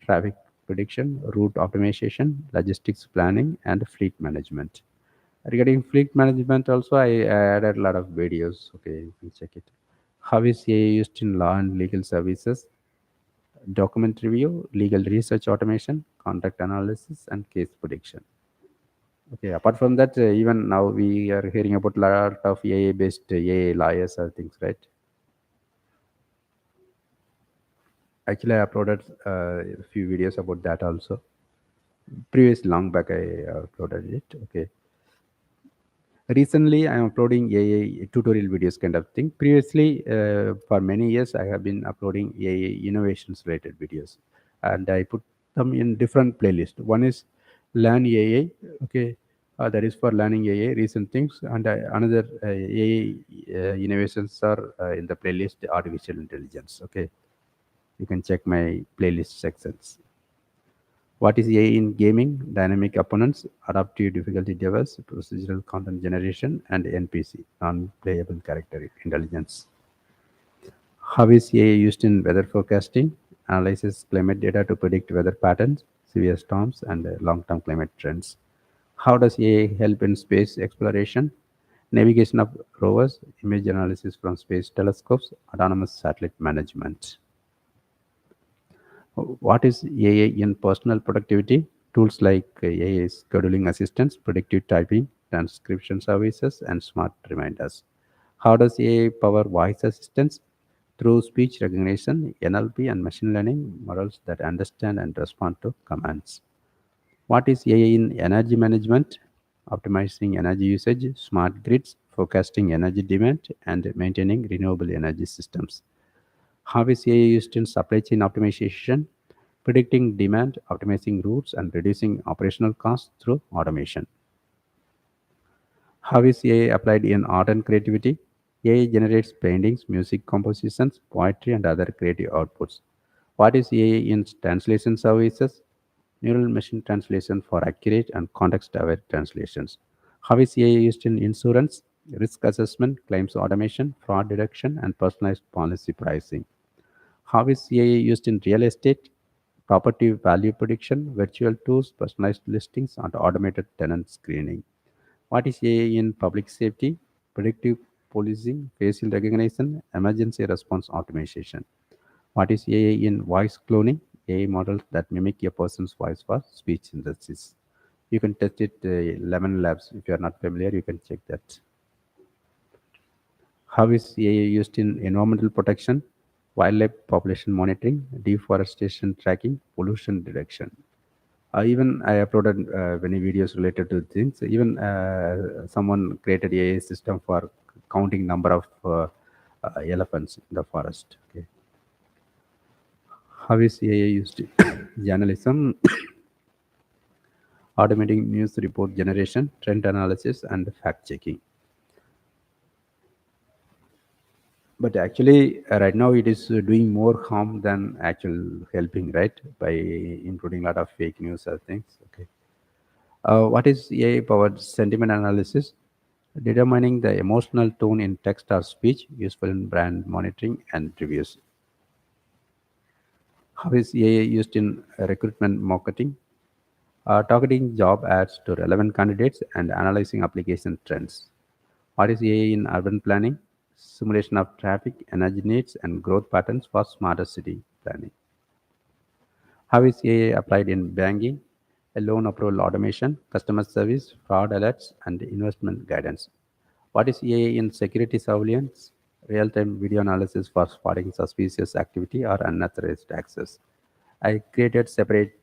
Traffic prediction, route optimization, logistics planning, and fleet management. Regarding fleet management, also I added a lot of videos. Okay, you can check it. How is AI used in law and legal services? Document review, legal research automation, contract analysis, and case prediction. Okay, apart from that, even now we are hearing about a lot of AI-based AI lawyers or things, right? Actually, I uploaded a few videos about that also. Previous long back, I uploaded it. Okay. Recently, I am uploading AI tutorial videos kind of thing. Previously, for many years, I have been uploading AI innovations related videos, and I put them in different playlists. One is Learn AI. Okay. That is for learning AI, recent things, and another AI innovations are in the playlist artificial intelligence. Okay, you can check my playlist sections. What is AI in gaming? Dynamic opponents, adaptive difficulty levels, procedural content generation, and NPC, non-playable character intelligence. How is AI used in weather forecasting? Analyzes climate data to predict weather patterns, severe storms, and long-term climate trends. How does AI help in space exploration? Navigation of rovers, image analysis from space telescopes, autonomous satellite management. What is AI in personal productivity? Tools like AI scheduling assistants, predictive typing, transcription services, and smart reminders. How does AI power voice assistants? Through speech recognition, NLP, and machine learning models that understand and respond to commands. What is AI in energy management? Optimizing energy usage, smart grids, forecasting energy demand, and maintaining renewable energy systems. How is AI used in supply chain optimization? Predicting demand, optimizing routes, and reducing operational costs through automation. How is AI applied in art and creativity? AI generates paintings, music compositions, poetry, and other creative outputs. What is AI in translation services? Neural machine translation for accurate and context aware translations. How is AI used in insurance? Risk assessment, claims automation, fraud detection, and personalized policy pricing. How is AI used in real estate? Property value prediction, virtual tours, personalized listings, and automated tenant screening. What is AI in public safety? Predictive policing, facial recognition, emergency response automation. What is AI in voice cloning? AI models that mimic a person's voice for speech synthesis. You can test it, Lemon Labs. If you are not familiar, you can check that. How is AI used in environmental protection, wildlife population monitoring, deforestation tracking, pollution detection? Even I uploaded many videos related to things. Even someone created a system for counting number of elephants in the forest. Okay. How is AI used in journalism, automating news report generation, trend analysis, and fact checking? But actually, right now it is doing more harm than actual helping, right? By including a lot of fake news or things. Okay. What is AI powered sentiment analysis? Determining the emotional tone in text or speech, useful in brand monitoring and reviews. How is AI used in recruitment marketing? Targeting job ads to relevant candidates and analyzing application trends. What is AI in urban planning? Simulation of traffic, energy needs, and growth patterns for smarter city planning. How is AI applied in banking? A loan approval automation, customer service, fraud alerts, and investment guidance. What is AI in security surveillance? Real time video analysis for spotting suspicious activity or unauthorized access. I created separate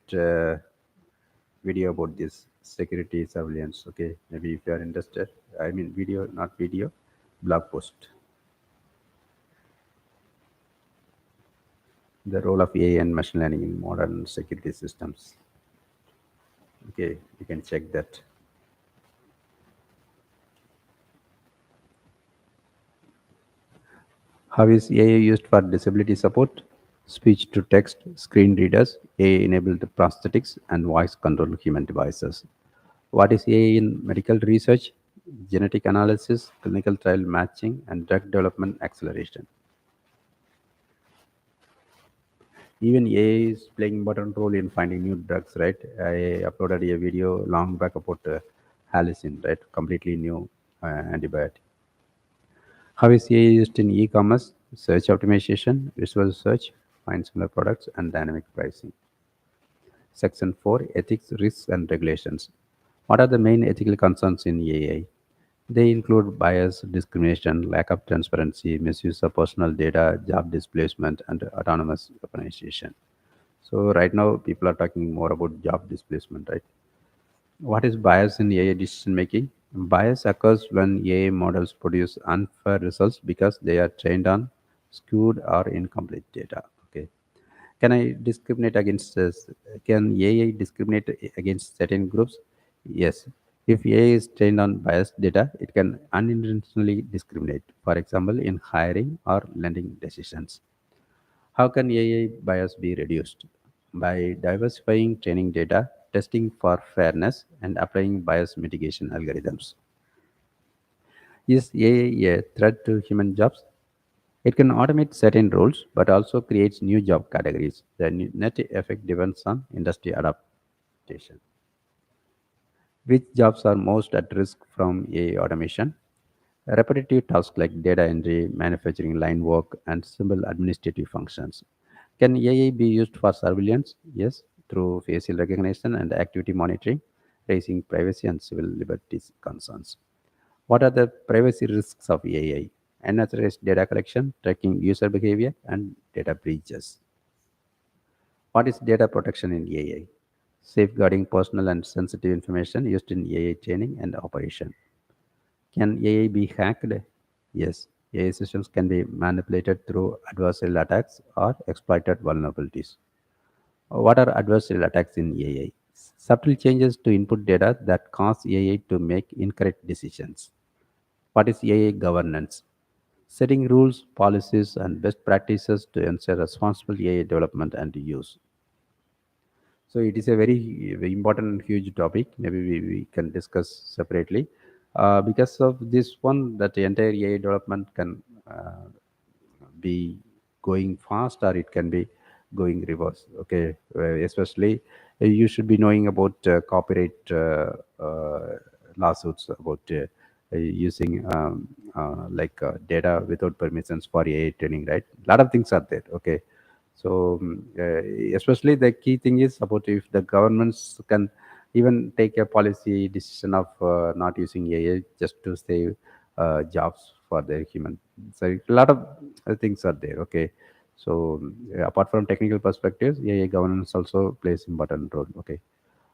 video about this security surveillance. Okay, maybe if you are interested, I mean video, not video, blog post. The role of AI and machine learning in modern security systems. Okay, you can check that. How is AI used for disability support? Speech to text, screen readers, AI enabled prosthetics, and voice controlled human devices. What is AI in medical research? Genetic analysis, clinical trial matching, and drug development acceleration. Even AI is playing important role in finding new drugs, right? I uploaded a video long back about halicin, right? Completely new antibiotic. How is AI used in e-commerce? Search optimization, visual search, find similar products, and dynamic pricing. Section 4, Ethics, Risks, and Regulations. What are the main ethical concerns in AI? They include bias, discrimination, lack of transparency, misuse of personal data, job displacement, and autonomous weaponization. So right now, people are talking more about job displacement, right? What is bias in AI decision making? Bias occurs when AI models produce unfair results because they are trained on skewed or incomplete data. Okay. Can I discriminate against this? Can AI discriminate against certain groups? Yes. If AI is trained on biased data, it can unintentionally discriminate, for example, in hiring or lending decisions. How can AI bias be reduced? By diversifying training data, testing for fairness, and applying bias mitigation algorithms. Is AI a threat to human jobs? It can automate certain roles but also creates new job categories. The net effect depends on industry adaptation. Which jobs are most at risk from AI automation? Repetitive tasks like data entry, manufacturing line work, and simple administrative functions. Can AI be used for surveillance? Yes, through facial recognition and activity monitoring, raising privacy and civil liberties concerns. What are the privacy risks of AI? Unauthorized data collection, tracking user behavior, and data breaches. What is data protection in AI? Safeguarding personal and sensitive information used in AI training and operation. Can AI be hacked? Yes. AI systems can be manipulated through adversarial attacks or exploited vulnerabilities. What are adversarial attacks in AI? Subtle changes to input data that cause AI to make incorrect decisions. What is AI governance? Setting rules, policies, and best practices to ensure responsible AI development and use. So it is a very important, huge topic. Maybe we can discuss separately. Because of this one, that the entire AI development can be going fast or it can be going reverse. Okay, especially you should be knowing about copyright lawsuits about using data without permissions for AI training. Right, a lot of things are there. Okay, so especially the key thing is about if the governments can even take a policy decision of not using AI just to save jobs for the human. So a lot of things are there. Okay, so apart from technical perspectives, AI governance also plays important role. Okay,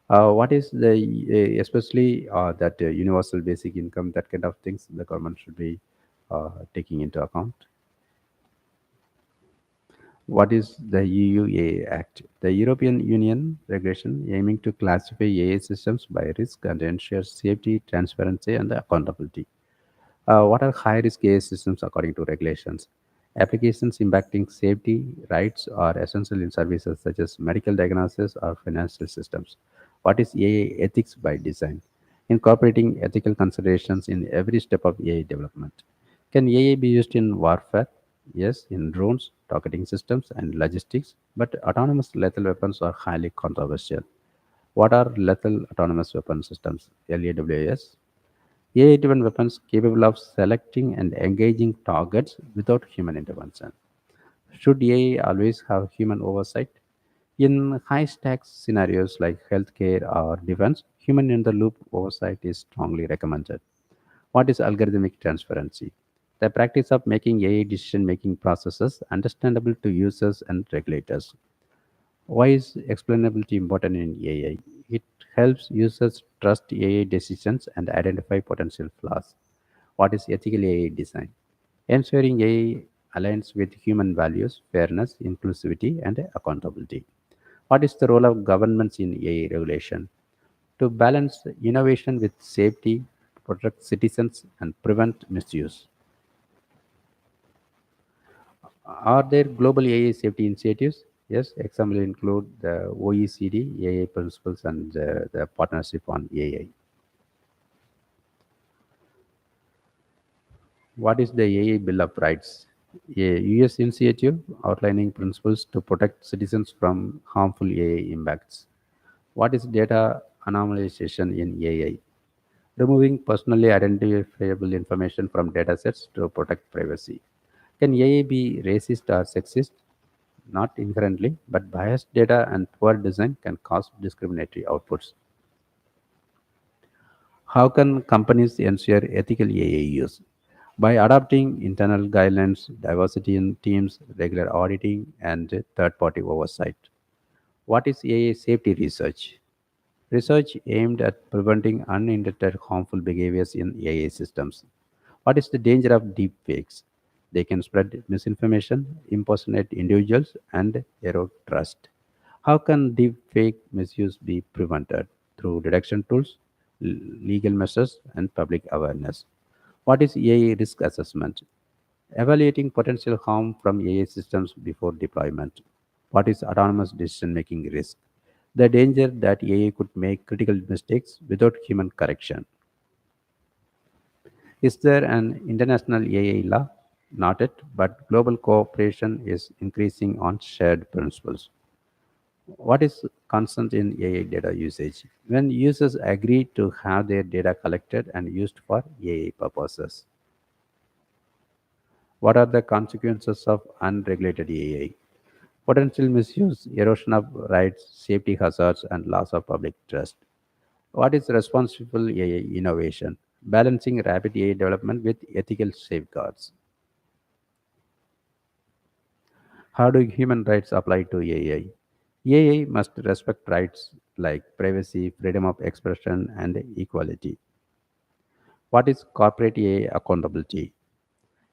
what is the especially that universal basic income, that kind of things the government should be taking into account. What is the EUA Act? The European Union regulation aiming to classify AI systems by risk and ensure safety, transparency, and accountability. What are high risk AI systems according to regulations? Applications impacting safety, rights are essential in services such as medical diagnosis or financial systems. What is AI ethics by design? Incorporating ethical considerations in every step of AI development. Can AI be used in warfare? Yes, in drones, targeting systems, and logistics, but autonomous lethal weapons are highly controversial. What are lethal autonomous weapon systems? LAWS. AI driven weapons capable of selecting and engaging targets without human intervention. Should AI always have human oversight? In high stakes scenarios like healthcare or defense, human in the loop oversight is strongly recommended. What is algorithmic transparency? The practice of making AI decision making processes understandable to users and regulators. Why is explainability important in AI? It helps users trust AI decisions and identify potential flaws. What is ethical AI design? Ensuring AI aligns with human values, fairness, inclusivity, and accountability. What is the role of governments in AI regulation? To balance innovation with safety, protect citizens, and prevent misuse. Are there global AI safety initiatives? Yes, examples include the OECD AI principles and the partnership on AI. What is the AI Bill of Rights? A US initiative outlining principles to protect citizens from harmful AI impacts. What is data anonymization in AI? Removing personally identifiable information from datasets to protect privacy. Can AI be racist or sexist? Not inherently, but biased data and poor design can cause discriminatory outputs. How can companies ensure ethical AI use? By adopting internal guidelines, diversity in teams, regular auditing, and third party oversight. What is AI safety research? Research aimed at preventing unintended harmful behaviors in AI systems. What is the danger of deepfakes? They can spread misinformation, impersonate individuals, and erode trust. How can deepfake misuse be prevented? Through detection tools, legal measures, and public awareness. What is AI risk assessment? Evaluating potential harm from AI systems before deployment. What is autonomous decision making risk? The danger that AI could make critical mistakes without human correction. Is there an international AI law? Not yet, but global cooperation is increasing on shared principles. What is consent in AI data usage? When users agree to have their data collected and used for AI purposes. What are the consequences of unregulated AI? Potential misuse, erosion of rights, safety hazards, and loss of public trust. What is responsible AI innovation? Balancing rapid AI development with ethical safeguards. How do human rights apply to AI? AI must respect rights like privacy, freedom of expression, and equality. What is corporate AI accountability?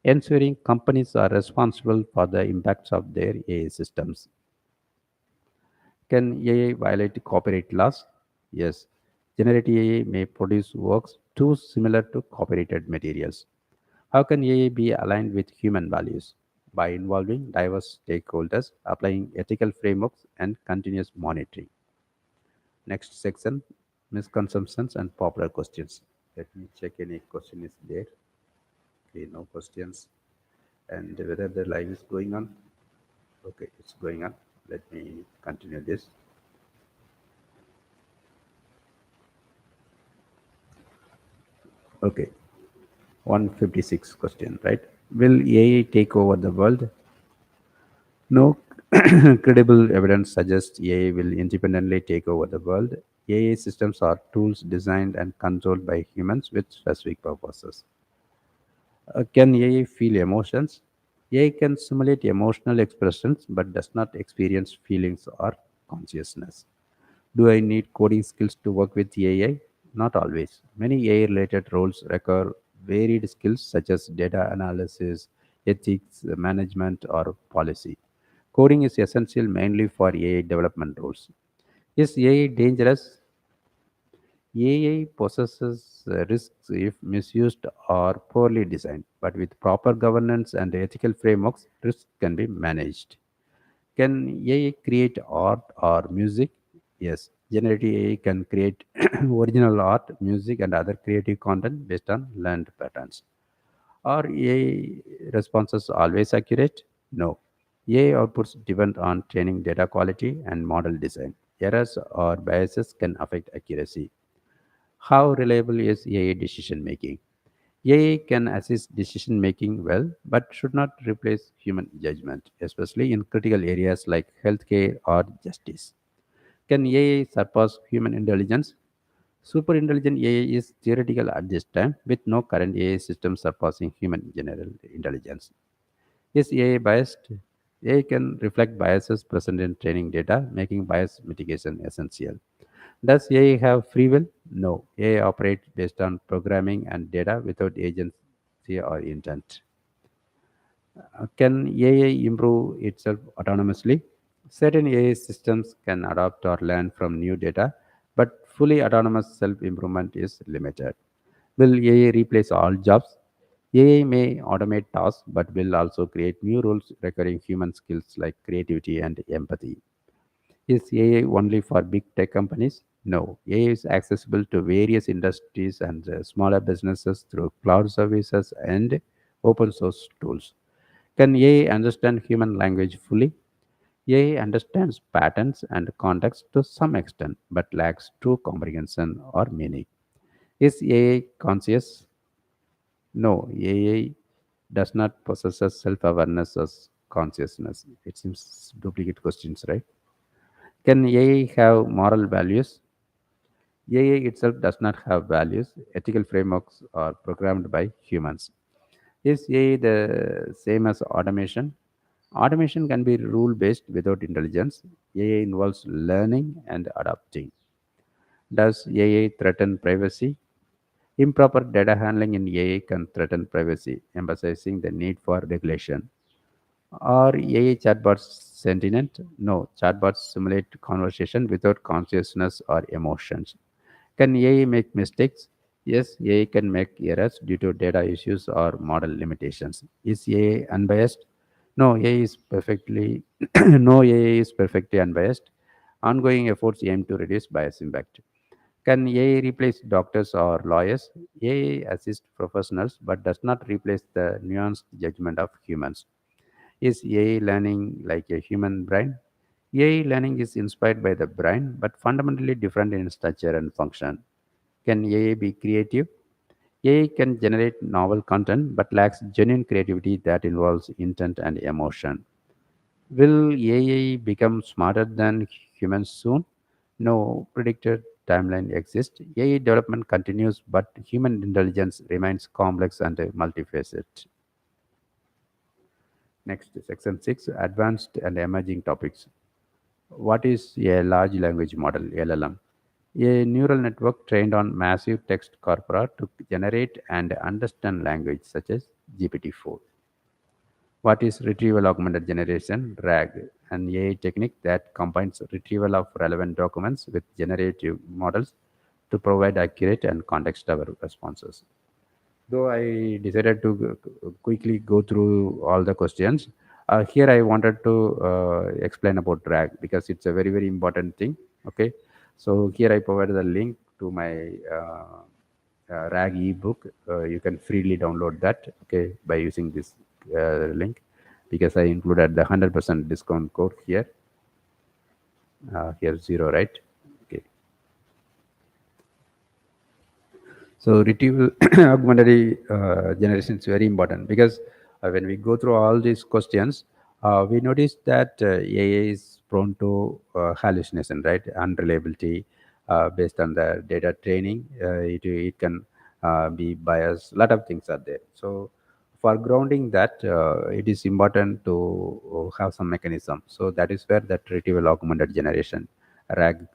Ensuring companies are responsible for the impacts of their AI systems. Can AI violate copyright laws? Yes. Generative AI may produce works too similar to copyrighted materials. How can AI be aligned with human values? By involving diverse stakeholders, applying ethical frameworks, and continuous monitoring. Next section, misconceptions and popular questions. Let me check any question is there. Okay, no questions. And whether the live is going on. Okay, it's going on. Let me continue this. Okay, 156 question, right? Will AI take over the world? No credible evidence suggests AI will independently take over the world. AI systems are tools designed and controlled by humans with specific purposes. Can AI feel emotions? AI can simulate emotional expressions but does not experience feelings or consciousness. Do I need coding skills to work with AI? Not always. Many AI related roles require varied skills such as data analysis, ethics, management, or policy. Coding is essential mainly for AI development roles. Is AI dangerous? AI possesses risks if misused or poorly designed, but with proper governance and ethical frameworks, risks can be managed. Can AI create art or music? Yes. Generative AI can create original art, music, and other creative content based on learned patterns. Are AI responses always accurate? No. AI outputs depend on training data quality and model design. Errors or biases can affect accuracy. How reliable is AI decision making? AI can assist decision making well, but should not replace human judgment, especially in critical areas like healthcare or justice. Can AI surpass human intelligence? Super intelligent AI is theoretical at this time, with no current AI system surpassing human general intelligence. Is AI biased? AI can reflect biases present in training data, making bias mitigation essential. Does AI have free will? No. AI operates based on programming and data without agency or intent. Can AI improve itself autonomously? Certain AI systems can adapt or learn from new data, but fully autonomous self improvement is limited. Will AI replace all jobs? AI may automate tasks, but will also create new roles requiring human skills like creativity and empathy. Is AI only for big tech companies? No. AI is accessible to various industries and smaller businesses through cloud services and open source tools. Can AI understand human language fully? AI understands patterns and context to some extent, but lacks true comprehension or meaning. Is AI conscious? No, AI does not possess self awareness as consciousness. It seems duplicate questions, right? Can AI have moral values? AI itself does not have values. Ethical frameworks are programmed by humans. Is AI the same as automation? Automation can be rule based without intelligence. AI involves learning and adapting. Does AI threaten privacy? Improper data handling in AI can threaten privacy, emphasizing the need for regulation. Are AI chatbots sentient? No, chatbots simulate conversation without consciousness or emotions. Can AI make mistakes? Yes, AI can make errors due to data issues or model limitations. Is AI unbiased? No, AI is perfectly no AI is perfectly unbiased. Ongoing efforts aim to reduce bias impact. Can AI replace doctors or lawyers? AI assists professionals but does not replace the nuanced judgment of humans. Is AI learning like a human brain? AI learning is inspired by the brain but fundamentally different in structure and function. Can AI be creative? AI can generate novel content but lacks genuine creativity that involves intent and emotion. Will AI become smarter than humans soon? No predicted timeline exists. AI development continues, but human intelligence remains complex and multifaceted. Next, section 6, advanced and emerging topics. What is a large language model, LLM? A neural network trained on massive text corpora to generate and understand language such as GPT-4. What is retrieval augmented generation, RAG? An AI technique that combines retrieval of relevant documents with generative models to provide accurate and context-aware responses. Though I decided to quickly go through all the questions, here I wanted to explain about drag because it's a very very important thing. Okay, so here I provided the link to my rag ebook. You can freely download that, okay, by using this link, because I included the 100% discount code here. Here zero, right? Okay. So retrieval augmented generation is very important because when we go through all these questions, we notice that AI is prone to hallucination, right? Unreliability based on the data training. It can be biased. A lot of things are there. So for grounding that, it is important to have some mechanism. So that is where that retrieval augmented generation RAG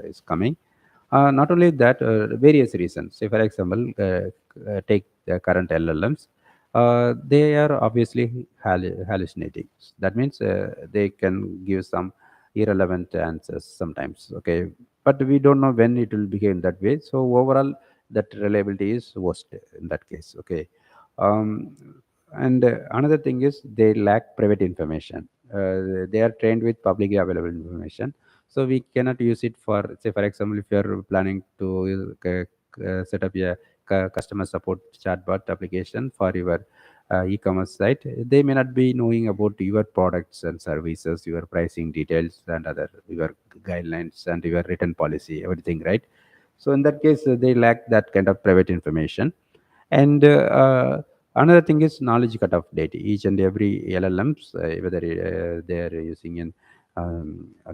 is coming. Not only that, various reasons. Say, for example, take the current LLMs. They are obviously hallucinating. That means they can give some irrelevant answers sometimes. Okay, but we don't know when it will become that way. So overall, that reliability is worst in that case. Okay, and another thing is they lack private information. They are trained with publicly available information, so we cannot use it for, say for example, if you are planning to set up a customer support chatbot application for your e-commerce site, they may not be knowing about your products and services, your pricing details, and other your guidelines and your written policy, everything, right? So in that case, they lack that kind of private information. And another thing is knowledge cutoff date. Each and every LLMs, whether they are using in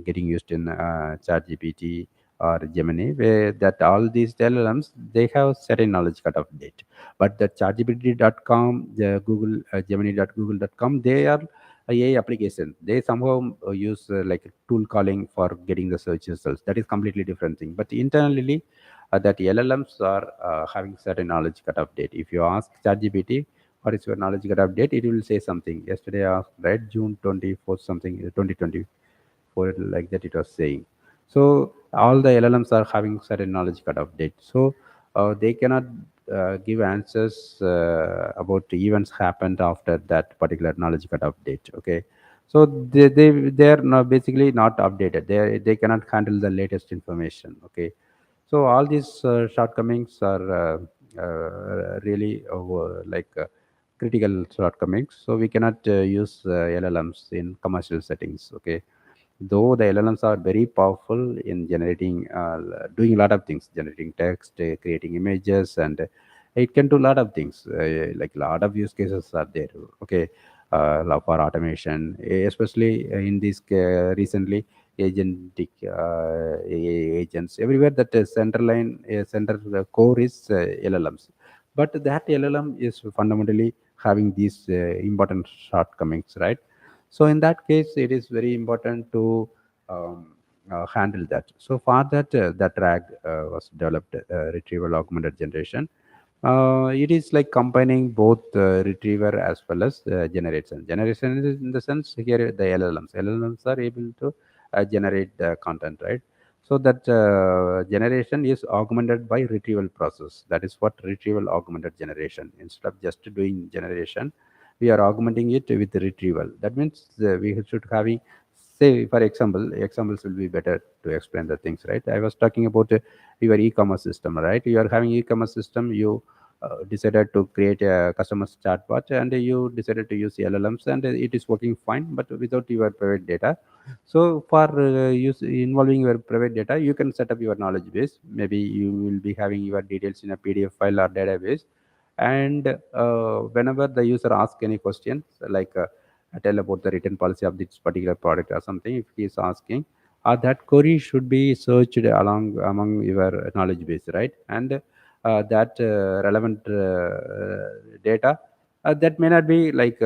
getting used in ChatGPT or Gemini, where that all these LLMs, they have certain knowledge cutoff date. But the ChatGPT.com, the Google Gemini.google.com, they are AI application. They somehow use like a tool calling for getting the search results. That is completely different thing. But internally, that LLMs are having certain knowledge cutoff date. If you ask ChatGPT, what is your knowledge cutoff date? It will say something. Yesterday I asked, right? June 24th, something, 2024, like that it was saying. So all the LLMs are having certain knowledge cutoff date. So they cannot give answers about the events happened after that particular knowledge cutoff date. Okay. So they are not, basically not updated. They cannot handle the latest information. Okay. So all these shortcomings are really critical shortcomings. So we cannot use LLMs in commercial settings. Okay, though the LLMs are very powerful in generating, doing a lot of things, generating text, creating images, and it can do a lot of things. Like a lot of use cases are there. Okay, for automation, especially in this recently agentic AI agents everywhere. That center core is LLMs, but that LLM is fundamentally having these important shortcomings, right? So in that case, it is very important to handle that. So for that, that RAG was developed, retrieval augmented generation. It is like combining both retriever as well as generation. Generation is in the sense here the LLMs. LLMs are able to generate the content, right? So that generation is augmented by retrieval process. That is what retrieval augmented generation. Instead of just doing generation, we are augmenting it with retrieval. That means we should having, say for example, examples will be better to explain the things, right? I was talking about your e-commerce system, right? You are having e-commerce system. You decided to create a customer chatbot, and you decided to use LLMs, and it is working fine, but without your private data. So for use involving your private data, you can set up your knowledge base. Maybe you will be having your details in a PDF file or database, and whenever the user asks any questions, like tell about the written policy of this particular product or something, if he is asking, that query should be searched along among your knowledge base, right? And that relevant data that may not be like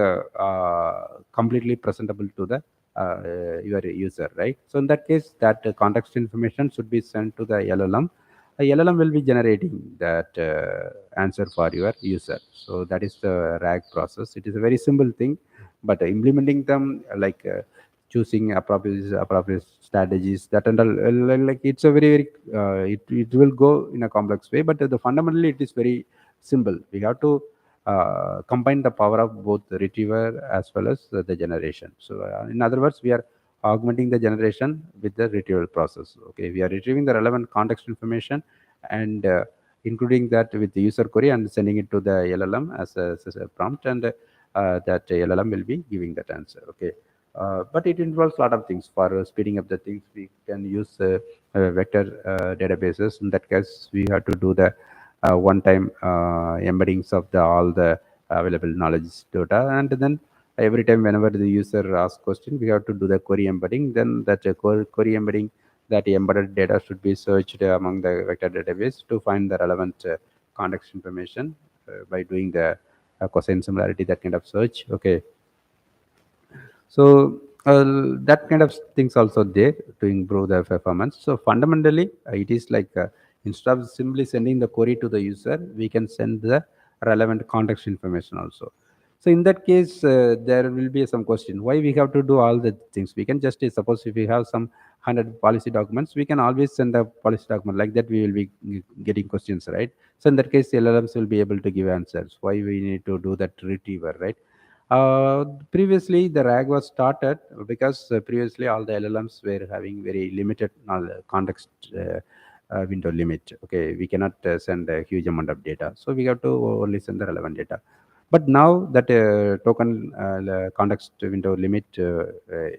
completely presentable to the your user, right? So in that case, that context information should be sent to the LLM. A LLM will be generating that answer for your user. So that is the RAG process. It is a very simple thing, but implementing them, choosing appropriate strategies, that and all, like it's a very it will go in a complex way, but the fundamentally it is very simple. We have to combine the power of both the retriever as well as the generation. So in other words, we are augmenting the generation with the retrieval process. Okay, we are retrieving the relevant context information and including that with the user query and sending it to the LLM as a prompt, and that LLM will be giving that answer. Okay, but it involves a lot of things. For speeding up the things, we can use vector databases. In that case, we have to do the one-time embeddings of the all the available knowledge data, and then every time whenever the user asks question, we have to do the query embedding. Then that query embedding, that embedded data should be searched among the vector database to find the relevant context information by doing the cosine similarity, that kind of search. Okay, so that kind of things also there to improve the performance. So fundamentally, it is like instead of simply sending the query to the user, we can send the relevant context information also. So in that case, there will be some question why we have to do all the things. We can just suppose if we have some 100 policy documents, we can always send a policy document like that. We will be getting questions, right? So in that case, LLMs will be able to give answers. Why we need to do that retriever, right? Previously, the RAG was started because previously all the LLMs were having very limited context window limit. Okay, we cannot send a huge amount of data, so we have to only send the relevant data. But now that token context window limit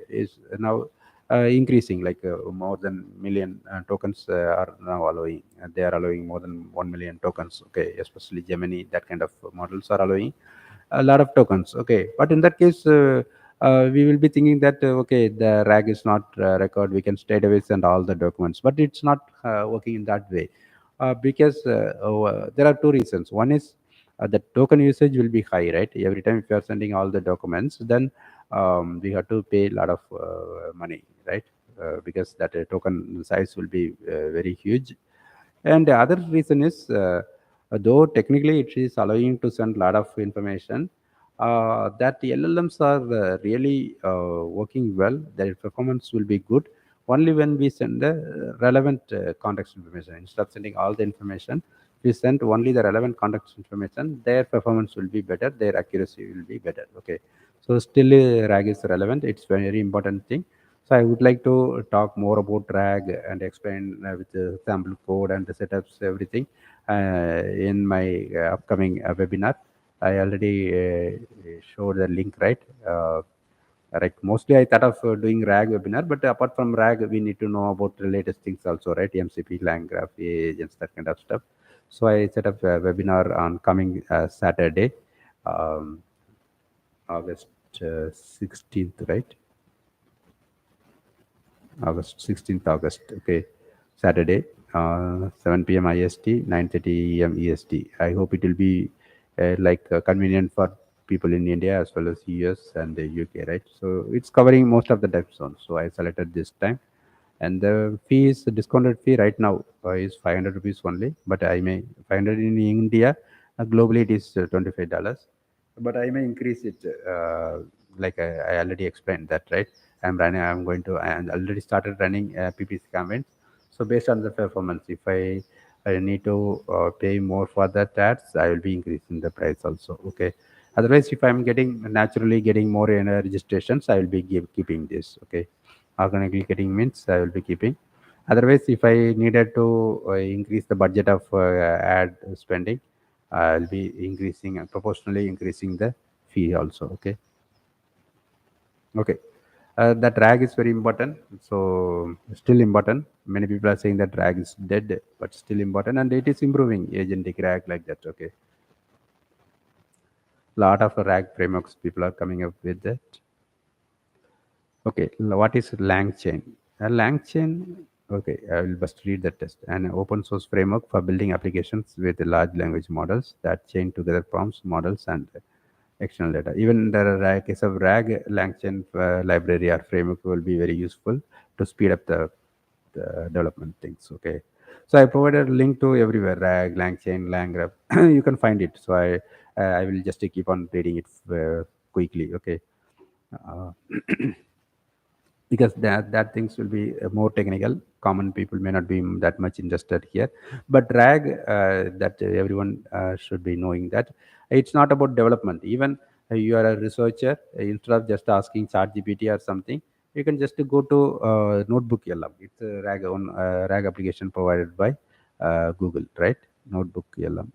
is now increasing, like more than million tokens are now allowing. They are allowing more than 1 million tokens. Okay, especially Gemini, that kind of models are allowing a lot of tokens. Okay, but in that case, we will be thinking that okay, the RAG is not record. We can straight away send all the documents, but it's not working in that way because there are two reasons. One is the token usage will be high, right? Every time if you are sending all the documents, then we have to pay a lot of money, right? Because that token size will be very huge. And the other reason is, though technically it is allowing to send a lot of information, that the LLMs are really working well. Their performance will be good only when we send the relevant context information. Instead of sending all the information, we send only the relevant context information. Their performance will be better. Their accuracy will be better. Okay, so still RAG is relevant. It's very important thing. So I would like to talk more about RAG and explain with the sample code and the setups, everything in my upcoming webinar. I already showed the link, right? Right. Mostly I thought of doing RAG webinar, but apart from RAG, we need to know about the latest things also, right? MCP, LangGraph, agents, that kind of stuff. So I set up a webinar on coming Saturday, um, August 16th, right? August 16th August. Okay, Saturday, 7 p.m. IST, 9:30 a.m. EST. I hope it will be like convenient for people in India as well as US and the UK, right? So it's covering most of the time zones. So I selected this time, and the fee is the discounted fee right now is 500 rupees only. But I may 500 in India. Globally, it is $25, but I may increase it. Like I already explained that, right? I'm going to. I already started running PPC campaigns. So based on the performance, if I need to pay more for that ads, I will be increasing the price also. Okay. Otherwise, if I'm getting naturally getting more registrations, I will be keeping this. Okay. Organically getting means I will be keeping. Otherwise, if I needed to increase the budget of ad spending, I'll be increasing proportionally increasing the fee also. Okay. Okay. That RAG is very important. So still important. Many people are saying that RAG is dead, but still important, and it is improving agentic RAG like that. Okay. Lot of RAG frameworks people are coming up with that. Okay, what is LangChain? LangChain, okay, I will just read the test. An open source framework for building applications with large language models that chain together prompts, models, and external data. Even the case of RAG, LangChain library or framework will be very useful to speed up the development things. Okay, so I provided a link to everywhere: RAG, LangChain, LangGraph. You can find it. So I will just keep on reading it quickly. Okay. Uh, because that things will be more technical. Common people may not be that much interested here, but RAG, that everyone should be knowing that it's not about development. Even you are a researcher, instead of just asking chat gpt or something, you can just go to notebook lm. It's a RAG application provided by Google, right? Notebook lm,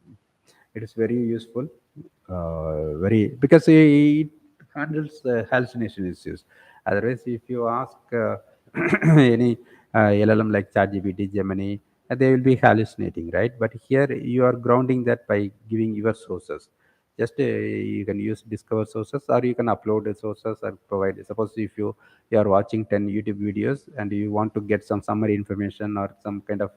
it is very useful, very, because it handles hallucination issues. Otherwise, if you ask any LLM like ChatGPT, Gemini, they will be hallucinating, right? But here you are grounding that by giving your sources. Just you can use discover sources, or you can upload the sources or provide. Suppose if you are watching 10 YouTube videos and you want to get some summary information or some kind of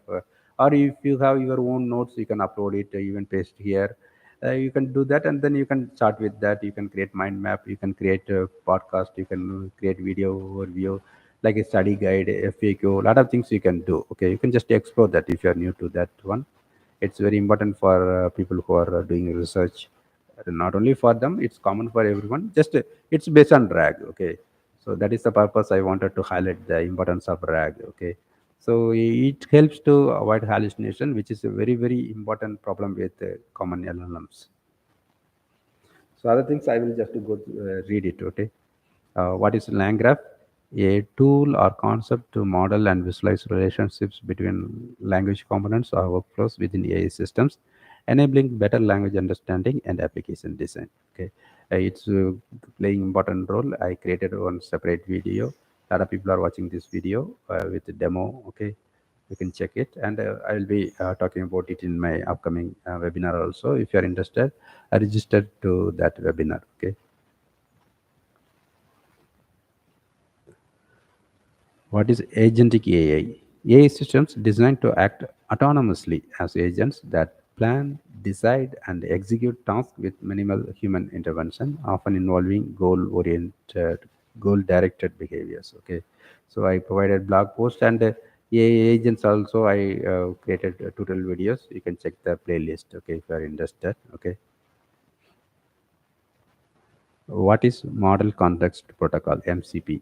or if you have your own notes, you can upload it, even paste here. You can do that, and then you can start with that. You can create mind map, you can create a podcast, you can create video overview, like a study guide, FAQ, a lot of things you can do. Okay, you can just explore that if you are new to that one. It's very important for people who are doing research. Not only for them, it's common for everyone. Just it's based on RAG. Okay, so that is the purpose I wanted to highlight the importance of RAG. Okay, so it helps to avoid hallucination, which is a very important problem with common LLMs. So other things I will just go read it. Okay, what is LangGraph? A tool or concept to model and visualize relationships between language components or workflows within AI systems. enabling better language understanding and application design. Okay, it's playing important role. I created one separate video. A lot of people are watching this video with the demo. Okay, you can check it, and I will be talking about it in my upcoming webinar also. If you are interested, register to that webinar. Okay. What is agentic AI? AI systems designed to act autonomously as agents that plan, decide, and execute tasks with minimal human intervention, often involving goal-oriented, goal-directed behaviors. Okay, so I provided blog post and AI agents also. I created tutorial videos. You can check the playlist. Okay, if you are interested. Okay, what is Model Context Protocol (MCP)?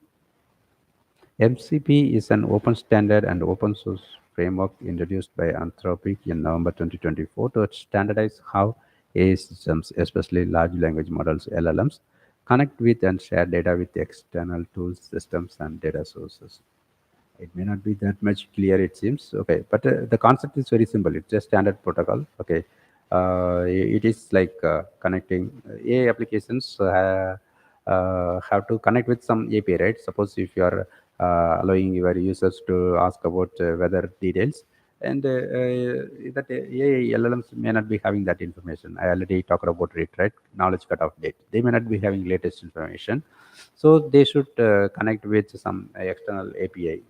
MCP is an open standard and open source framework introduced by Anthropic in November 2024 to standardize how AI systems, especially large language models (LLMs), connect with and share data with external tools, systems, and data sources. It may not be that much clear, it seems. Okay, but the concept is very simple. It's a standard protocol. Okay, it is like connecting AI applications have to connect with some API, right? Suppose if you are allowing your users to ask about weather details, and that AI LLMs may not be having that information. I already talked about it, right? Knowledge cutoff date. They may not be having latest information, so they should connect with some external API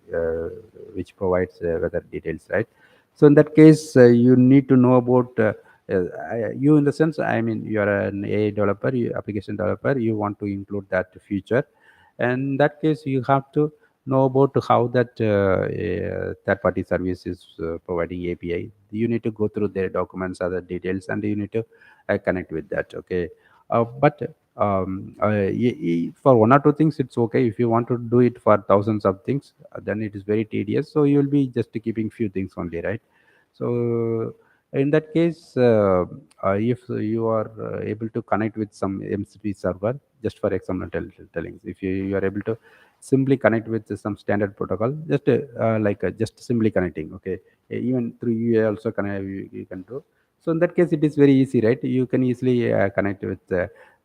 which provides weather details, right? So in that case, you need to know about you in the sense. I mean, you are an AI developer, you application developer. You want to include that feature, and in that case, you have to know about how that third-party service is providing API. You need to go through their documents, other details, and you need to connect with that. Okay, but for one or two things it's okay. If you want to do it for thousands of things, then it is very tedious, so you will be just keeping few things only, right? So in that case, if you are able to connect with some MCP server, just for example telling, if you are able to simply connect with some standard protocol, just just simply connecting. Okay, even through UA also connect, you can do. So in that case, it is very easy, right? You can easily connect with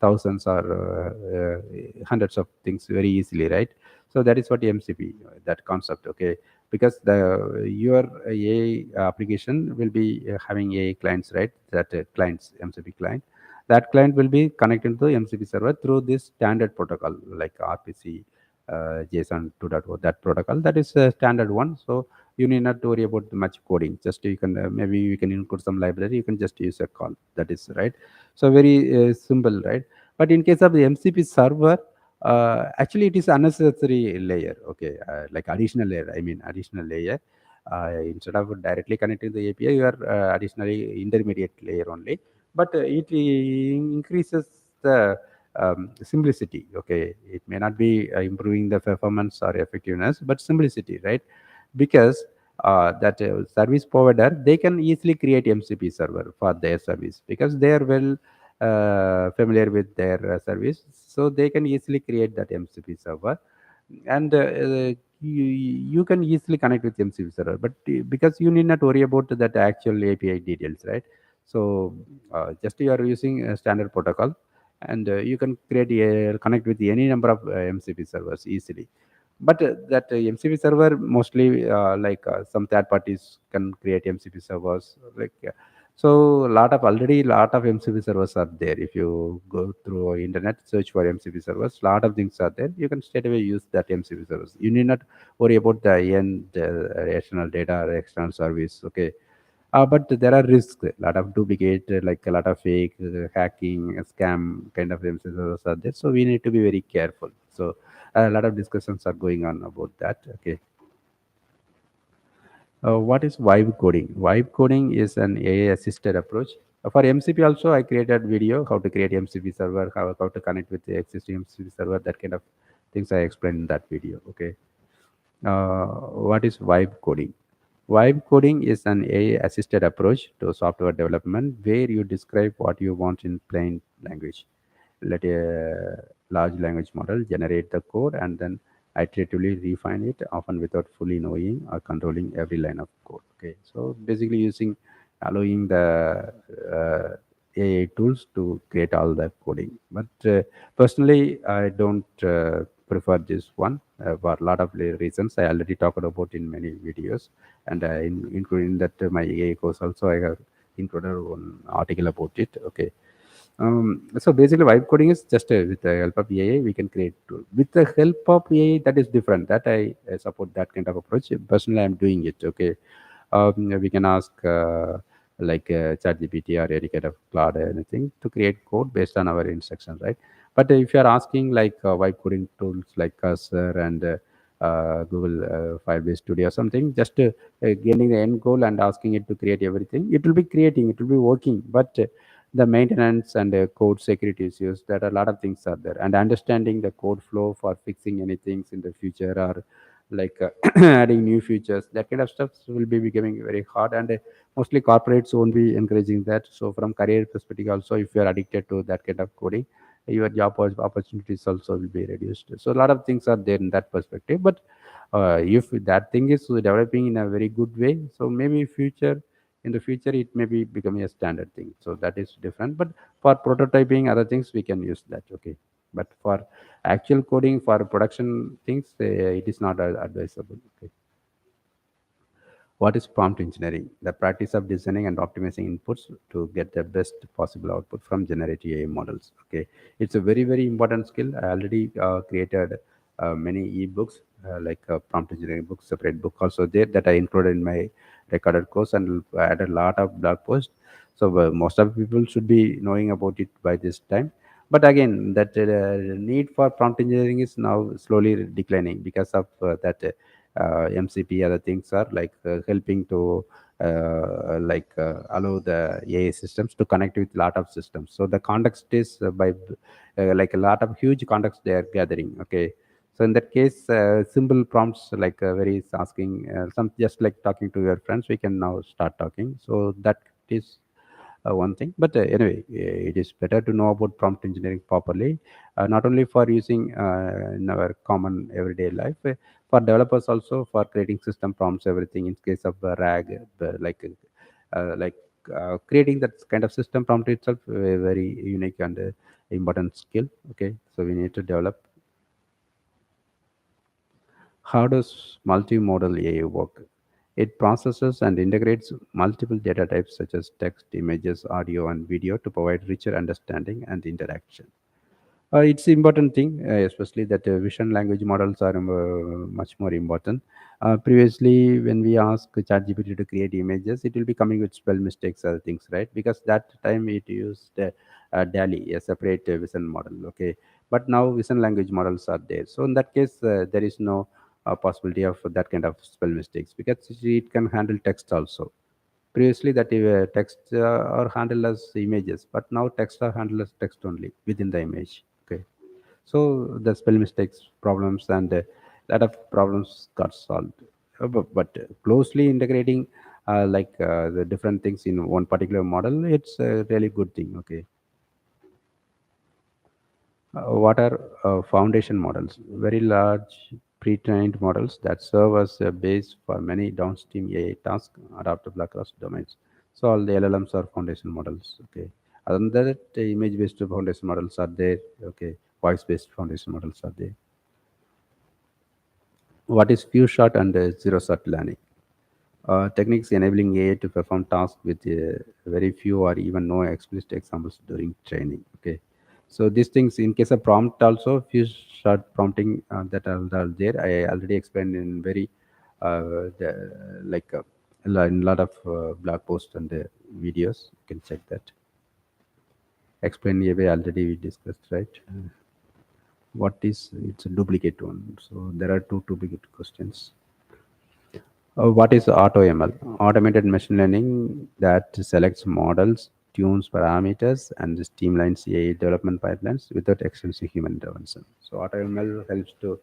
thousands or hundreds of things very easily, right? So that is what MCP, that concept. Okay, because the your AI application will be having AI clients, right? That clients MCP client, that client will be connected to MCP server through this standard protocol like RPC, JSON 2.0. That protocol, that is a standard one. So you need not to worry about much coding. Just you can maybe you can include some library. You can just use a call. That is right. So very simple, right? But in case of the MCP server, actually it is unnecessary layer. Okay, like additional layer. I mean additional layer. Instead of directly connecting the API, you are additionally intermediate layer only. But it increases the simplicity. Okay, it may not be improving the performance or effectiveness, but simplicity, right? Because that service provider, they can easily create MCP server for their service because they are well familiar with their service, so they can easily create that MCP server, and you can easily connect with MCP server. But because you need not worry about that actual API details, right? So just you are using a standard protocol, and you can create a connect with any number of MCP servers easily. But that MCP server mostly some third parties can create MCP servers so lot of MCP servers are there. If you go through internet, search for MCP servers, lot of things are there. You can straight away use that MCP servers. You need not worry about the end external data or external service. Okay, but there are risks. A lot of duplicate, like a lot of fake hacking, scam kind of MCP servers are there. So we need to be very careful. So a lot of discussions are going on about that. Okay. What is vibe coding? Vibe coding is an AI assisted approach. For MCP also, I created video how to create MCP server, how to connect with the existing MCP server, that kind of things I explained in that video. Okay. What is vibe coding? Vibe coding is an AI assisted approach to software development where you describe what you want in plain language. Let a large language model generate the code and then iteratively refine it, often without fully knowing or controlling every line of code. Okay, so basically using allowing the AI tools to create all the coding. But personally, I don't prefer this one for a lot of reasons. I already talked about in many videos, and including that my AI course also I have included one article about it. Okay. So basically, vibe coding is just with the help of AI, we can create tool. With the help of AI, that is different. That I support that kind of approach. Personally, I'm doing it. Okay, we can ask like ChatGPT or any kind of cloud or anything to create code based on our instructions, right? But if you are asking like vibe coding tools like Cursor and Google Firebase Studio or something, just gaining the end goal and asking it to create everything, it will be creating, it will be working, but the maintenance and code security issues, that a lot of things are there, and understanding the code flow for fixing anything in the future, or like adding new features, that kind of stuff will be becoming very hard, and mostly corporates won't be encouraging that. So from career perspective also, if you are addicted to that kind of coding, your job opportunities also will be reduced. So a lot of things are there in that perspective. But if that thing is developing in a very good way, so maybe future, in the future it may be becoming a standard thing, so that is different. But for prototyping other things we can use that. Okay, but for actual coding for production things, it is not advisable. Okay. What is prompt engineering? The practice of designing and optimizing inputs to get the best possible output from generative AI models. Okay, it's a very very important skill. I already created many ebooks, like prompt engineering books, separate book also there that I included in my recorded course, and added a lot of blog posts. So most of the people should be knowing about it by this time. But again, that need for prompt engineering is now slowly declining because of that. MCP, other things are like helping to allow the AI systems to connect with lot of systems. So the context is by like a lot of huge context they are gathering. Okay, so in that case, simple prompts like very asking some, just like talking to your friends, we can now start talking. So that is one thing. But anyway, it is better to know about prompt engineering properly, not only for using in our common everyday life, for developers also, for creating system prompts, everything. In case of RAG, like creating that kind of system prompt itself, a very unique and important skill. Okay, so we need to develop. How does multimodal AI work? It processes and integrates multiple data types such as text, images, audio, and video to provide richer understanding and interaction. It's important thing, especially that vision language models are much more important. Previously, when we ask ChatGPT to create images, it will be coming with spell mistakes, other things, right? Because that time it used DALI, a separate vision model. Okay, but now vision language models are there. So in that case, there is no possibility of that kind of spell mistakes because it can handle text also. Previously, that text are handled as images, but now text are handled as text only within the image. Okay, so the spell mistakes problems and lot of problems got solved. But closely integrating the different things in one particular model, it's a really good thing. Okay. What are foundation models? Very large pre-trained models that serve as a base for many downstream AI tasks adaptable across domains. So all the LLMs are foundation models. Okay. Other than that, image-based foundation models are there. Okay. Voice-based foundation models are there. What is few shot and zero shot learning? Techniques enabling AI to perform tasks with very few or even no explicit examples during training. Okay, so these things in case of prompt also, few short prompting that are there. I already explained in very like in a lot of blog posts and videos. You can check that. Explain AI already we discussed, right? What is, it's a duplicate one. So there are two duplicate questions. What is AutoML? Automated machine learning that selects models, tunes parameters, and streamlines AI development pipelines without extensive human intervention. So AutoML helps to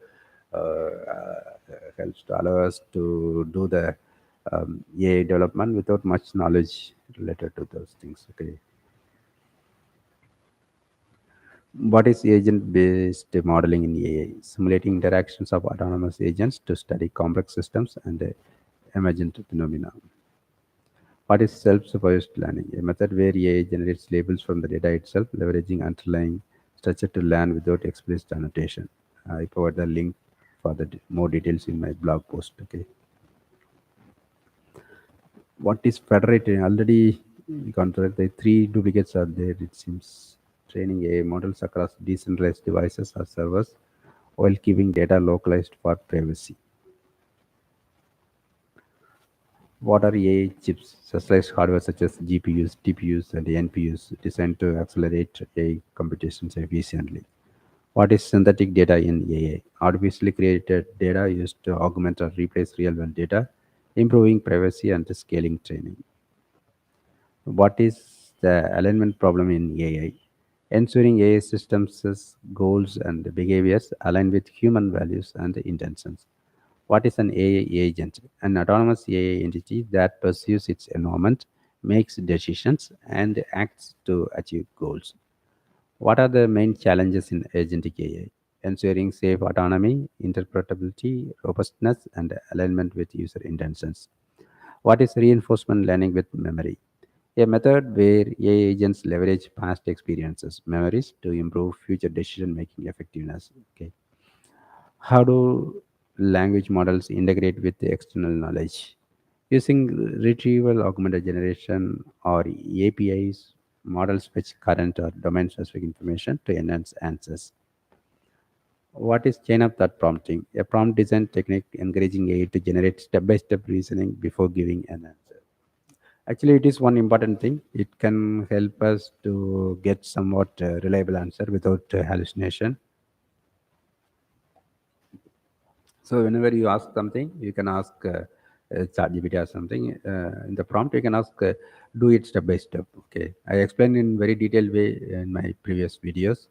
allow us to do the AI development without much knowledge related to those things. Okay. What is agent-based modeling in AI? Simulating interactions of autonomous agents to study complex systems and emergent phenomena. What is self-supervised learning? A method where AI generates labels from the data itself, leveraging underlying structure to learn without explicit annotation. I provide the link for the more details in my blog post. Okay. What is federated? Already gone through it. The three duplicates are there. It seems training AI models across decentralized devices or servers while keeping data localized for privacy. What are AI chips? Specialized hardware such as GPUs, TPUs, and NPUs designed to accelerate AI computations efficiently. What is synthetic data in AI? Artificially created data used to augment or replace real world data, improving privacy and scaling training. What is the alignment problem in AI? Ensuring AI systems' goals and behaviors align with human values and intentions. What is an AI agent? An autonomous AI entity that pursues its environment, makes decisions, and acts to achieve goals. What are the main challenges in agentic AI? Ensuring safe autonomy, interpretability, robustness, and alignment with user intentions. What is reinforcement learning with memory? A method where AI agents leverage past experiences, memories to improve future decision making effectiveness. Okay. How do language models integrate with the external knowledge? Using retrieval augmented generation or APIs, models fetch current or domain specific information to enhance answers. What is chain of thought prompting? A prompt design technique encouraging AI to generate step by step reasoning before giving an answer. Actually, it is one important thing. It can help us to get somewhat reliable answer without hallucination. So whenever you ask something, you can ask ChatGPT or something in the prompt. You can ask, do it step by step. Okay, I explained in very detailed way in my previous videos.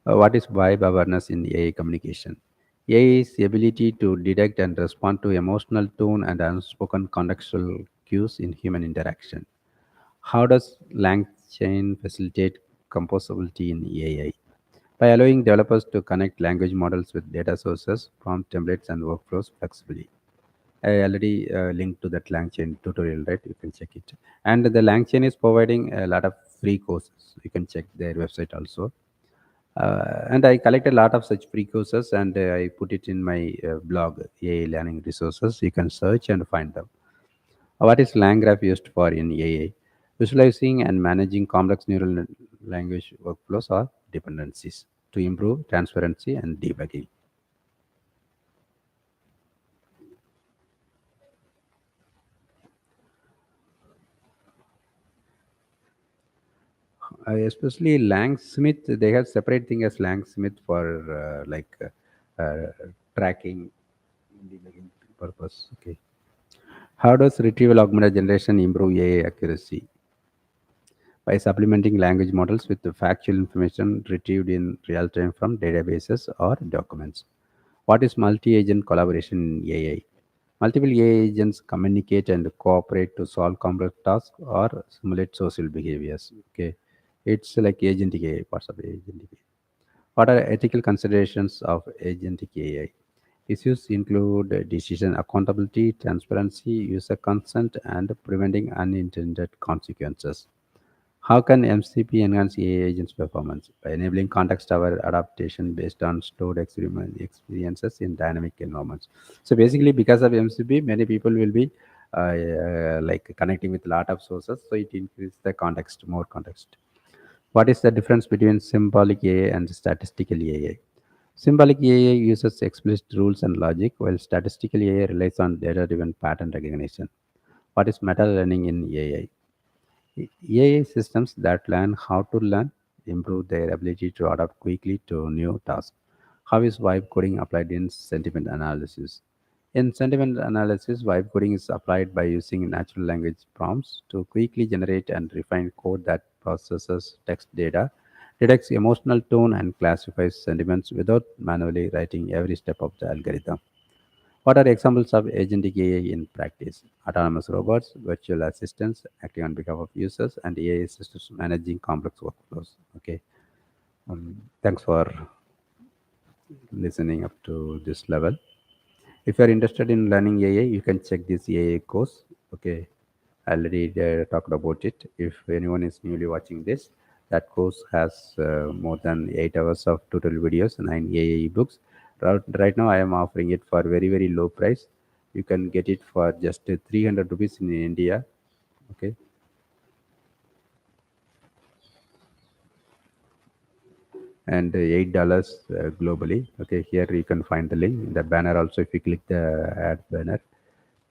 What is vibe awareness in AI communication? AI is the ability to detect and respond to emotional tone and unspoken contextual cues in human interaction. How does LangChain facilitate composability in AI? By allowing developers to connect language models with data sources, prompt templates, and workflows flexibly. I already linked to that LangChain tutorial, right? You can check it. And the LangChain is providing a lot of free courses. You can check their website also. And I collected a lot of such free courses and I put it in my blog, AI Learning Resources. You can search and find them. What is LangGraph used for in AI? Visualizing and managing complex neural language workflows or dependencies to improve transparency and debugging. Especially Langsmith, they have separate thing as Langsmith for tracking debugging purpose. Okay. How does retrieval augmented generation improve AI accuracy? By supplementing language models with the factual information retrieved in real time from databases or documents. What is multi agent collaboration in AI? Multiple AI agents communicate and cooperate to solve complex tasks or simulate social behaviors. Okay, it's like agentic AI, parts of agentic AI. What are ethical considerations of agentic AI? Issues include decision accountability, transparency, user consent, and preventing unintended consequences. How can MCP enhance AI agents' performance? By enabling context-aware adaptation based on stored experiences in dynamic environments. So basically, because of MCP, many people will be like connecting with a lot of sources, so it increases the context, more context. What is the difference between symbolic AI and statistical AI? Symbolic AI uses explicit rules and logic, while statistical AI relies on data-driven pattern recognition. What is meta learning in AI? AI systems that learn how to learn improve their ability to adapt quickly to new tasks. How is vibe coding applied in sentiment analysis? In sentiment analysis, vibe coding is applied by using natural language prompts to quickly generate and refine code that processes text data, detects emotional tone, and classifies sentiments without manually writing every step of the algorithm. What are examples of agentic AI in practice? Autonomous robots, virtual assistants acting on behalf of users, and AI systems managing complex workflows. Okay. Thanks for listening up to this level. If you are interested in learning AI, you can check this AI course. Okay. I already talked about it. If anyone is newly watching this, that course has more than 8 hours of tutorial videos, 9 AI books. Right now, I am offering it for very very low price. You can get it for just 300 rupees in India. Okay, and $8 globally. Okay, here you can find the link in the banner also. If you click the ad banner,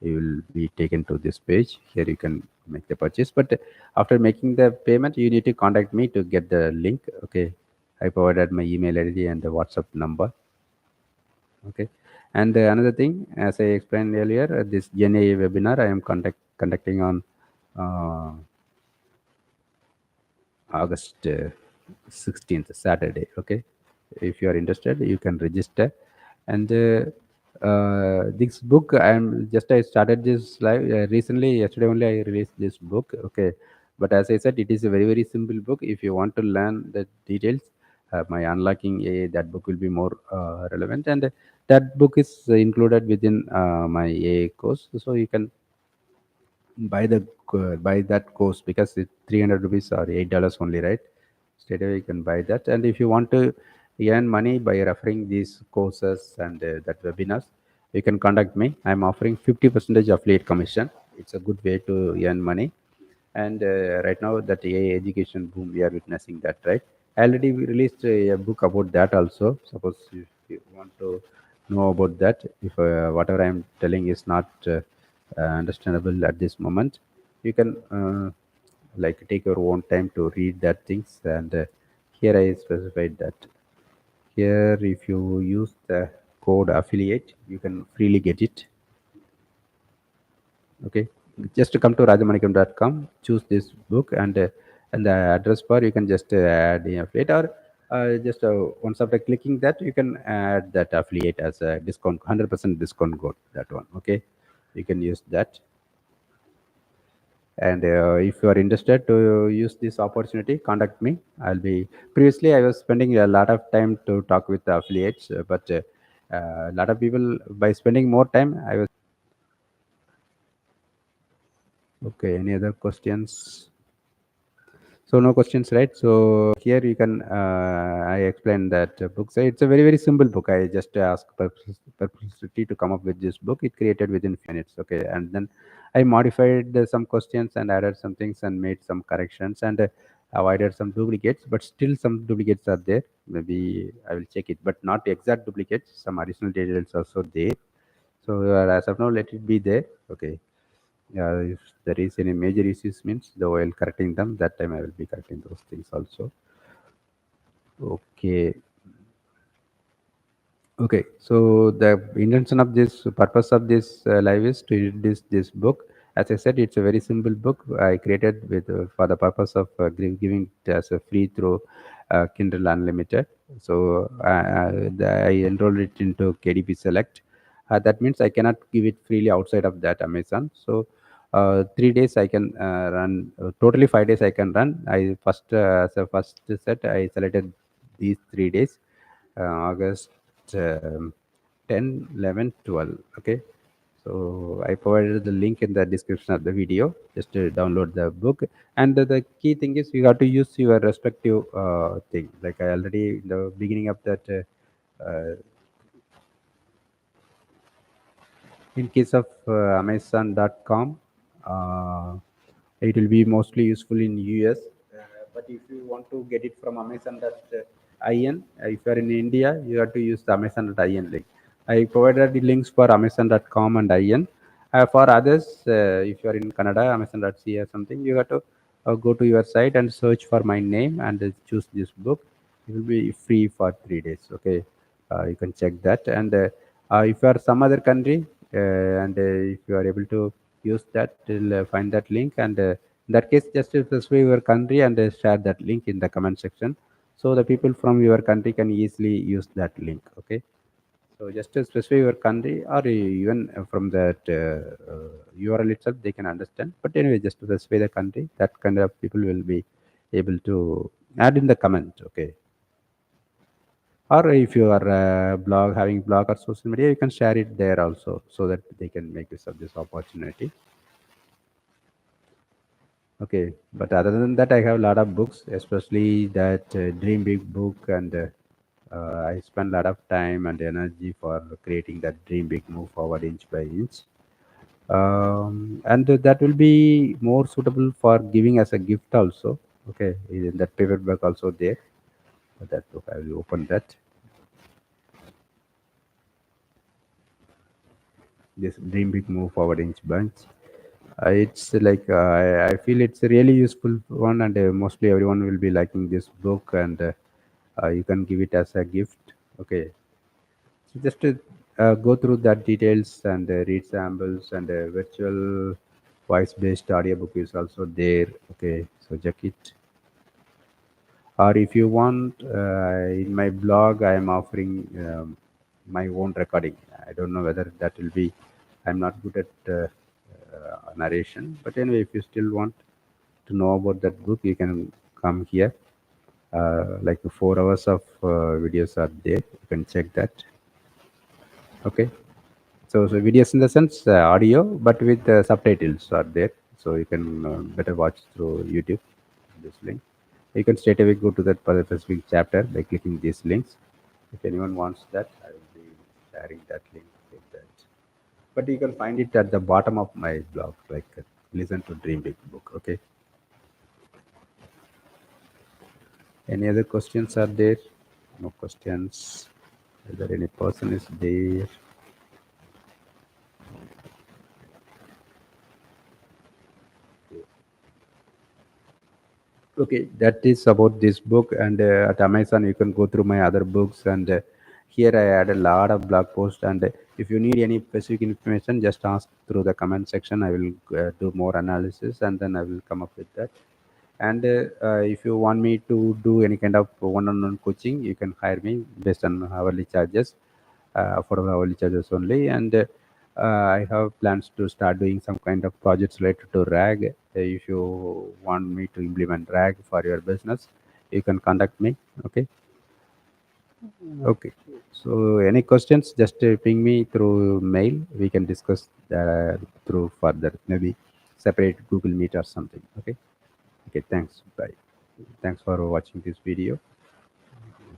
you will be taken to this page. Here you can make the purchase, but after making the payment you need to contact me to get the link. Okay, I provided my email ID and the WhatsApp number. Okay, and another thing, as I explained earlier, this GNA webinar I am conducting on uh, August 16th, Saturday. Okay, if you are interested, you can register. And this book, I started this live recently. Yesterday only I released this book. Okay, but as I said, it is a very very simple book. If you want to learn the details, my unlocking a that book will be more relevant, and that book is included within my A course, so you can buy that course because it's 300 rupees or $8 only, right? Straight away you can buy that. And if you want to earn money by referring these courses and that webinars, you can contact me. I'm offering 50% affiliate commission. It's a good way to earn money. And right now that AI education boom, we are witnessing that, right? I already released a book about that also. Suppose if you want to know about that, if whatever I'm telling is not understandable at this moment, you can like take your own time to read that things. And here I specified that here if you use the code affiliate, you can freely get it. Okay, just to come to rajamanikam.com, choose this book, and the address bar you can just add the affiliate, or just once after clicking that you can add that affiliate as a discount, 100% discount code, that one. Okay, you can use that. And if you are interested to use this opportunity, contact me. I'll be Previously I was spending a lot of time to talk with the affiliates, but a lot of people, by spending more time, I was. Okay, any other questions? So no questions, right? So here you can I explained that book. So it's a very very simple book. I just asked Perplexity to come up with this book. It created within few minutes. Okay, and then I modified some questions and added some things and made some corrections, and avoided some duplicates. But still some duplicates are there. Maybe I will check it, but not exact duplicates. Some additional details also there. So as of now, let it be there. Okay. Yeah, if there is any major issues means the while correcting them, that time I will be correcting those things also. Okay. Okay, so the intention of this purpose of this live is to introduce this book. As I said, it's a very simple book I created with for the purpose of giving it as a free through Kindle Unlimited. So I enrolled it into KDP Select. That means I cannot give it freely outside of that Amazon. So 3 days I can run. Totally 5 days I can run. I first as a first set I selected these 3 days, August um, 10, 11, 12. Okay. So I provided the link in the description of the video just to download the book. And the key thing is you have to use your respective thing. Like I already in the beginning of that in case of Amazon.com, it will be mostly useful in US. But if you want to get it from Amazon.in, if you are in India, you have to use the Amazon.in link. I provided the links for Amazon.com and IN. For others, if you are in Canada, Amazon.ca or something, you have to go to your site and search for my name and choose this book. It will be free for 3 days. Okay, you can check that. And if you are some other country, and if you are able to use that, you'll find that link. And in that case, just specify your country and share that link in the comment section, so the people from your country can easily use that link. Okay, so just to specify your country, or even from that URL itself, they can understand. But anyway, just to specify the country, that kind of people will be able to add in the comment. Okay, or if you are blog having blog or social media, you can share it there also, so that they can make use of this opportunity. Okay, but other than that, I have a lot of books, especially that Dream Big book, and I spend a lot of time and energy for creating that Dream Big, Move Forward Inch by Inch. And that will be more suitable for giving as a gift also. Okay, in that paperback also there. That book, I will open that. This Dream Big, Move Forward Inch Bunch. It's like I feel it's a really useful one, and mostly everyone will be liking this book, and you can give it as a gift. Okay, so just to go through that details and read samples, and virtual voice-based audiobook is also there. Okay, so check it. Or if you want, in my blog, I am offering my own recording. I don't know whether that will be. I'm not good at narration, but anyway, if you still want to know about that book, you can come here. Like 4 hours of videos are there. You can check that. Okay. So videos in the sense audio, but with subtitles are there. So you can better watch through YouTube. This link. You can straight away go to that specific chapter by clicking these links. If anyone wants that, I will be sharing that link with that. But you can find it at the bottom of my blog, like listen to Dream Big book. Okay. Any other questions are there? No questions. Is there any person is there? Okay, that is about this book. And at Amazon, you can go through my other books. And here I add a lot of blog posts. And if you need any specific information, just ask through the comment section. I will do more analysis, and then I will come up with that. And if you want me to do any kind of one-on-one coaching, you can hire me based on hourly charges, affordable hourly charges only. And I have plans to start doing some kind of projects related to RAG. If you want me to implement RAG for your business, you can contact me. Okay. Okay. So any questions, just ping me through mail. We can discuss through further, maybe separate Google Meet or something. Okay. Okay. Thanks. Bye. Thanks for watching this video.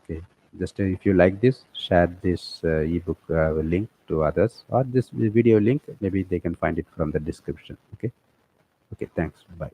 Okay. Just if you like this, share this ebook link to others, or this video link. Maybe they can find it from the description. Okay. Okay. Thanks. Bye.